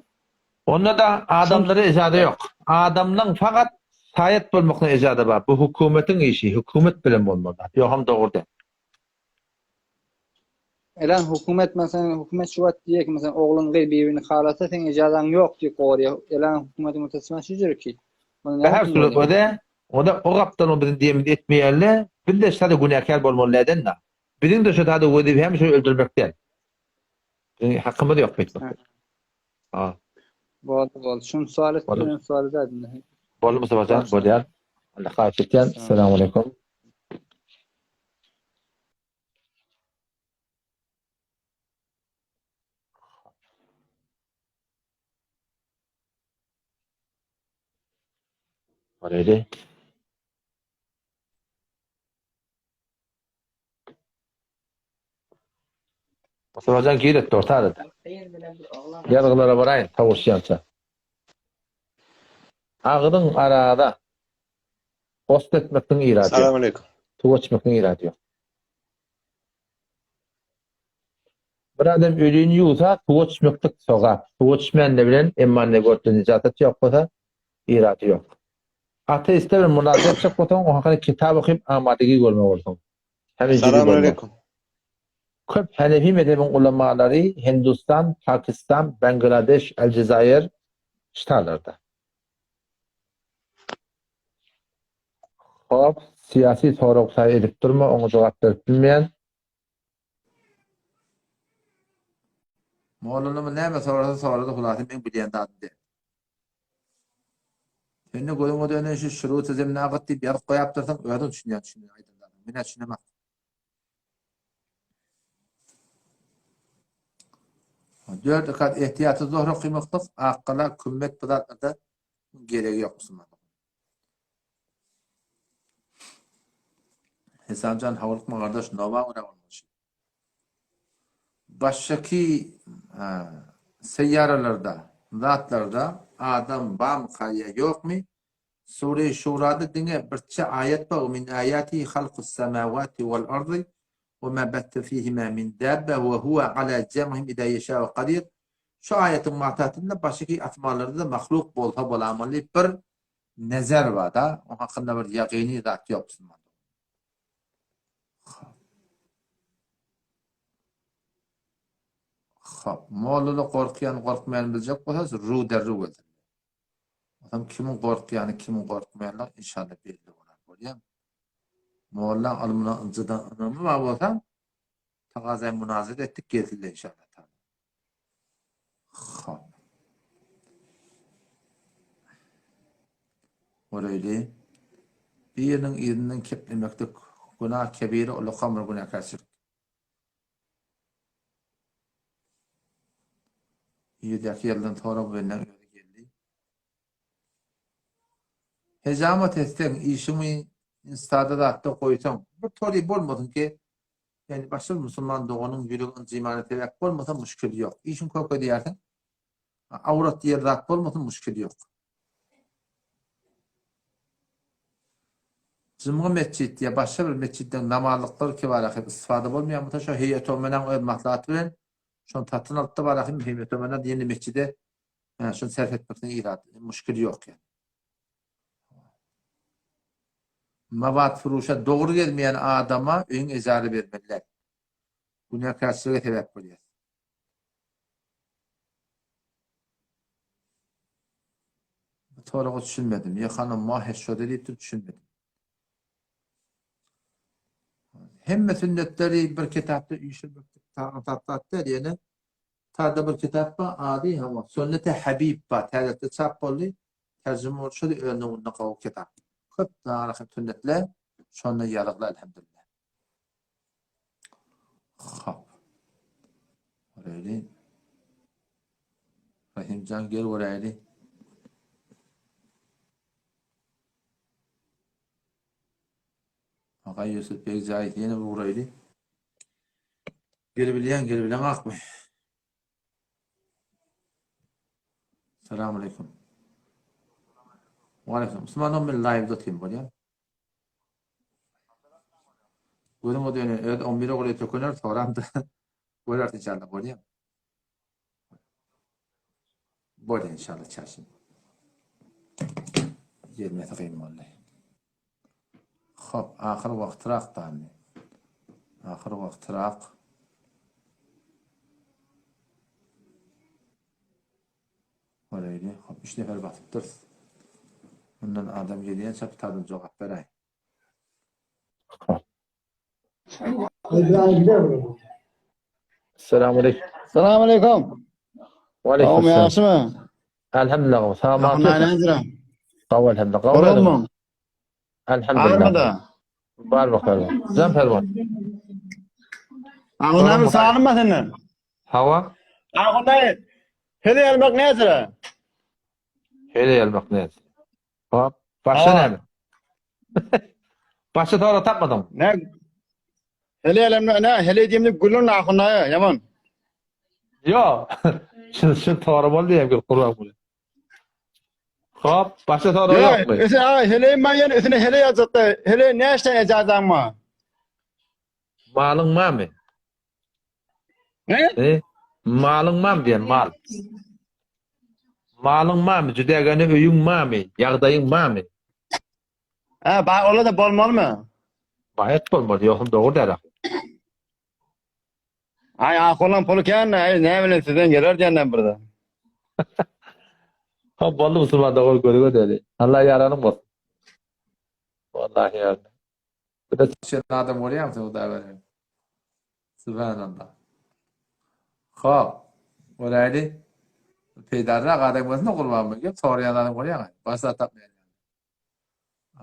S1: Onda da adamlara ejada yok. Adamdan fakat sayet bolmakna ejada bar. Bu hökümetin işi, hökümet bilen bolmaly. Ýok-ham dogry.
S2: Elan hökümet mesela hökümet şuwat diýek mesela oğlun birini halata sen ejadan yok diýip gorýar. Elan hökümetin mutasma şudur ki.
S1: Her surette o da o gapdan o bilen diýip etmeýärler. Bir de şada günahkar bolmalydan da. Bizim de şada ödüp hem şu öldürmekden. Hakkımız yok etmek. Ha.
S2: Bol. Şunu sual etdim, sual edin.
S1: Bol Mustafa can, bolýar. Allah haýr etken. Assalamu alaikum. Oraydı. Mustafacan giret ortadı. Yargılara barayın, tavuş yansa. Ağdın arada Post etmekten irade.
S16: Selamun aleyküm.
S1: Tuğ etmekten irade yok. Bir adam ölüğünü yuğsa tuğ etmektik soğa. Tuğ etmeyenle bilen emmanne gördüğünü icadet yok olsa irade yok. Ateiste bir münazara yapacak olsan o hakkında kitap okuyup amadigi görmek olsun.
S16: Selamun aleyküm.
S1: Köp Hanefi mezhebin ulemaları Hindistan, Pakistan, Bangladeş, Alcezayir ştatlarda. Hop, siyasi soruqsa edip durma, onu cevap verip bilmeyen.
S4: Moğolunun näme sorada hulasy men bilýän daddy. Seni goýuňa dönen şu şurut tizimine agatdy bir goýap dursaň, öýden düşünýän aýdym. Men düşünemem. Dört rekat ihtiyatı zohra kıymaklık, akkala kümmet pıdatlarda gereği yok musulman. Hesabcan havalıkma kardeş nova ora olmuş. Baştaki seyyaralarda, zatlarda adam bam kaya yok mu? Sure-i Şura'da dine birçe ayet var. Min ayati halqus semavati vel ardı ve ma batta fihima min dabbe ve huve ala cem'him idâ yeşâ kadir. Şu ayetin muhatatında baştaki atmalarda mahluk bolsa bolamalı bir nezer var da. O hakkında bir yakini zat yok. Moğolunu korkmayan bilecek olsa ruh derri öldürür. Adam kimin korkyanı, kimin korkmayanlar inşallah belli olur. Moğollar alımına ıncıdan anamı var olsa takazay münazir ettik gezildi inşallah. Öyle bir yerinin irinden keplemekte günah kebiri olu kamr günah karşılık. Yedeki yıldan sonra bu benden öyle geldi. Hecamat etsen, işimi instada da hatta koysam, bu tori bolmadın ki, yani başka Müslüman doğanın yürüyün zimane tevek olmasa müşkül yok. İşin koku diyersen, avrat diye rak olmasa müşkül yok. Zımgı mescid ya başka bir mescidden namazlıklar ki var akı istifade olmayan bu şu heyet olmayan o maslahat bilen şun tatın altta var akı heyet olmayan yeni mescide şun sarf etmekten irad müşkül yok yani. Mavat furuşa doğru gelmeyen adama ön ezarı vermeliler. Buna karşılığı sebep oluyor. Sonra düşünmedim. Yakanın mahes şöyle deyip düşünmedim. Hem sünnetleri bir kitapta işlemek tatlı yani tarzda bir kitapta adi ama sünnete habib var. Tarzda çap oldu. Tercüme oluşu da önüne kavu kitap. Köp tarihim sünnetler sonra yarıklar elhamdülillah. Hop. Öyle. Rahimcan gel oraya. Ağay Yusuf Bey Zahid yine bu buraydı. Gelebilen akmı. Selamun Aleyküm. Wa Aleyküm. Müslümanım ben live.com var ya. Buyurun o dönem. Evet 11'e oraya tökünür. Sonra da buyurun inşallah var ya. Buyurun inşallah çarşın. 20 takayım vallahi. Hop, ahir vaqtıraq tani. Ahir vaqtıraq. Öyleydi. Hop, 3 nefer batıptır. Bundan adam geliyen çap tadım cevap veray.
S1: Selamun aleyküm.
S3: Selamun aleyküm.
S1: Ve aleyküm selam.
S3: Yaşımı?
S1: Elhamdülillah. Selamun aleyküm.
S3: Elhamdülillah.
S1: Sağ ol elhamdülillah.
S3: Oğlum mu?
S1: Elhamdülillah.
S3: Armada.
S1: Var bakalım. Zem Pervan.
S3: Ağzına mı sağlam mı senin?
S1: Hava?
S3: Ağzına hele elmak ne yazır?
S1: Hele elmak ne yazır? Hop. Başta ne? Başta doğru tapmadım.
S3: Ne? Hele elmak ne? Hele diyeyim de gülün ağzına yaman.
S1: Yo. Şu doğru bol diyeyim ki kurban bunu. Hop, başka soru yok mu?
S3: Hele mayen üstüne hele yazıttı. Hele ne işten icazan mı?
S1: Malın var mı?
S3: Ne?
S1: Malın var mı diyen mal? Malın var mı? Cüdegani öyün var mı? Yağdayın var mı?
S3: Ola da bolmalı mı?
S1: Bayat bolmalı. Yokum doğru derim.
S3: Akıllan poluken ne bileyim sizden gelir cennet burada.
S1: Ha ballı Müslüman doğru görüyor dedi. Allah yaranın olsun. Vallahi ya.
S4: Bir de adam oluyor musun o da böyle? Subhanallah. Xo'p, o'laylik. Peydarra qadam bo'lsin qurban bo'lgan, so'raganlarni qo'yang. Boshqa topmayman.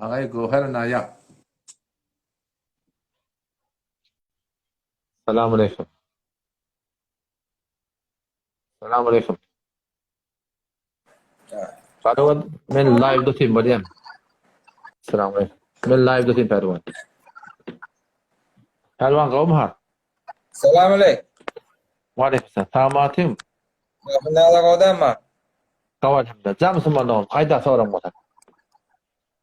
S4: Ag'ay Gohar Naya.
S1: Selamun aleyküm. Selamun aleyküm. Perwan, men live do'tim bo'lyapman. Selamun aleyküm. Men live do'tim Perwan. Perwan qavm ha.
S5: Selamun aleyküm.
S1: Wa alaykum assalam. Tamatim.
S5: Bundalar odamma.
S1: Kavalhamda. Jamsın bana. Qayda so'ram bo'lsa.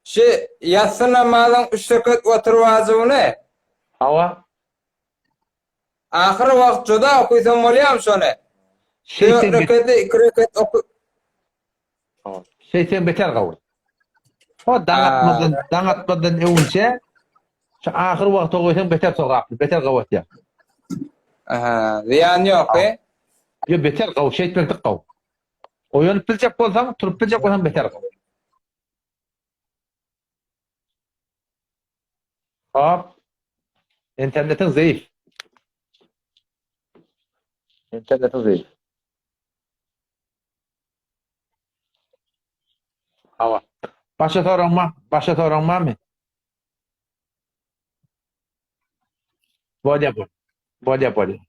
S5: Şu yatsı namazın 3 rekat oturvazı ne?
S1: Hava.
S5: Ahir vaqt juda o'qiysam bo'lyapti shuni. 4 rekatda 2 rekat o'qi.
S1: Sen beter qavul. O dağıtmadan önce şu ahir vaqt o'qiysang beter so'raqdi. Beter qavat ya.
S5: Ziyan yo'q.
S1: Yo beter qav, şeytmeklik qav. Oyanıp bilecek bolsam, turup bilecek bolsam beter qav. Hop. İnternetin zayıf. İnternetin zayıf. Hava. Başka sorun mu? Başka sorun var mı? Böyle yapalım. Böyle yapalım.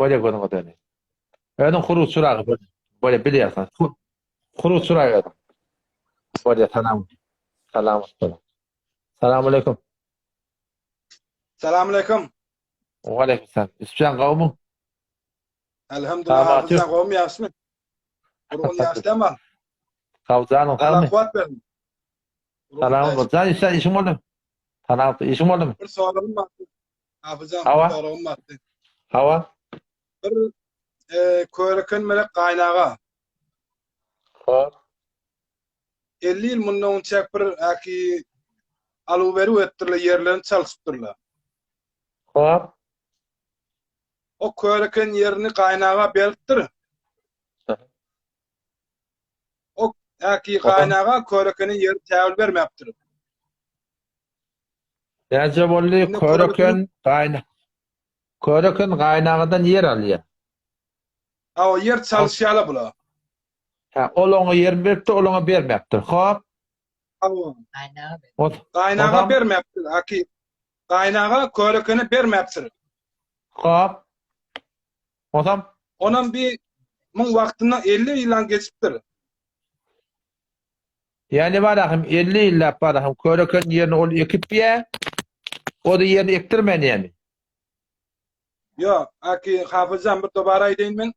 S1: Böyle konuş o tane. Öyle kuru surağı böyle biliyorsan. Kuru surağı. Böyle selam. Selam. Selamun aleyküm.
S6: Selamun aleyküm.
S1: Ve aleyküm selam. İspan kavmu.
S6: Elhamdülillah. Hafızan kavmu yaşmı. Kurul yaşta mı?
S1: Kavzanın kavmi.
S6: Allah kuvat verin.
S1: Selamun aleyküm. Sen işin oldu mu? Tanap, işin oldu mu?
S6: Bir sorunum var. Hafızan
S1: Hava.
S6: bir sorunum var.
S1: Hava.
S6: Bir körekin melek kaynağa.
S1: Hop.
S6: 50 yıl bundan çek bir aki aluveri ettirle yerlerini çalıştırla.
S1: Hop.
S6: O körekin yerini kaynağa belirtir. O aki kaynağa körekinin yeri tevil vermeptir.
S1: Nece bolli körekin kaynağından yer alıyor.
S6: O yer çalışyalı bula.
S1: Ha, olonu yer veripti, olonu vermeptir. Hop.
S6: Kaynağa vermeptir. Aki kaynağa körekini vermeptir.
S1: Hop. Otam.
S6: Onun bir mun vaktinde 50 yılan geçiptir.
S1: Yani varahım 50 yıllar varahım körekin yerini ol ekip ya. O da yerini ektirmen yani.
S6: Yo, aki hafızam bir dobara edeyim ben.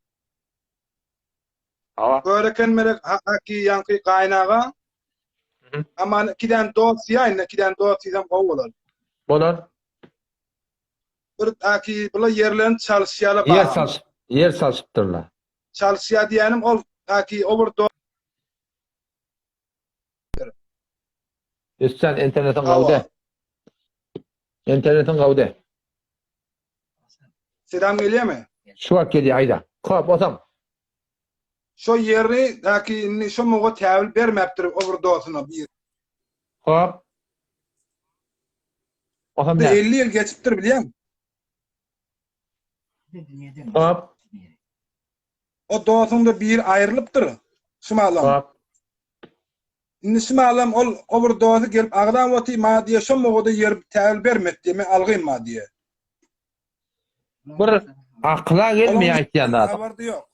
S1: Hava.
S6: Körekin melek aki yankı kaynağa. Ama kiden dosya, kiden dosya'dan kovular.
S1: Olur.
S6: Bir aki bula yerlerini çalışyalı bağım.
S1: Yer çalışıptırlar.
S6: Çalışya diyenim ol aki over
S1: Üstten internetin kavde. İnternetin kavde.
S6: Selam geliyor mu?
S1: Şu vakt geliyor ayda. Hop otam.
S6: Şu yeri aki şu muğu tevil vermeptir overdosuna bir.
S1: Hop. Otam ne?
S6: 50 yıl geçiptir biliyor musun?
S1: Hop.
S6: O dosunda bir ayrılıptır. Şumalam.
S1: Hop.
S6: Şimdi şumalam ol overdose'u gelip ağdan oti ma diye şu muğu da yer tevil vermekti mi algıyım ma diye.
S1: Bir akla gelmiyor ettiyen adam.
S6: Haberdi yok.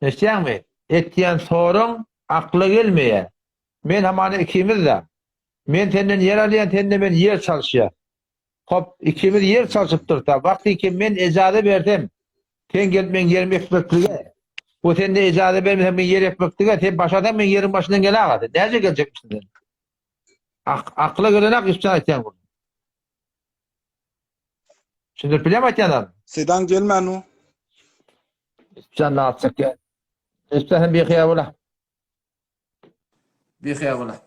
S1: Eşyan mı? Ettiyen sorun akla gelmiyor. Men hemen ikimiz de. Men senden yer alayan senden ben yer çalışıyor. Hop ikimiz yer çalışıp dursa. Vakti ki men ecazı verdim. Sen gelip men yerimi ekmekliğe. Bu sende icazı vermesen ben yer ekmektige, sen başadan ben yerin başından gele ağadı. Nece gelecekmişsin sen? Akla göre nak üstüne aytayan kurdu. Şimdi bilem aytayan adam.
S6: Sedan gelmen o.
S1: Canlı atsak ya. Üstüne bir kıyavula.
S4: Bir kıyavula.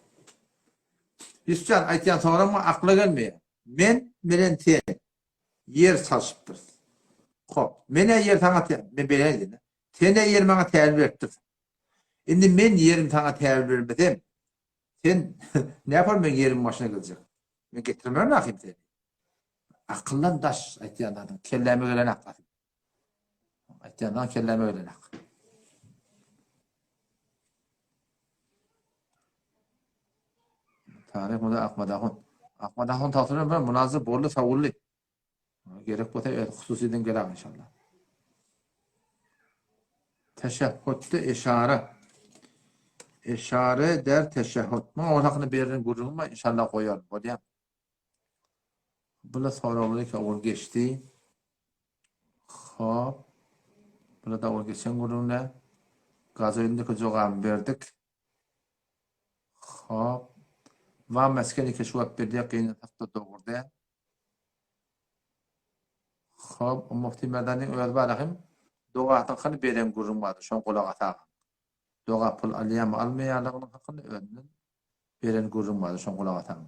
S4: Üstüne aytayan sonra mı akla gelmiyor. Men bilen ten yer saçıptır. Hop, mene yer taňa men beledi. Tene yer maňa täbir beripdir. Indi men yerim taňa täbir bermedem. Sen ne yapar men yerim başına gelecek? Men getirmem nakim seni. Akıllan daş aytýan adam, kelleme gelen akla. Aytýan adam kelleme gelen akla. Tarih muda akmadahun. Akmadahun tasavvur ben münazır borlu savullu. Gerek bolsa hususiden geler inşallah. Teşehhütte işare. İşare der teşehhüt. Ma ortakını berin gurulma inşallah koyar. Bolýar. Bula soralyk ol geçti. Hop. Bula da ol geçen gurulna. Gazoyndaki jogam berdik. Hop. Va meskeni keşwat berdik ýene hafta dogurda. Hop, mufti medani öýüp barahym. Dogatyň haly beren gurulmady. Şoň golak atag. Doga pul alýam almaýanlygyny hakyny öňden beren gurulmady. Şoň golak atag.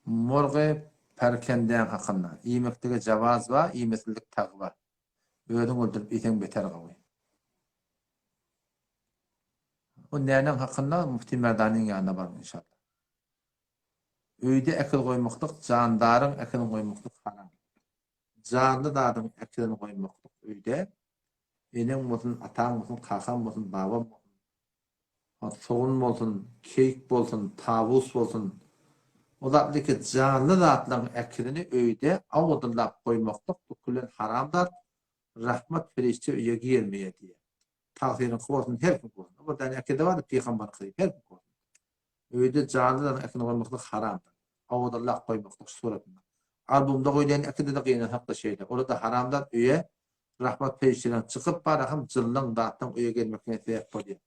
S4: Morgy perkenden hakyny. Iýmekdige jawaz we iýmesizlik tagy bar. Öýüň öldürip ýeten beter gawy. O nänen hakyny mufti medaniň ýanyna bar inşallah. Öýde ekil goýmaklyk, jandaryň ekil goýmaklyk haram. Canlı dadım ekilini koymaklık öyle. Benim olsun, atam olsun, kakam olsun, babam olsun, soğun olsun, keyik olsun, tavus olsun. O da ki canlı zatların ekilini öyle avudurlap koymaklık bu külün haramdır. Rahmet ferişte öye girmeye diye. Tağsirin kıvasın her gün koysun. Ama da ekilde vardı peygamber kıyıp her gün koysun. Öyle canlı dadım ekilini koymaklık haramdır. Avudurlap koymaklık suratında. Albumda koyulan ekide de kıyınan haklı şeyler. Orada haramdan üye rahmet peşinden çıkıp barahım cıllan dağıttan üye gelmekine sebep oluyor.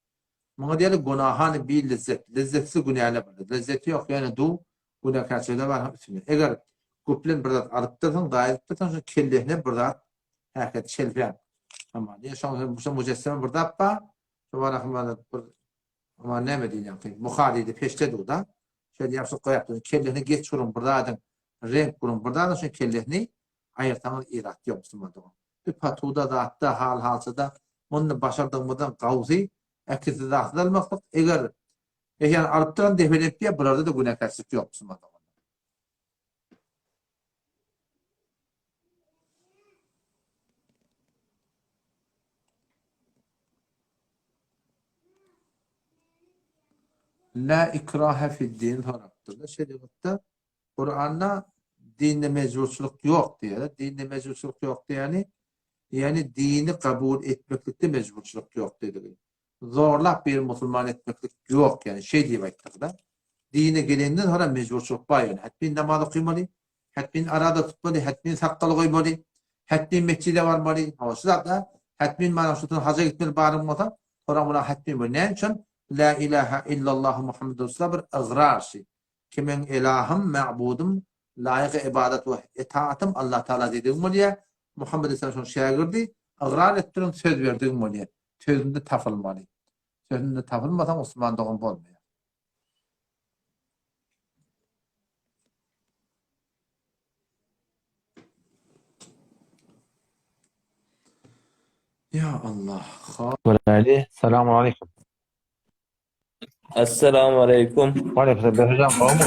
S4: Buna diyelim günahani bir lezzet. Lezzetsiz günahla var. Lezzeti yok yani du günah karşıyla var. Eğer kuplen birdat alıptırsan dair tutan kellehine birdat hareket şelfen. Ama diye şu mücesseme birdat ba şu barahım var. Ama ne mi diyeceğim? Bukhari'de peşte duda. Şöyle yapsın koyaptın. Kellehine geç şurun birdatın. Renk kurun burada da şu kellehni ayırtanız irat yok Müslümanlığı. Bir patuda da hatta halsada onu başardığımızdan gavzi ekisi dahil almaklık. Eğer yani alıptıran defelep diye burada da günahkarsızlık yok Müslümanlığı. La ikrahe fid din tarafta. Şeriatta Kur'an'da dinde mecburçuluk yok diye. Dinde mecburçuluk yok diye yani dini kabul etmeklikte mecburçuluk yok dedi. Zorlap bir Müslüman etmeklik yok yani şey diye baktıkta. Dine gelenden sonra mecburçuluk var yani. Hatmin namazı kıymalı, hatmin arada tutmalı, hatmin sakkalı koymalı, hatmin mescide varmalı. Havasızlar da hatmin manasutun haca gitmeli bağırılmadan sonra buna hatmin var. Ne için? La ilahe illallah Muhammed Resulullah bir ıgrar kimin ilahım, ma'budum, layık ibadet ve itaatım Allah Teala dediğim oluyor. Muhammed Aleyhisselam şagirdi, ıgrar ettirin söz verdiğim oluyor. Sözünde tafılmalı. Sözünde tafılmadan Osman doğum olmuyor. Ya Allah.
S1: Selamun aleyküm.
S7: Assalamu alaikum.
S1: Aleyküm. Hocam kavmu.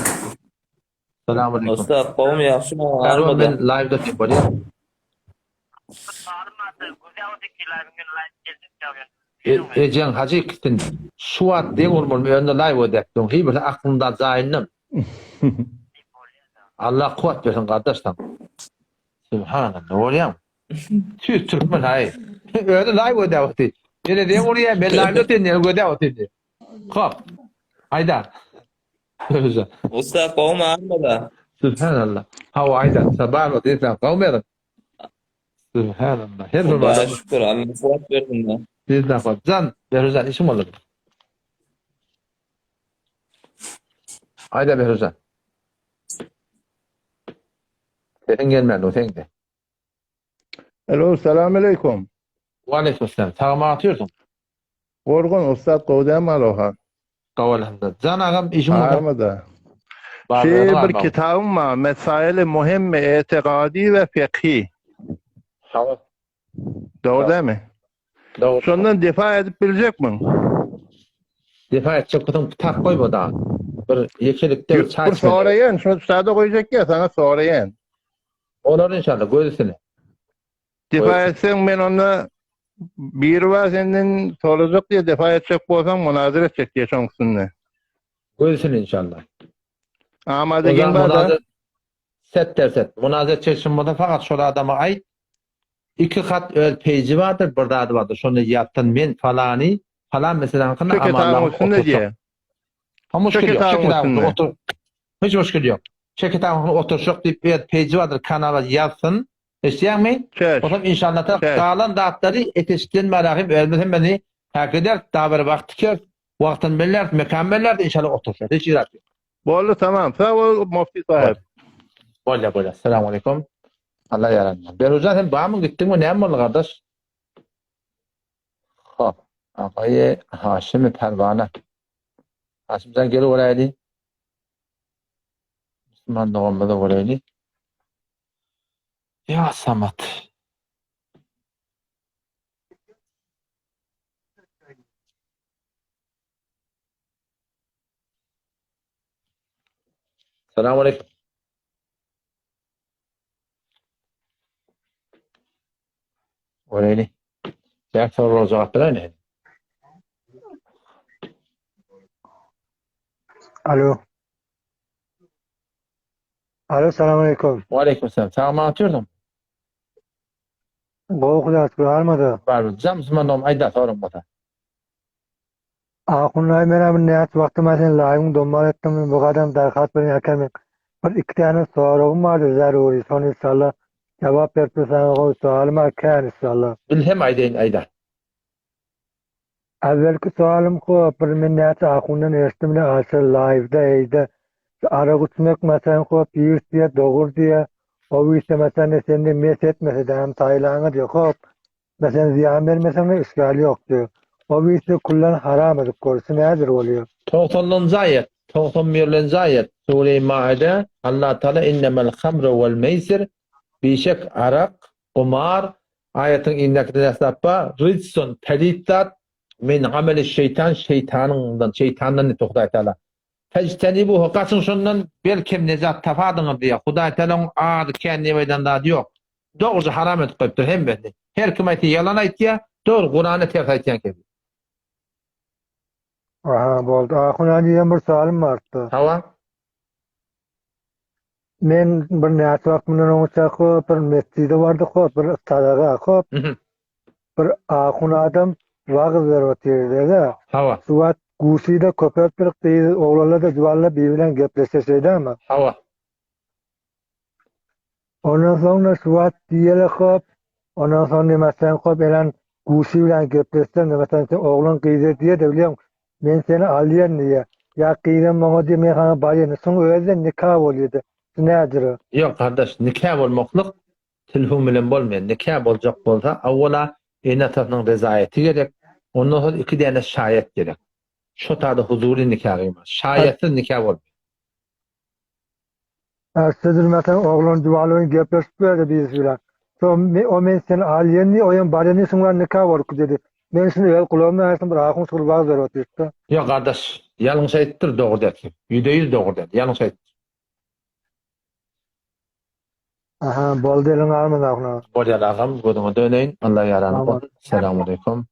S1: Selamun aleyküm.
S7: Usta kavmu yaxşımı?
S1: Erman ben live'da tip var ya. Ecen hacı gittin. Suat diye olmalı mı? Önde live ödektin. Hiç böyle aklında zayınım. Allah kuvvet versin kardeşten. Sübhanallah. Ne oluyor? Tüy Türkmen hayır. Önde live ödektin. Yine diye oraya ben live ödektin. Hop. Ayda.
S7: Usta kavmu armada.
S1: Subhanallah. Hava ayda. Sabah o desem kavmu. Subhanallah. Her
S7: Allah'a şükür. Allah kuvvet versin.
S1: Biz de kop. Can, Behruzan işim olur. Ayda Behruzan. Sen gelmedin, sen de.
S8: Alo, selamünaleyküm.
S1: Aleykümselam. Sağma atıyorsun.
S8: Gorgun Ustad Kovdem Aloha.
S1: Kavalanda. Can ağam işim olur.
S8: Armada.
S1: Bazılarını
S8: Bir
S1: almam.
S8: kitabım var. Mesail-i Muhimme Etikadi ve Fekhi.
S1: Tamam.
S8: Doğru değil mi?
S1: Doğru.
S8: Şundan defa edip bilecek mi?
S1: Defa edecek kutum tak koy bu da. Bir yekilikte bir çay
S8: Bir sorayen. Şunu sade koyacak ya sana sorayen.
S1: Olur inşallah. Gözüsünü.
S8: Defa etsen ben onunla bir var senden soracak diye defa edecek bolsan münazara edecek diye şonksunne.
S1: Gözüsünü inşallah.
S8: Ama degen var da.
S1: Set derset. Münazara çeşim bu da fakat şöyle adama ait. 2 kat öl peyci vardır. Burada adı vardır. Şunu yaptın men falani. Falan mesela hakkında
S8: Şu kitabın üstünde diye.
S1: Ha muskil
S8: Şu
S1: yok. Şu
S8: kitabın
S1: kitabın
S8: üstünde.
S1: otur. Hiç muskil yok. Şu kitabın oturuşuk deyip bir peyci vardır. Kanala yazsın. İsteyen mi? O zaman inşallah da kalan dağıtları etişkin merakım ölmeden beni hak eder. Daha bir vakti ki vaktin belirler, mekan belirler de inşallah oturacak. Hiç irat yok.
S8: Bollu tamam. Sağ ol mufti sahip.
S1: Bolla. Selamun aleyküm. Allah yaranma. Behruzan sen bağ mı gittin mi? Ne mi oldu kardeş? Hop. Ağayı Haşim-i Pervane. Haşim sen gel oraydı. Müslüman doğumda oraydı. Ya Samat. Selamun aleyküm. Oraydı. Belki soru cevap veren ne?
S9: Alo. Alo, selamünaleyküm.
S1: Aleykümselam. Sana mı atıyordum?
S9: Go'kulat almadı.
S1: Var mı? Cam Müslüman doğum ayda sorun bana.
S9: Akunay mena niyat vakti mesela layım domal ettim bu kadar darkat beni hakemin. Bir iki tane sorum vardı zaruri. Son inşallah cevap verpesen o sualıma kan inşallah.
S1: Bilhem ayda.
S9: Evvelki sualım ko bir minniyat akundan erstimle asıl live'da eyde. Ara gutmak mesela ko bir diye doğur diye. O işte mesela sende mes etmese de hem Tayland'a diyor hop. Mesela ziyan vermesen işgal yok diyor. O işte kullan haram edip korusu nedir oluyor?
S1: 90. ayet. 91. ayet. Sure-i Maide. Allah Teala innemel hamru vel meysir. Bişek arak, kumar. Ayetin indeki hesapta ritsun pelittat min ameli şeytandan ne Huday Teala. Fectenibuhu kaçın şundan belkim nezat tafadınız diye. Huday Teala'nın adı kendi meydanında yok. Doğrusu haram edip koyuptur hem belli. Her kim ayeti yalan ayet ya, doğru Kur'an'ı ters ayetiyen gibi.
S9: Aha boldu. Ahuna diyen bir sualım vardı.
S1: Hava?
S9: Men bir niyat vaktinden olsa bir mescidi vardı bir sadaqa bir ahuna adam vağız verotiydi.
S1: Hava.
S9: Suat gusida köpeklik değil oğlanlar da civalla birbiriyle gepleşeseydi ama.
S1: Hava.
S9: Ondan sonra Suat diyele ondan sonra mesela elan gusiyle gepleşsen mesela sen oğlan kıydı diye de biliyorum. Ben seni alayan diye. Ya kıydım bana diye meyhana bayanı. Sonra öyle nikah oluyordu. Nedir o?
S1: Yok kardeş, nikah olmaklık telefon bilen bolmayan. Nikah olacak bolsa avvela ene tarafının rezayeti gerek. Ondan sonra 2 tane şayet gerek. Şu tarzda huzuri nikah var. Şayetsiz nikah olmuyor.
S9: Sizdir mesela oğlan duvalığın gepleşip böyle biz filan. Sonra o men seni alayan diye oyan bayanı sonra nikah var dedi. Ben şimdi el kulağımda ayasın bir ahun sonra bazı ver oturdu.
S1: Yok kardeş, yanlış ayettir doğru der ki. %100 doğru der. Yanlış ayet.
S9: Aha, boldu elin almadı ahuna.
S1: Bol yalağım, goduma döneyin. Allah yaranı.
S9: Tamam.
S1: Selamun aleyküm.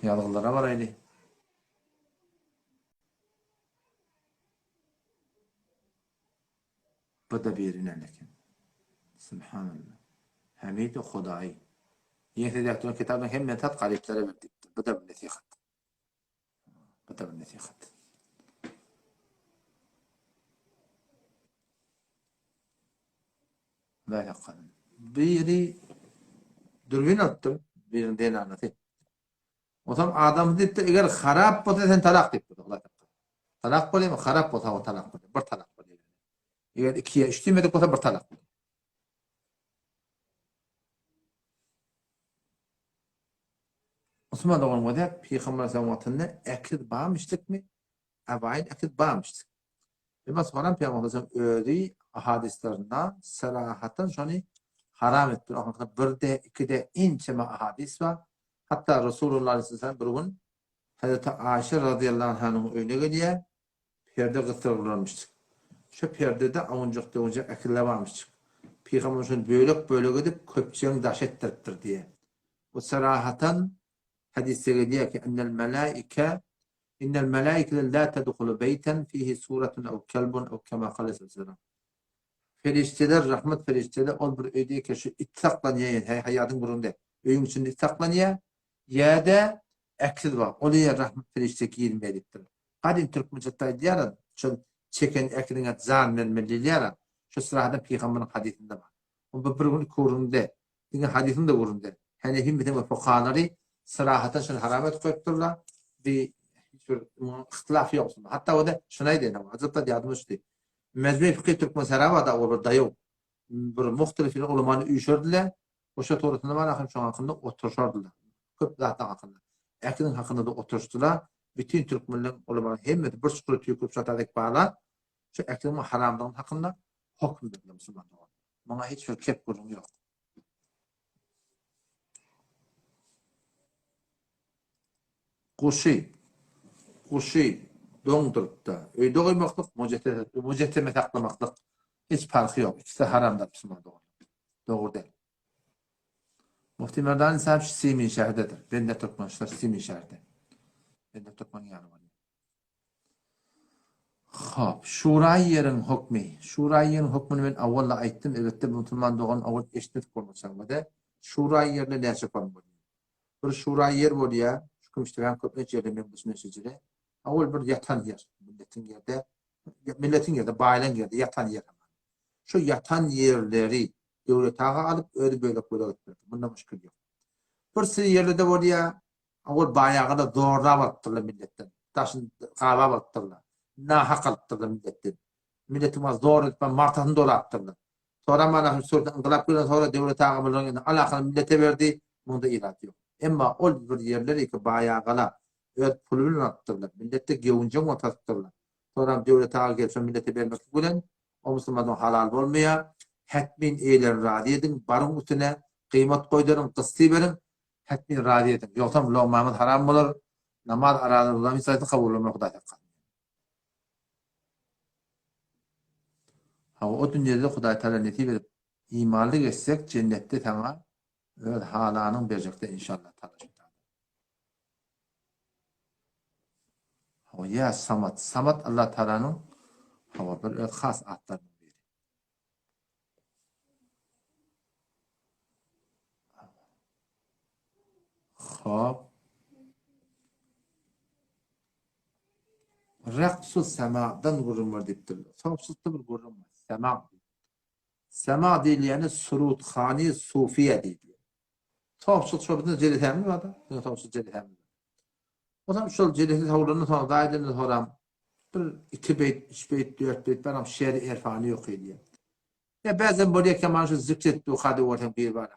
S4: Yalgılara var ayli. Bu da birine lekin. Subhanallah. Hamid-i Hudayi. Yehdedektuğun kitabın hem metat galiplere verdik. Bu da bir netihat. La yakalın. Biri Dürbün attım. Birinden anlatayım. O zaman adam deyip de eğer harap olsa sen talak deyip de. Talak oluyor mu? Harap olsa o talak oluyor. Bir talak oluyor. Eğer ikiye işlemedik olsa bir talak oluyor. Osman Doğan Moda Peygamber zamanında ekid bağmıştık mı? Avayn ekid bağmıştık. Ama sonra Peygamber öyle ahadislerinden sarahatan şunu haram ettir. Bir de iki de inçeme ahadis var. Hatta Resulullah Aleyhisselam bir gün Hazreti Ayşe radıyallahu anh'ın önüne geliyor. Perde kıstırılmıştı. Şu perdede avuncak akille varmıştı. Peygamber şunu böyle gidip köpçeğini daş ettirtir diye. Bu sarahatan hadiste geliyor ki innel melaike la tedhulu beyten fihi suretun ev kelbun ev kema kâle sallallahu. Ferişteler, rahmet ferişteler ol bir ödeye ki şu ittaklanıyor hayatın burunda. Öyün içinde ittaklanıyor. Ya da eksil var. Oluyor rahmet ferişte girmeyecektir. Kadim Türk mücadele diyorlar. Şu çeken ekline zan vermeli diyorlar. Şu sırada Peygamber'in hadisinde var. O bir gün kurunda. Yine hadisinde kurunda. Hani himmetin ve fukahaları sırahata şunu haramet koyupturlar. Bir ihtilaf yok. Hatta o da şuna diyor ama Hazreti yardımcı Mezme fikir Türkmen serava da olur da yok. Bir muhtelif ulmanı uyuşurdular. O şey doğrusunda var akım şu hakkında oturuşardılar. Köp zaten hakkında. Ekinin hakkında da oturuştular. Bütün Türkmenlerin ulmanı hem de bir sürü tüküp satadık bağlar. Şu ekinin haramdan hakkında hüküm verildi Müslümanlar. Bana hiçbir kep kurum yok. Kuşu döndürüp da öyle koymaklık, mucetteme saklamaklık hiç farkı yok. İkisi de haramdır Müslüman doğru. Doğru değil. Mufti Merdani sahip Simin şehirdedir. Ben de Türkmenler Simin şehirde. Ben de Türkmen yanı var. Hop, Şurayı yerin hükmü. Şurayı yerin hükmünü ben avvalla ayttim. Evet de Müslüman doğan avval eşitlik olmasam da Şurayı yerine ne yapalım bunu? Bir Şurayı yer var ya. Şu işte ben köpek yerine bu sünnetçilere. Avval bir yatan yer. Milletin yerde, bayılan yerde yatan yer. Şu yatan yerleri devlete alıp öyle böyle koyuyorlar. Bunda müşkül yok. Bir sürü yerlerde var ya, avval bayağına doğruğa baktırlar milletten. Taşın kahve baktırlar. Nahak attırlar milletten. Milletin az doğru etmen martasını doğru attırlar. Sonra bana sonra ıngılap günden sonra devlete alıp alakalı millete verdi. Bunda irat yok. Ama o bir yerleri ki bayağına evet pulunu attırlar. Millette gevunca mı attırlar. Sonra devlete alıp gelip millete vermek günden o Müslümanın halal olmaya hetmin eyler radi edin. Barın üstüne kıymet koydurun, kıstı verin. Hetmin radi edin. Yoksa Muhammed haram olur. Namaz aralar olan misayeti kabul olmak da yakın. O dünyada Huday Teala neti verip imanlı geçsek cennette tamam. Evet halanın verecekte inşallah. O ya Samat. Samat Allah Teala'nın bir khas adlarından biri. Hop. Raksu semadan vurulmur deyiptir. Sonsuzda bir vurulmur. Sema. Sema değil yani surutkhani sufiye değil. Topsuz şobada celihemli var da. Topsuz celihemli. O zaman şol celihli tavırlarını sonra dairlerini sonra bir 2 beyt, 3 beyt, 4 beyt ben şiir irfanı yok ediyor. Ya bazen buraya keman şu zikrettiği kadı ortam bir var.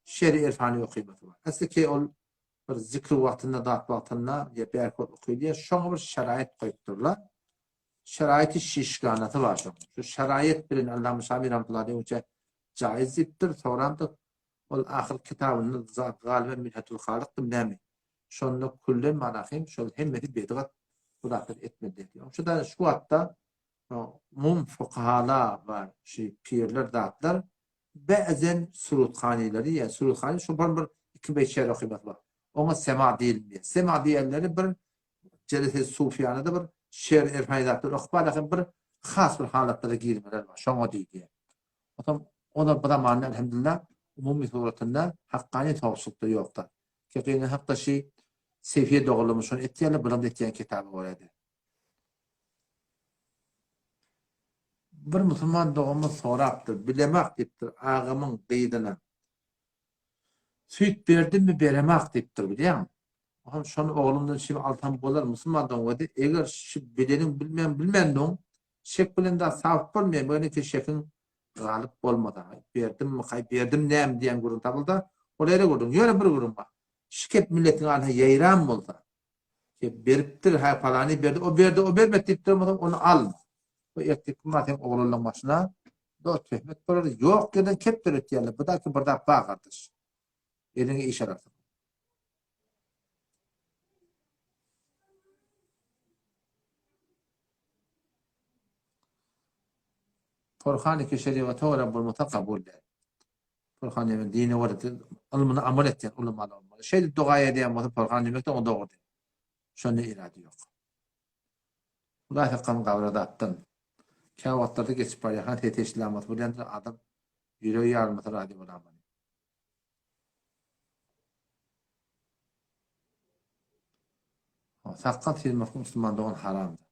S4: Şiir irfanı yok kıymeti var. Aslında ki o bir zikr vaktinde, dağıt vaktinde ya bir erkek okuyor. Şuna bir şerait koyupturlar. Şeraiti şişkanatı var. Şu şerait birin Allah Müsamir Rahmetullahi önce caizdir. Sonra da o ahir kitabının galiben Minhatul Halık'tım nemi. Şunla kullen manahim, şunla hemmeti bedgat kulakır etmedi diyor. Şu da şu hatta mum fukahala var, pirler dağıtlar. Bazen surutkhanileri, yani surutkhani şu bir 2-5 şer okuymak var. Ona sema değil mi? Sema diyenleri bir celese sufiyanada bir şer erfanidatlar okuymak bir khas bir halatlara girmeler var. Şuna değil diye. Ona bu da mani elhamdülillah umumi suratında hakkani tavsukta yoktur. Kekine hakta sefiye doğrulamışın ettiğiyle bulan ettiğin kitabı orada. Bir Müslüman doğumu soraptır, bilemek deyiptir ağamın qeydine. Süt verdim mi beremek deyiptir biliyor musun? Oğlum şonu oğlumdan şimdi altan bolar Müslümandan vadi. Eğer şu bedenin bilmem don. Şek bilen daha saf olmayan böyle ki şekin galip olmadı. Verdim mi kay verdim neyim diyen gurun tabılda. Oraya gurun. Yöre bir gurun var. Şikep milletin alha yayran oldu. Ki beriptir hay falani berdi. O berdi o bermet deyip durmadan onu alma. O erkek matem oğlunun başına. Dört fehmet böyle yok yerden kep verir diyorlar. Bu da ki burada bağ kardeş. Eline iş arasın. Furkan ki şeriatı ve Rabbul mutakabul der. Furkan yemin dini vardı. Ilmını amel ettiğin ulamalı olmalı. Şey dua ediyen bu Furkan demekten o doğru değil. Şöyle irade yok. Ulan hakkın kavrada attın. Kavatlarda geçip var ya. Hadi teşkilamat. Bu yanında adam yüreği yarmatı radyo olamaz. Sakkat hilmek Müslüman doğan haramdır.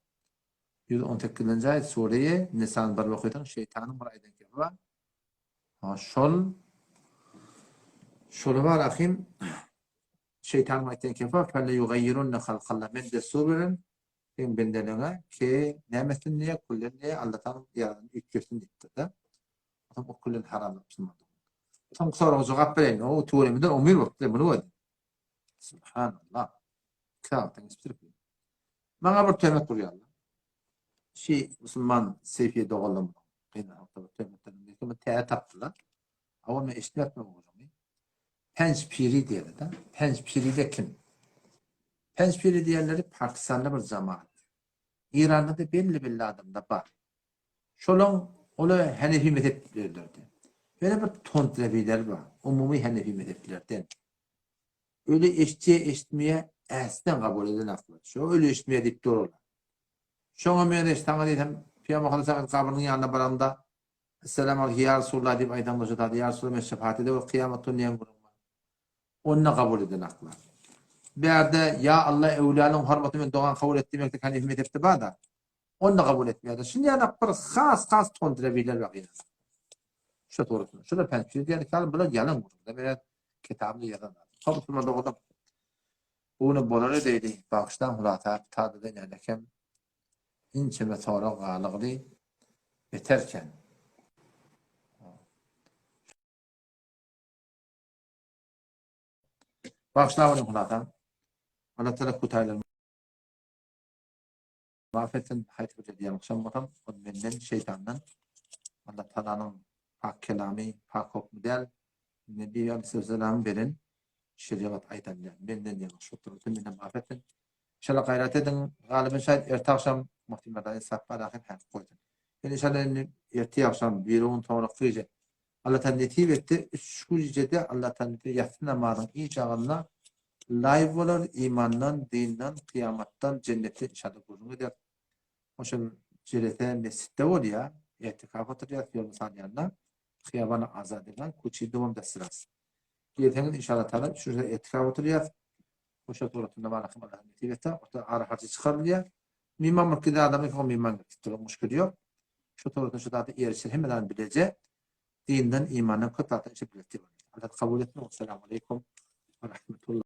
S4: 118. ayet Suriye Nisan bir vakitin şeytanın bir aydan kefi var. Şol var akim şeytanın aydan kefi var. Felle yugayyirunne halkallah men desubirin en bendelene ki nemetin niye kullen niye Allah'tan yaradın ütkesin deyiptir de. O kullen haram Müslüman doğan. Tam sonra o cevap verin. O tuğremiden umir vakti bunu var. Subhanallah. Kâvatan ispirip. Bana bir temet duruyor Allah. Müslüman seyfiye doğalım. Kıyna haftada temetlerim. Ama teğe taptılar. Ama ben işletmem hocam. Penç piri diyorlar da. Penç piri de kim? Penç piri diyenleri Pakistan'da bir cemaat. İran'da da belli adamda var. Şolun onu Hanefi mezheplerdi. Böyle bir tontrebiler var. Umumi Hanefi mezheplerden. Öyle eşitmeye əslən kabul eden akılır. Şu öyle eşitmeye deyip dururlar. Şoňa men eşitmäge diýsem, Peygamber Sallallahu kabrının yanına baranda Esselamu aleyhi ya Resulullah deyip aydan başladı. Ya Resulullah şefaat ede ve kıyametun diyen gurum var. Onu kabul eden akıllar. Bir yerde ya Allah evliyanın hürmetini men doğan kabul etmekte kan hizmet etti bada. Onu kabul etmiyor. Şimdi yani bir has kontrolbiler var yine. Şu doğrusu. Şurada pensiyonu diyen ki böyle yalan gurum. Böyle kitabını yazan. Kabul doğru. Bunu bolary deydi. Bağıştan hulata tadı nerdekem inçe ve sonra galıqlı yeterken bağıştan hulata Allah Teala kutaylar mağfiretin hayatı diye akşamdan o benden şeytandan Allah Teala'nın pak kelamı pak hukmeder Nebi Aleyhisselam verin şeriat aytanlar benden diye şutturdu benden mağfiretin İnşallah gayret edin. Galiba şayet ertesi akşam muhtemelen sapar ahir hak koydum. İnşallah ertesi akşam bir 10 sonra kıyacak. Allah'tan netice etti. Şu gecede Allah'tan netice yatsın namazın icabına layık olur imandan, dinden, kıyamattan, cennetten inşallah kurduğunu eder. O şun cennete mescitte oluyor. İtikaf oturuyor. Yol sanyanlar. Kıyamana azad edilen kuçi doğum da sırası. Yertenin inşallah Teala şurada itikaf oturuyor. Hoşa turatında var akım Allah'ın netivette. Orta ara harcı çıkarılıyor. Mimman mülkide adamı ki o mimman getiriyor. Muşkul yok. Şu turatında şu da erişir hemen bilece. Dinden imanın kıtatı içi bileti var. Allah kabul etmiyor. Selamun Aleyküm ve Rahmetullah.